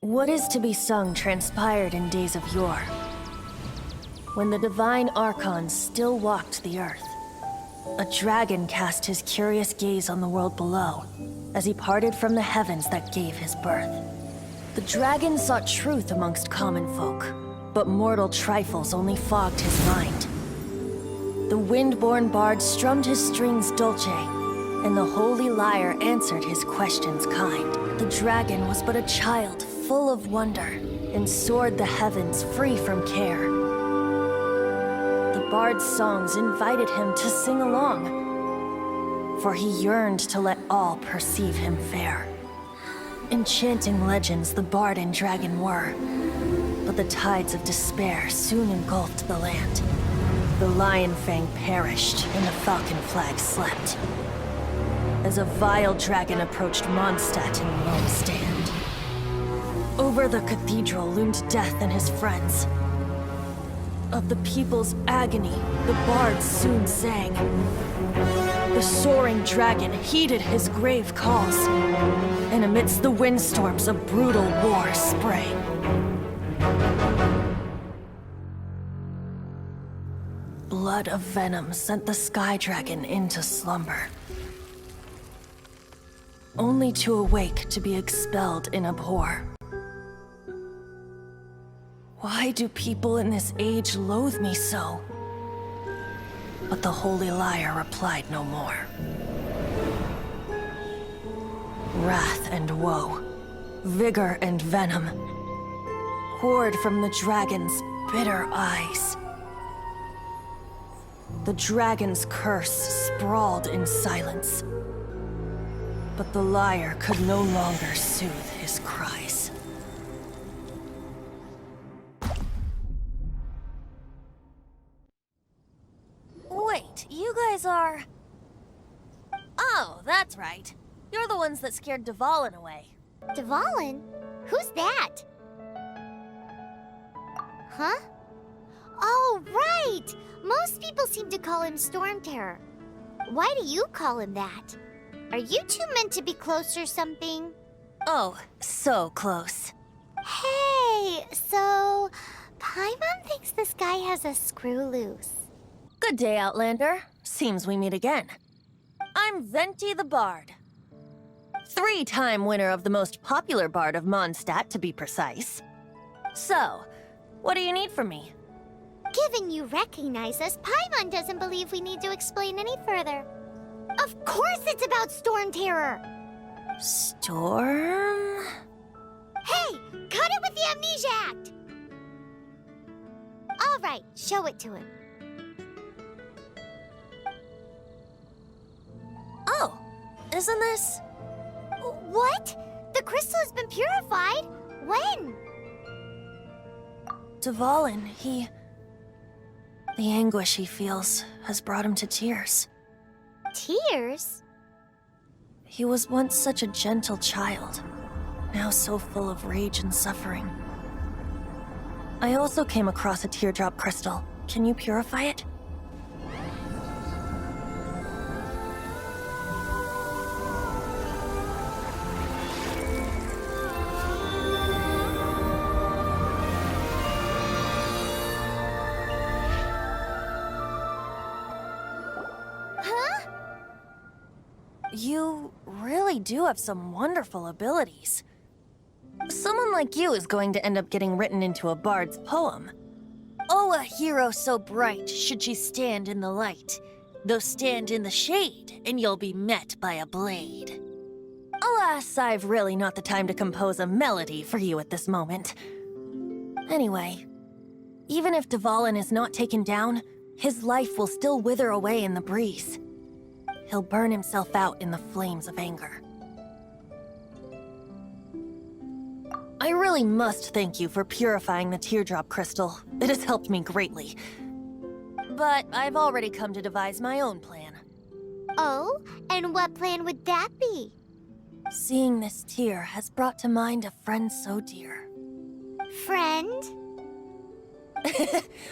What is to be sung transpired in days of yore, when the divine archons still walked the earth. A dragon cast his curious gaze on the world below, as he parted from the heavens that gave his birth. The dragon sought truth amongst common folk, but mortal trifles only fogged his mind. The wind-born bard strummed his strings dulce, and the holy lyre answered his questions kind. The dragon was but a child full of wonder, and soared the heavens free from care. The bard's songs invited him to sing along, for he yearned to let all perceive him fair. Enchanting legends the bard and dragon were, but the tides of despair soon engulfed the land. The lion fang perished, and the falcon flag slept, as a vile dragon approached Mondstadt in lone stand. Over the cathedral loomed death and his friends. Of the people's agony, the bards soon sang. The soaring dragon heeded his grave calls, and amidst the windstorms a brutal war sprang. Blood of venom sent the sky dragon into slumber, only to awake to be expelled in abhor. Why do people in this age loathe me so? But the holy lyre replied no more. Wrath and woe, vigor and venom, poured from the dragon's bitter eyes. The dragon's curse sprawled in silence, But the lyre could no longer soothe his cries. Wait, you guys are... Oh, that's right. You're the ones that scared Dvalin away. Dvalin? Who's that? Huh? Oh, right! Most people seem to call him Storm Terror. Why do you call him that? Are you two meant to be close or something? Oh, so close. Hey, so... Paimon thinks this guy has a screw loose. Good day, Outlander. Seems we meet again. I'm Venti the Bard. 3-time winner of the most popular bard of Mondstadt, to be precise. So, what do you need from me? Given you recognize us, Paimon doesn't believe we need to explain any further. Of course it's about Storm Terror! Storm? Hey! Cut it with the Amnesia Act! Alright, show it to him. Oh, isn't this... What? The crystal has been purified? When? Dvalin, the anguish he feels has brought him to tears. Tears? He was once such a gentle child, now so full of rage and suffering. I also came across a teardrop crystal. Can you purify it? You really do have some wonderful abilities. Someone like you is going to end up getting written into a bard's poem. Oh, a hero so bright should she stand in the light, though stand in the shade, and you'll be met by a blade. Alas, I've really not the time to compose a melody for you at this moment. Anyway, even if Dvalin is not taken down, his life will still wither away in the breeze. He'll burn himself out in the flames of anger. I really must thank you for purifying the teardrop crystal. It has helped me greatly. But I've already come to devise my own plan. Oh? And what plan would that be? Seeing this tear has brought to mind a friend so dear. Friend?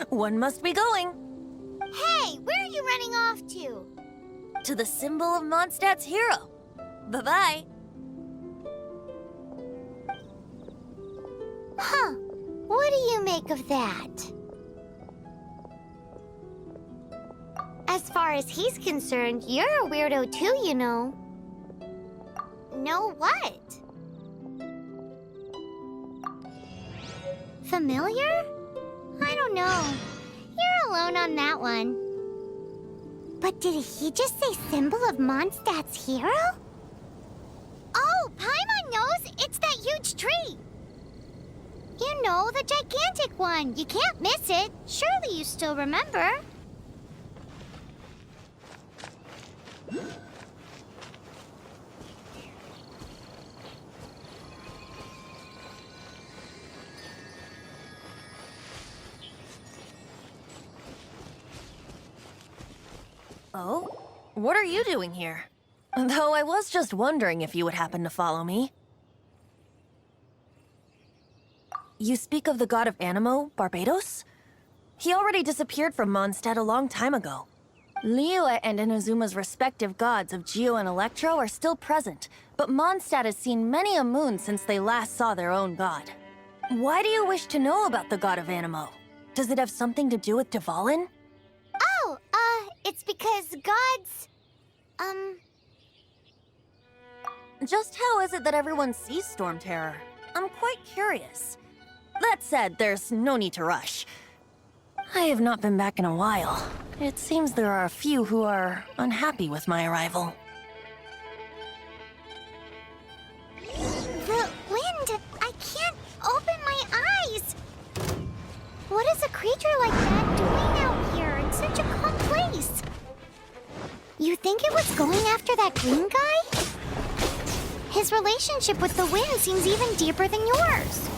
One must be going. Hey, where are you running off to? To the symbol of Mondstadt's hero. Bye-bye. Huh. What do you make of that? As far as he's concerned, you're a weirdo too, you know. Know what? Familiar? I don't know. You're alone on that one. But did he just say symbol of Mondstadt's hero? Oh, Paimon knows! It's that huge tree! You know, the gigantic one. You can't miss it. Surely you still remember. Oh? What are you doing here? Though I was just wondering if you would happen to follow me. You speak of the god of Animo, Barbados? He already disappeared from Mondstadt a long time ago. Liyue and Inazuma's respective gods of Geo and Electro are still present, but Mondstadt has seen many a moon since they last saw their own god. Why do you wish to know about the god of Animo? Does it have something to do with Dvalin? Oh, it's because gods... Just how is it that everyone sees Storm Terror? I'm quite curious. That said, there's no need to rush. I have not been back in a while. It seems there are a few who are unhappy with my arrival. The wind! I can't open my eyes! What is a creature like that doing out here in such a calm place? You think it was going after that green guy? relationship with the wind seems even deeper than yours.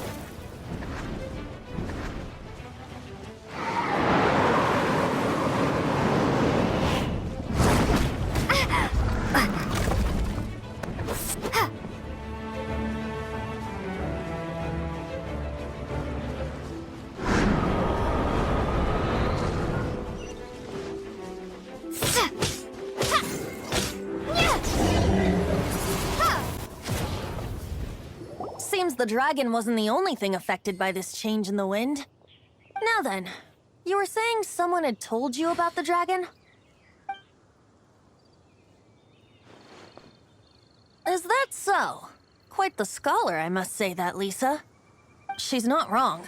Seems the dragon wasn't the only thing affected by this change in the wind. Now then, you were saying someone had told you about the dragon? Is that so? Quite the scholar, I must say that, Lisa. She's not wrong.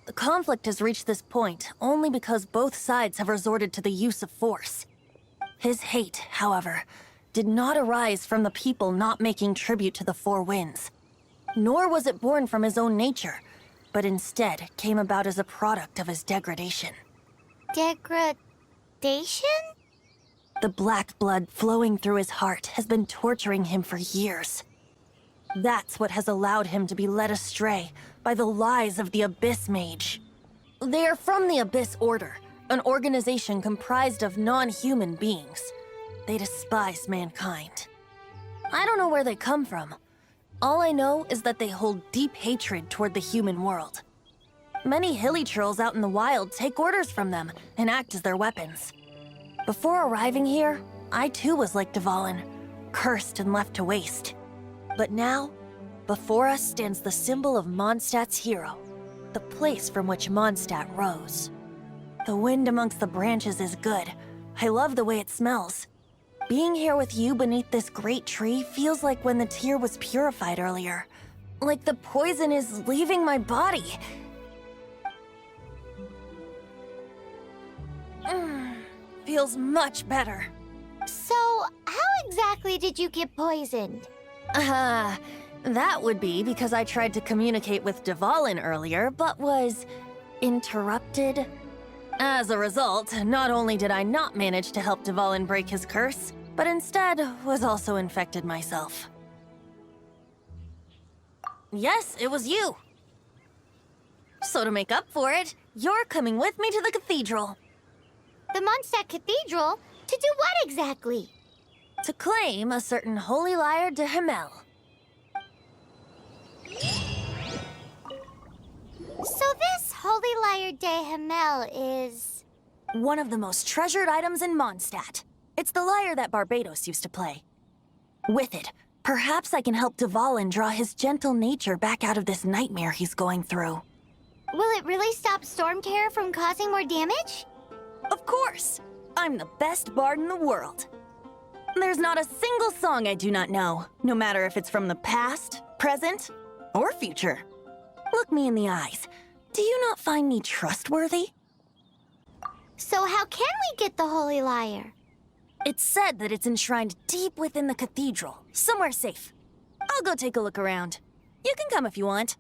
The conflict has reached this point only because both sides have resorted to the use of force. His hate, however, did not arise from the people not making tribute to the Four Winds. Nor was it born from his own nature, but instead came about as a product of his degradation. Degradation? The black blood flowing through his heart has been torturing him for years. That's what has allowed him to be led astray by the lies of the Abyss Mage. They are from the Abyss Order, an organization comprised of non-human beings. They despise mankind. I don't know where they come from. All I know is that they hold deep hatred toward the human world. Many hilly trolls out in the wild take orders from them and act as their weapons. Before arriving here, I too was like Dvalin, cursed and left to waste. But now, before us stands the symbol of Mondstadt's hero, the place from which Mondstadt rose. The wind amongst the branches is good. I love the way it smells. Being here with you beneath this great tree feels like when the tear was purified earlier. Like the poison is leaving my body. Feels much better. So, how exactly did you get poisoned? That would be because I tried to communicate with Dvalin earlier, but was interrupted. As a result, not only did I not manage to help Dvalin break his curse, but instead was also infected myself. Yes, it was you. So to make up for it, you're coming with me to the cathedral. The Mondstadt Cathedral? To do what exactly? To claim a certain holy lyre de Himmel. So this holy lyre de Himmel is... one of the most treasured items in Mondstadt. It's the lyre that Barbados used to play. With it, perhaps I can help Dvalin draw his gentle nature back out of this nightmare he's going through. Will it really stop Storm Terror from causing more damage? Of course! I'm the best bard in the world. There's not a single song I do not know, no matter if it's from the past, present, or future. Look me in the eyes. Do you not find me trustworthy? So how can we get the holy lyre? It's said that it's enshrined deep within the cathedral, somewhere safe. I'll go take a look around. You can come if you want.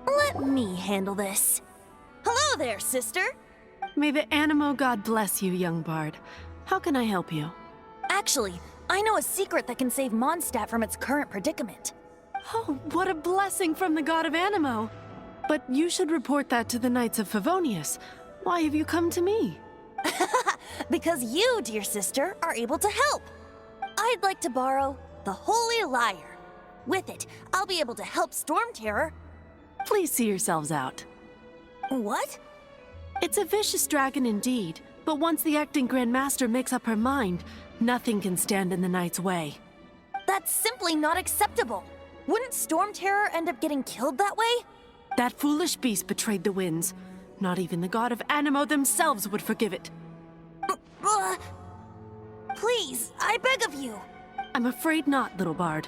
Let me handle this. Hello there, sister. May the Animo God bless you, young bard. How can I help you? Actually, I know a secret that can save Mondstadt from its current predicament. Oh, what a blessing from the god of Animo! But you should report that to the Knights of Favonius. Why have you come to me? Because you, dear sister, are able to help. I'd like to borrow the Holy Lyre. With it, I'll be able to help Storm Terror. Please see yourselves out. What? It's a vicious dragon indeed, but once the acting Grand Master makes up her mind, nothing can stand in the Knight's way. That's simply not acceptable. Wouldn't Storm Terror end up getting killed that way? That foolish beast betrayed the winds. Not even the god of Animo themselves would forgive it. Please, I beg of you. I'm afraid not, little bard.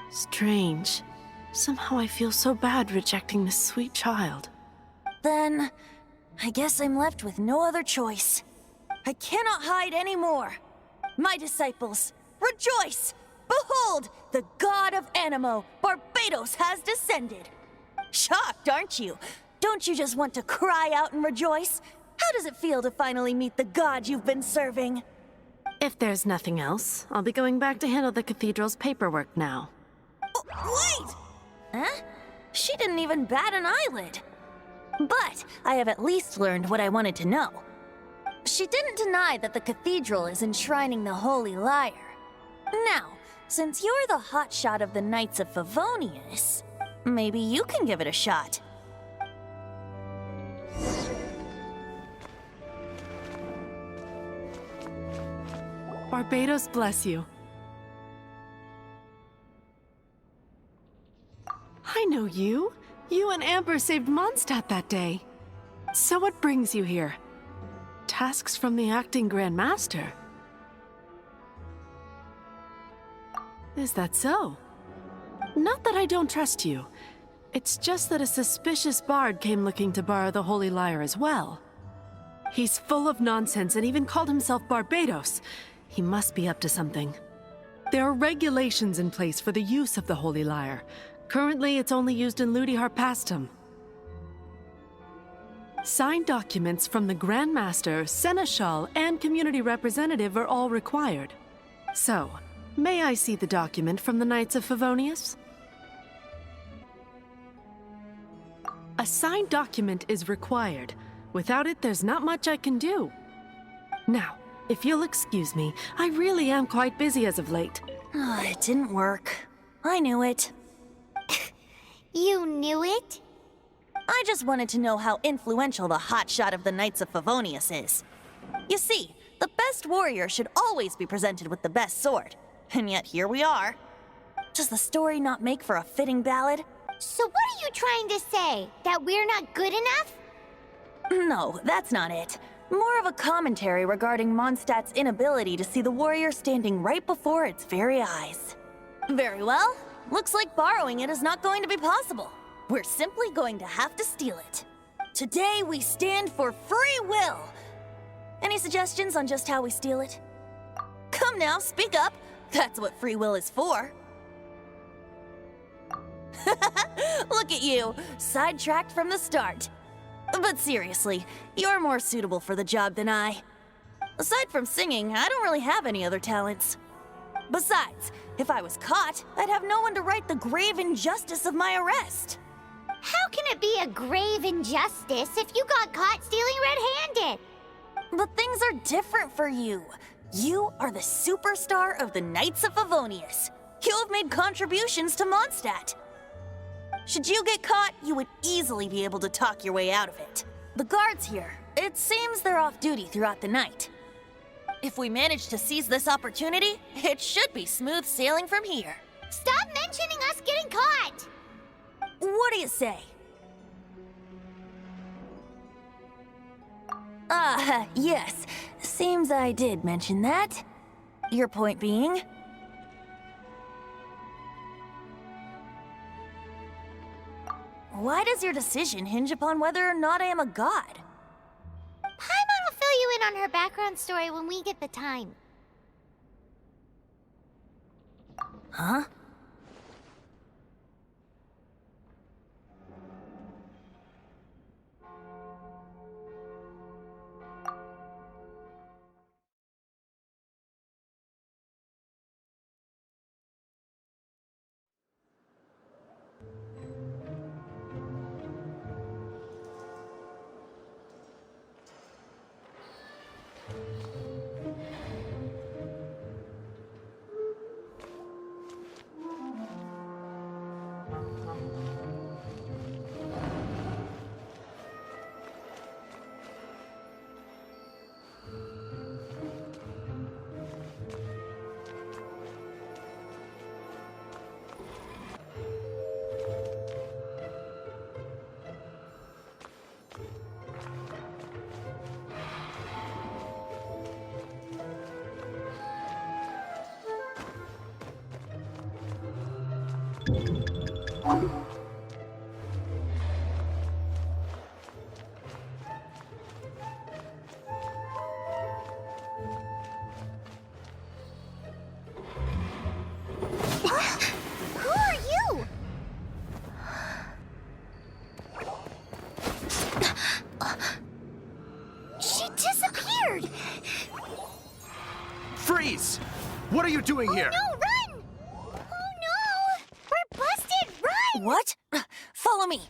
Strange. Somehow I feel so bad rejecting this sweet child. Then, I guess I'm left with no other choice. I cannot hide anymore. My disciples, rejoice! Behold, the god of Animo, Barbados, has descended. Shocked, aren't you? Don't you just want to cry out and rejoice? How does it feel to finally meet the god you've been serving? If there's nothing else, I'll be going back to handle the cathedral's paperwork now. Oh, wait! Huh? She didn't even bat an eyelid. But I have at least learned what I wanted to know. She didn't deny that the cathedral is enshrining the Holy Lyre. Now, since you're the hotshot of the Knights of Favonius, maybe you can give it a shot. Barbados bless you. I know you. You and Amber saved Mondstadt that day. So what brings you here? Tasks from the acting Grand Master? Is that so? Not that I don't trust you. It's just that a suspicious bard came looking to borrow the Holy Lyre as well. He's full of nonsense and even called himself Barbados. He must be up to something. There are regulations in place for the use of the Holy Lyre. Currently, it's only used in Ludi Harpastum. Signed documents from the Grand Master, Seneschal, and Community Representative are all required. So, may I see the document from the Knights of Favonius? A signed document is required. Without it, there's not much I can do. Now, if you'll excuse me, I really am quite busy as of late. It didn't work. I knew it. You knew it? I just wanted to know how influential the hotshot of the Knights of Favonius is. You see, the best warrior should always be presented with the best sword. And yet here we are. Does the story not make for a fitting ballad? So what are you trying to say? That we're not good enough? No, that's not it. More of a commentary regarding Mondstadt's inability to see the warrior standing right before its very eyes. Very well. Looks like borrowing it is not going to be possible. We're simply going to have to steal it. Today we stand for free will. Any suggestions on just how we steal it? Come now, speak up. That's what free will is for. Look at you, sidetracked from the start. But seriously, you're more suitable for the job than I. Aside from singing, I don't really have any other talents. Besides, if I was caught, I'd have no one to right the grave injustice of my arrest. How can it be a grave injustice if you got caught stealing red-handed? But things are different for you. You are the superstar of the Knights of Favonius. You have made contributions to Mondstadt. Should you get caught, you would easily be able to talk your way out of it. The guards here, it seems they're off duty throughout the night. If we manage to seize this opportunity, it should be smooth sailing from here. Stop mentioning us getting caught! What do you say? Yes. Seems I did mention that. Your point being? Why does your decision hinge upon whether or not I am a god? Paimon will fill you in on her background story when we get the time. Huh? Who are you? Freeze! What are you doing here? No, run! Oh no! We're busted! Run! What? Follow me.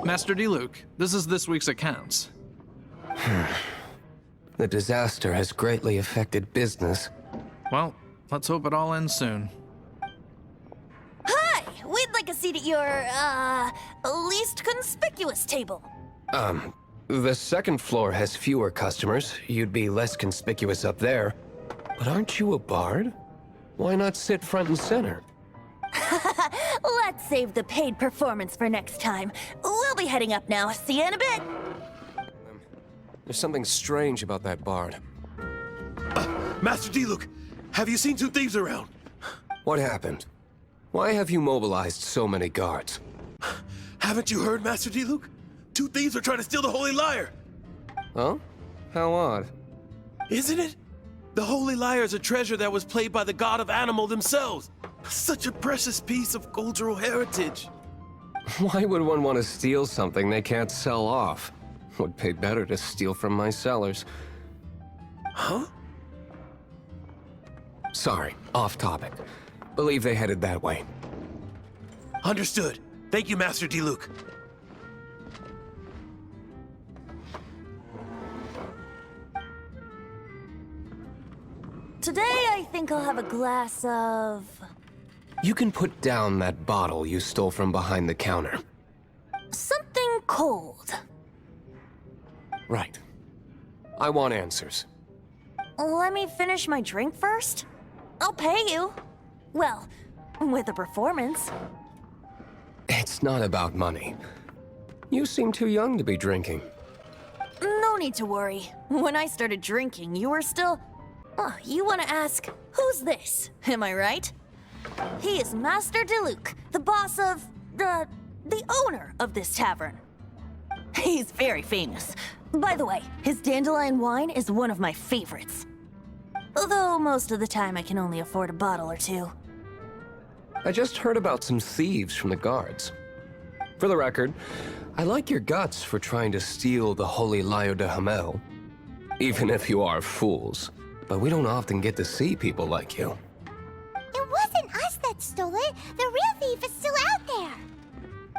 Master D-Luke, this is this week's accounts. The disaster has greatly affected business. Well, let's hope it all ends soon. Hi! We'd like a seat at your, least conspicuous table. The second floor has fewer customers. You'd be less conspicuous up there. But aren't you a bard? Why not sit front and center? Let's save the paid performance for next time. We'll be heading up now. See you in a bit. There's something strange about that bard. Master D-Luke, have you seen two thieves around? What happened? Why have you mobilized so many guards? Haven't you heard, Master D-Luke? Two thieves are trying to steal the Holy Lyre. Huh? How odd. Isn't it? The Holy Lyre is a treasure that was played by the god of animal themselves. Such a precious piece of cultural heritage. Why would one want to steal something they can't sell off? Would pay better to steal from my sellers. Huh? Sorry, off topic. Believe they headed that way. Understood. Thank you, Master D-Luke. Today, I think I'll have a glass of... You can put down that bottle you stole from behind the counter. something cold. Right. I want answers. Let me finish my drink first. I'll pay you. Well, with a performance. It's not about money. You seem too young to be drinking. No need to worry. When I started drinking, you were still... Oh, you want to ask, who's this? Am I right? He is Master D-Luke, the boss of... the owner of this tavern. He's very famous. By the way, his dandelion wine is one of my favorites. Although most of the time I can only afford a bottle or two. I just heard about some thieves from the guards. For the record, I like your guts for trying to steal the Holy Lyre de Hamel. Even if you are fools. But we don't often get to see people like you. It wasn't us that stole it. The real thief is still out there.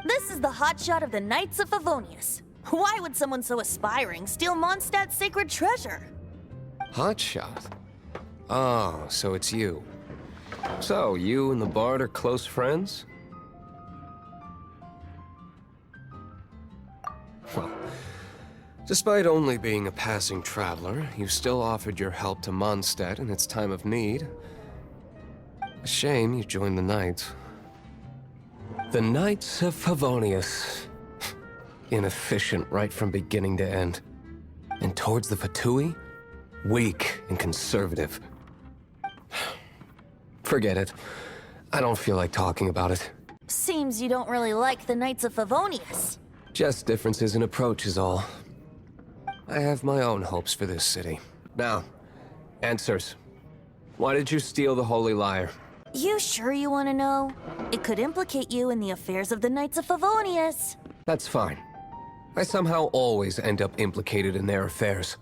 This is the hotshot of the Knights of Favonius. Why would someone so aspiring steal Mondstadt's sacred treasure? Hotshot? Oh, so it's you. So, you and the bard are close friends? Well, despite only being a passing traveler, you still offered your help to Mondstadt in its time of need. A shame you joined the Knights. The Knights of Favonius. Inefficient right from beginning to end. And towards the Fatui, weak and conservative. Forget it. I don't feel like talking about it. Seems you don't really like the Knights of Favonius. Just differences in approach is all. I have my own hopes for this city. Now, answers. Why did you steal the Holy Lyre? You sure you want to know? It could implicate you in the affairs of the Knights of Favonius. That's fine. I somehow always end up implicated in their affairs.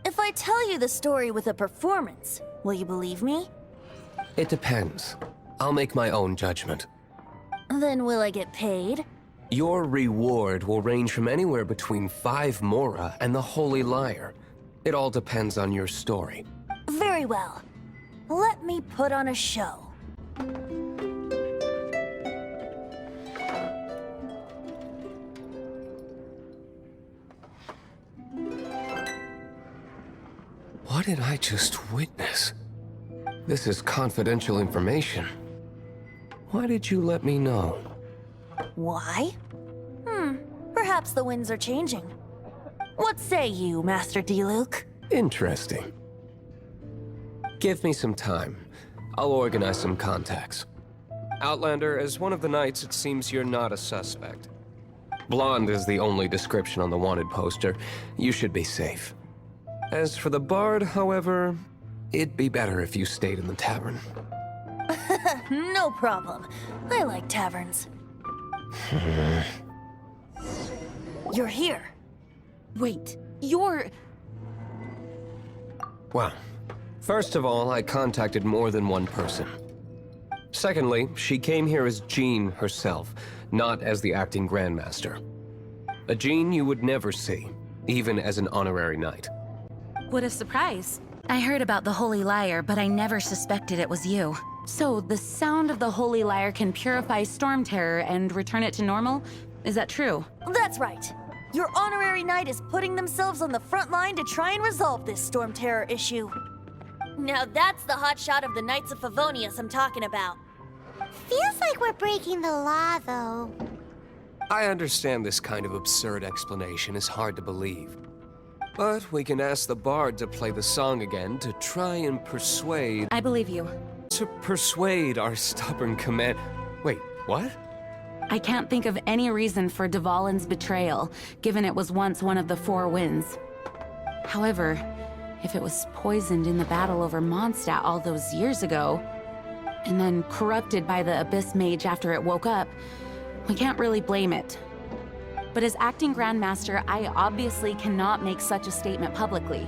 If I tell you the story with a performance, will you believe me? It depends. I'll make my own judgment. Then will I get paid? Your reward will range from anywhere between 5 Mora and the Holy Lyre. It all depends on your story. Very well. Let me put on a show. What did I just witness? This is confidential information. Why did you let me know? Why? Perhaps the winds are changing. What say you, Master D-Luke? Outlander, as one of the knights, it seems you're not a suspect. Blonde is the only description on the wanted poster. You should be safe. As for the bard, however, it'd be better if you stayed in the tavern. No problem. I like taverns. You're here. Wait, you're... Well, first of all, I contacted more than one person. Secondly, she came here as Jean herself, not as the acting Grandmaster. A Jean you would never see, even as an honorary knight. What a surprise. I heard about the Holy Lyre, but I never suspected it was you. So, the sound of the Holy Lyre can purify Storm Terror and return it to normal? Is that true? That's right. Your honorary knight is putting themselves on the front line to try and resolve this Storm Terror issue. Now that's the hotshot of the Knights of Favonius I'm talking about. Feels like we're breaking the law, though. I understand this kind of absurd explanation is hard to believe. But we can ask the bard to play the song again to try and persuade... I believe you. To persuade our stubborn command... Wait, what? I can't think of any reason for Dvalin's betrayal, given it was once one of the Four Winds. However, if it was poisoned in the battle over Mondstadt all those years ago, and then corrupted by the Abyss Mage after it woke up, we can't really blame it. But as acting Grandmaster, I obviously cannot make such a statement publicly.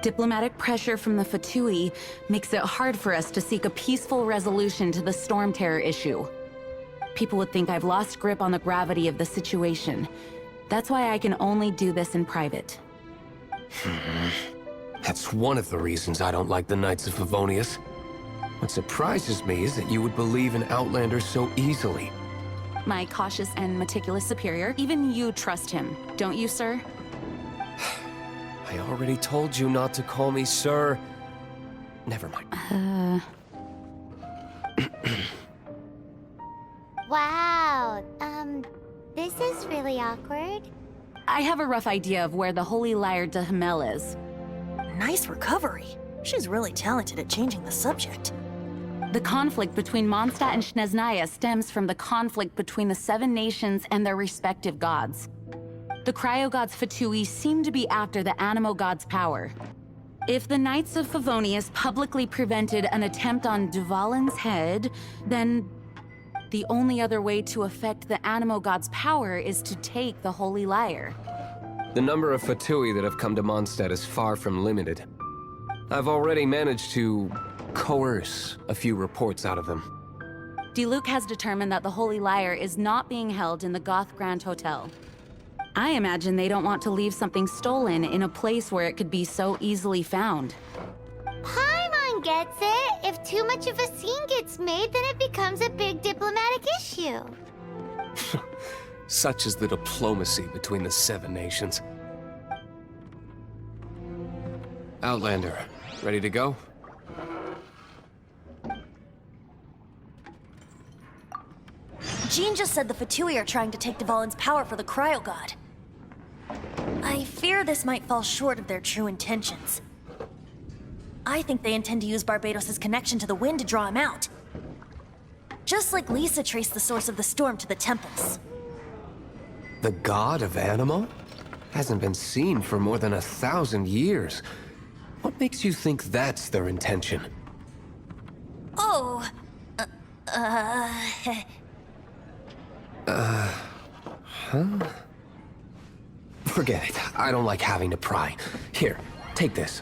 Diplomatic pressure from the Fatui makes it hard for us to seek a peaceful resolution to the Storm Terror issue. People would think I've lost grip on the gravity of the situation. That's why I can only do this in private. That's one of the reasons I don't like the Knights of Favonius. What surprises me is that you would believe in Outlanders so easily. My cautious and meticulous superior, even you trust him, don't you, sir? I already told you not to call me sir. Never mind. Wow, this is really awkward. I have a rough idea of where the Holy Lyre de Himmel is. Nice recovery. She's really talented at changing the subject. The conflict between Mondstadt and Snezhnaya stems from the conflict between the Seven Nations and their respective gods. The cryo-gods Fatui seem to be after the Animo god's power. If the Knights of Favonius publicly prevented an attempt on Dvalin's head, then the only other way to affect the Animo god's power is to take the Holy Lyre. The number of Fatui that have come to Mondstadt is far from limited. I've already managed to coerce a few reports out of them. Diluc has determined that the Holy Lyre is not being held in the Goth Grand Hotel. I imagine they don't want to leave something stolen in a place where it could be so easily found. Paimon gets it. If too much of a scene gets made, then it becomes a big diplomatic issue. Such is the diplomacy between the Seven Nations. Outlander, ready to go? Jean just said the Fatui are trying to take Dvalin's power for the Cryo God. I fear this might fall short of their true intentions. I think they intend to use Barbados' connection to the wind to draw him out. Just like Lisa traced the source of the storm to the temples. The god of Animo? Hasn't been seen for more than 1,000 years. What makes you think that's their intention? Oh, Huh? Forget it. I don't like having to pry. Here, take this.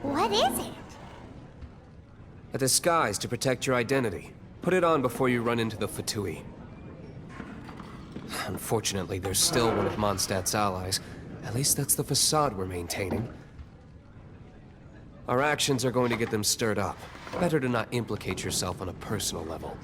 What is it? A disguise to protect your identity. Put it on before you run into the Fatui. Unfortunately, there's still one of Mondstadt's allies. At least that's the facade we're maintaining. Our actions are going to get them stirred up. Better to not implicate yourself on a personal level.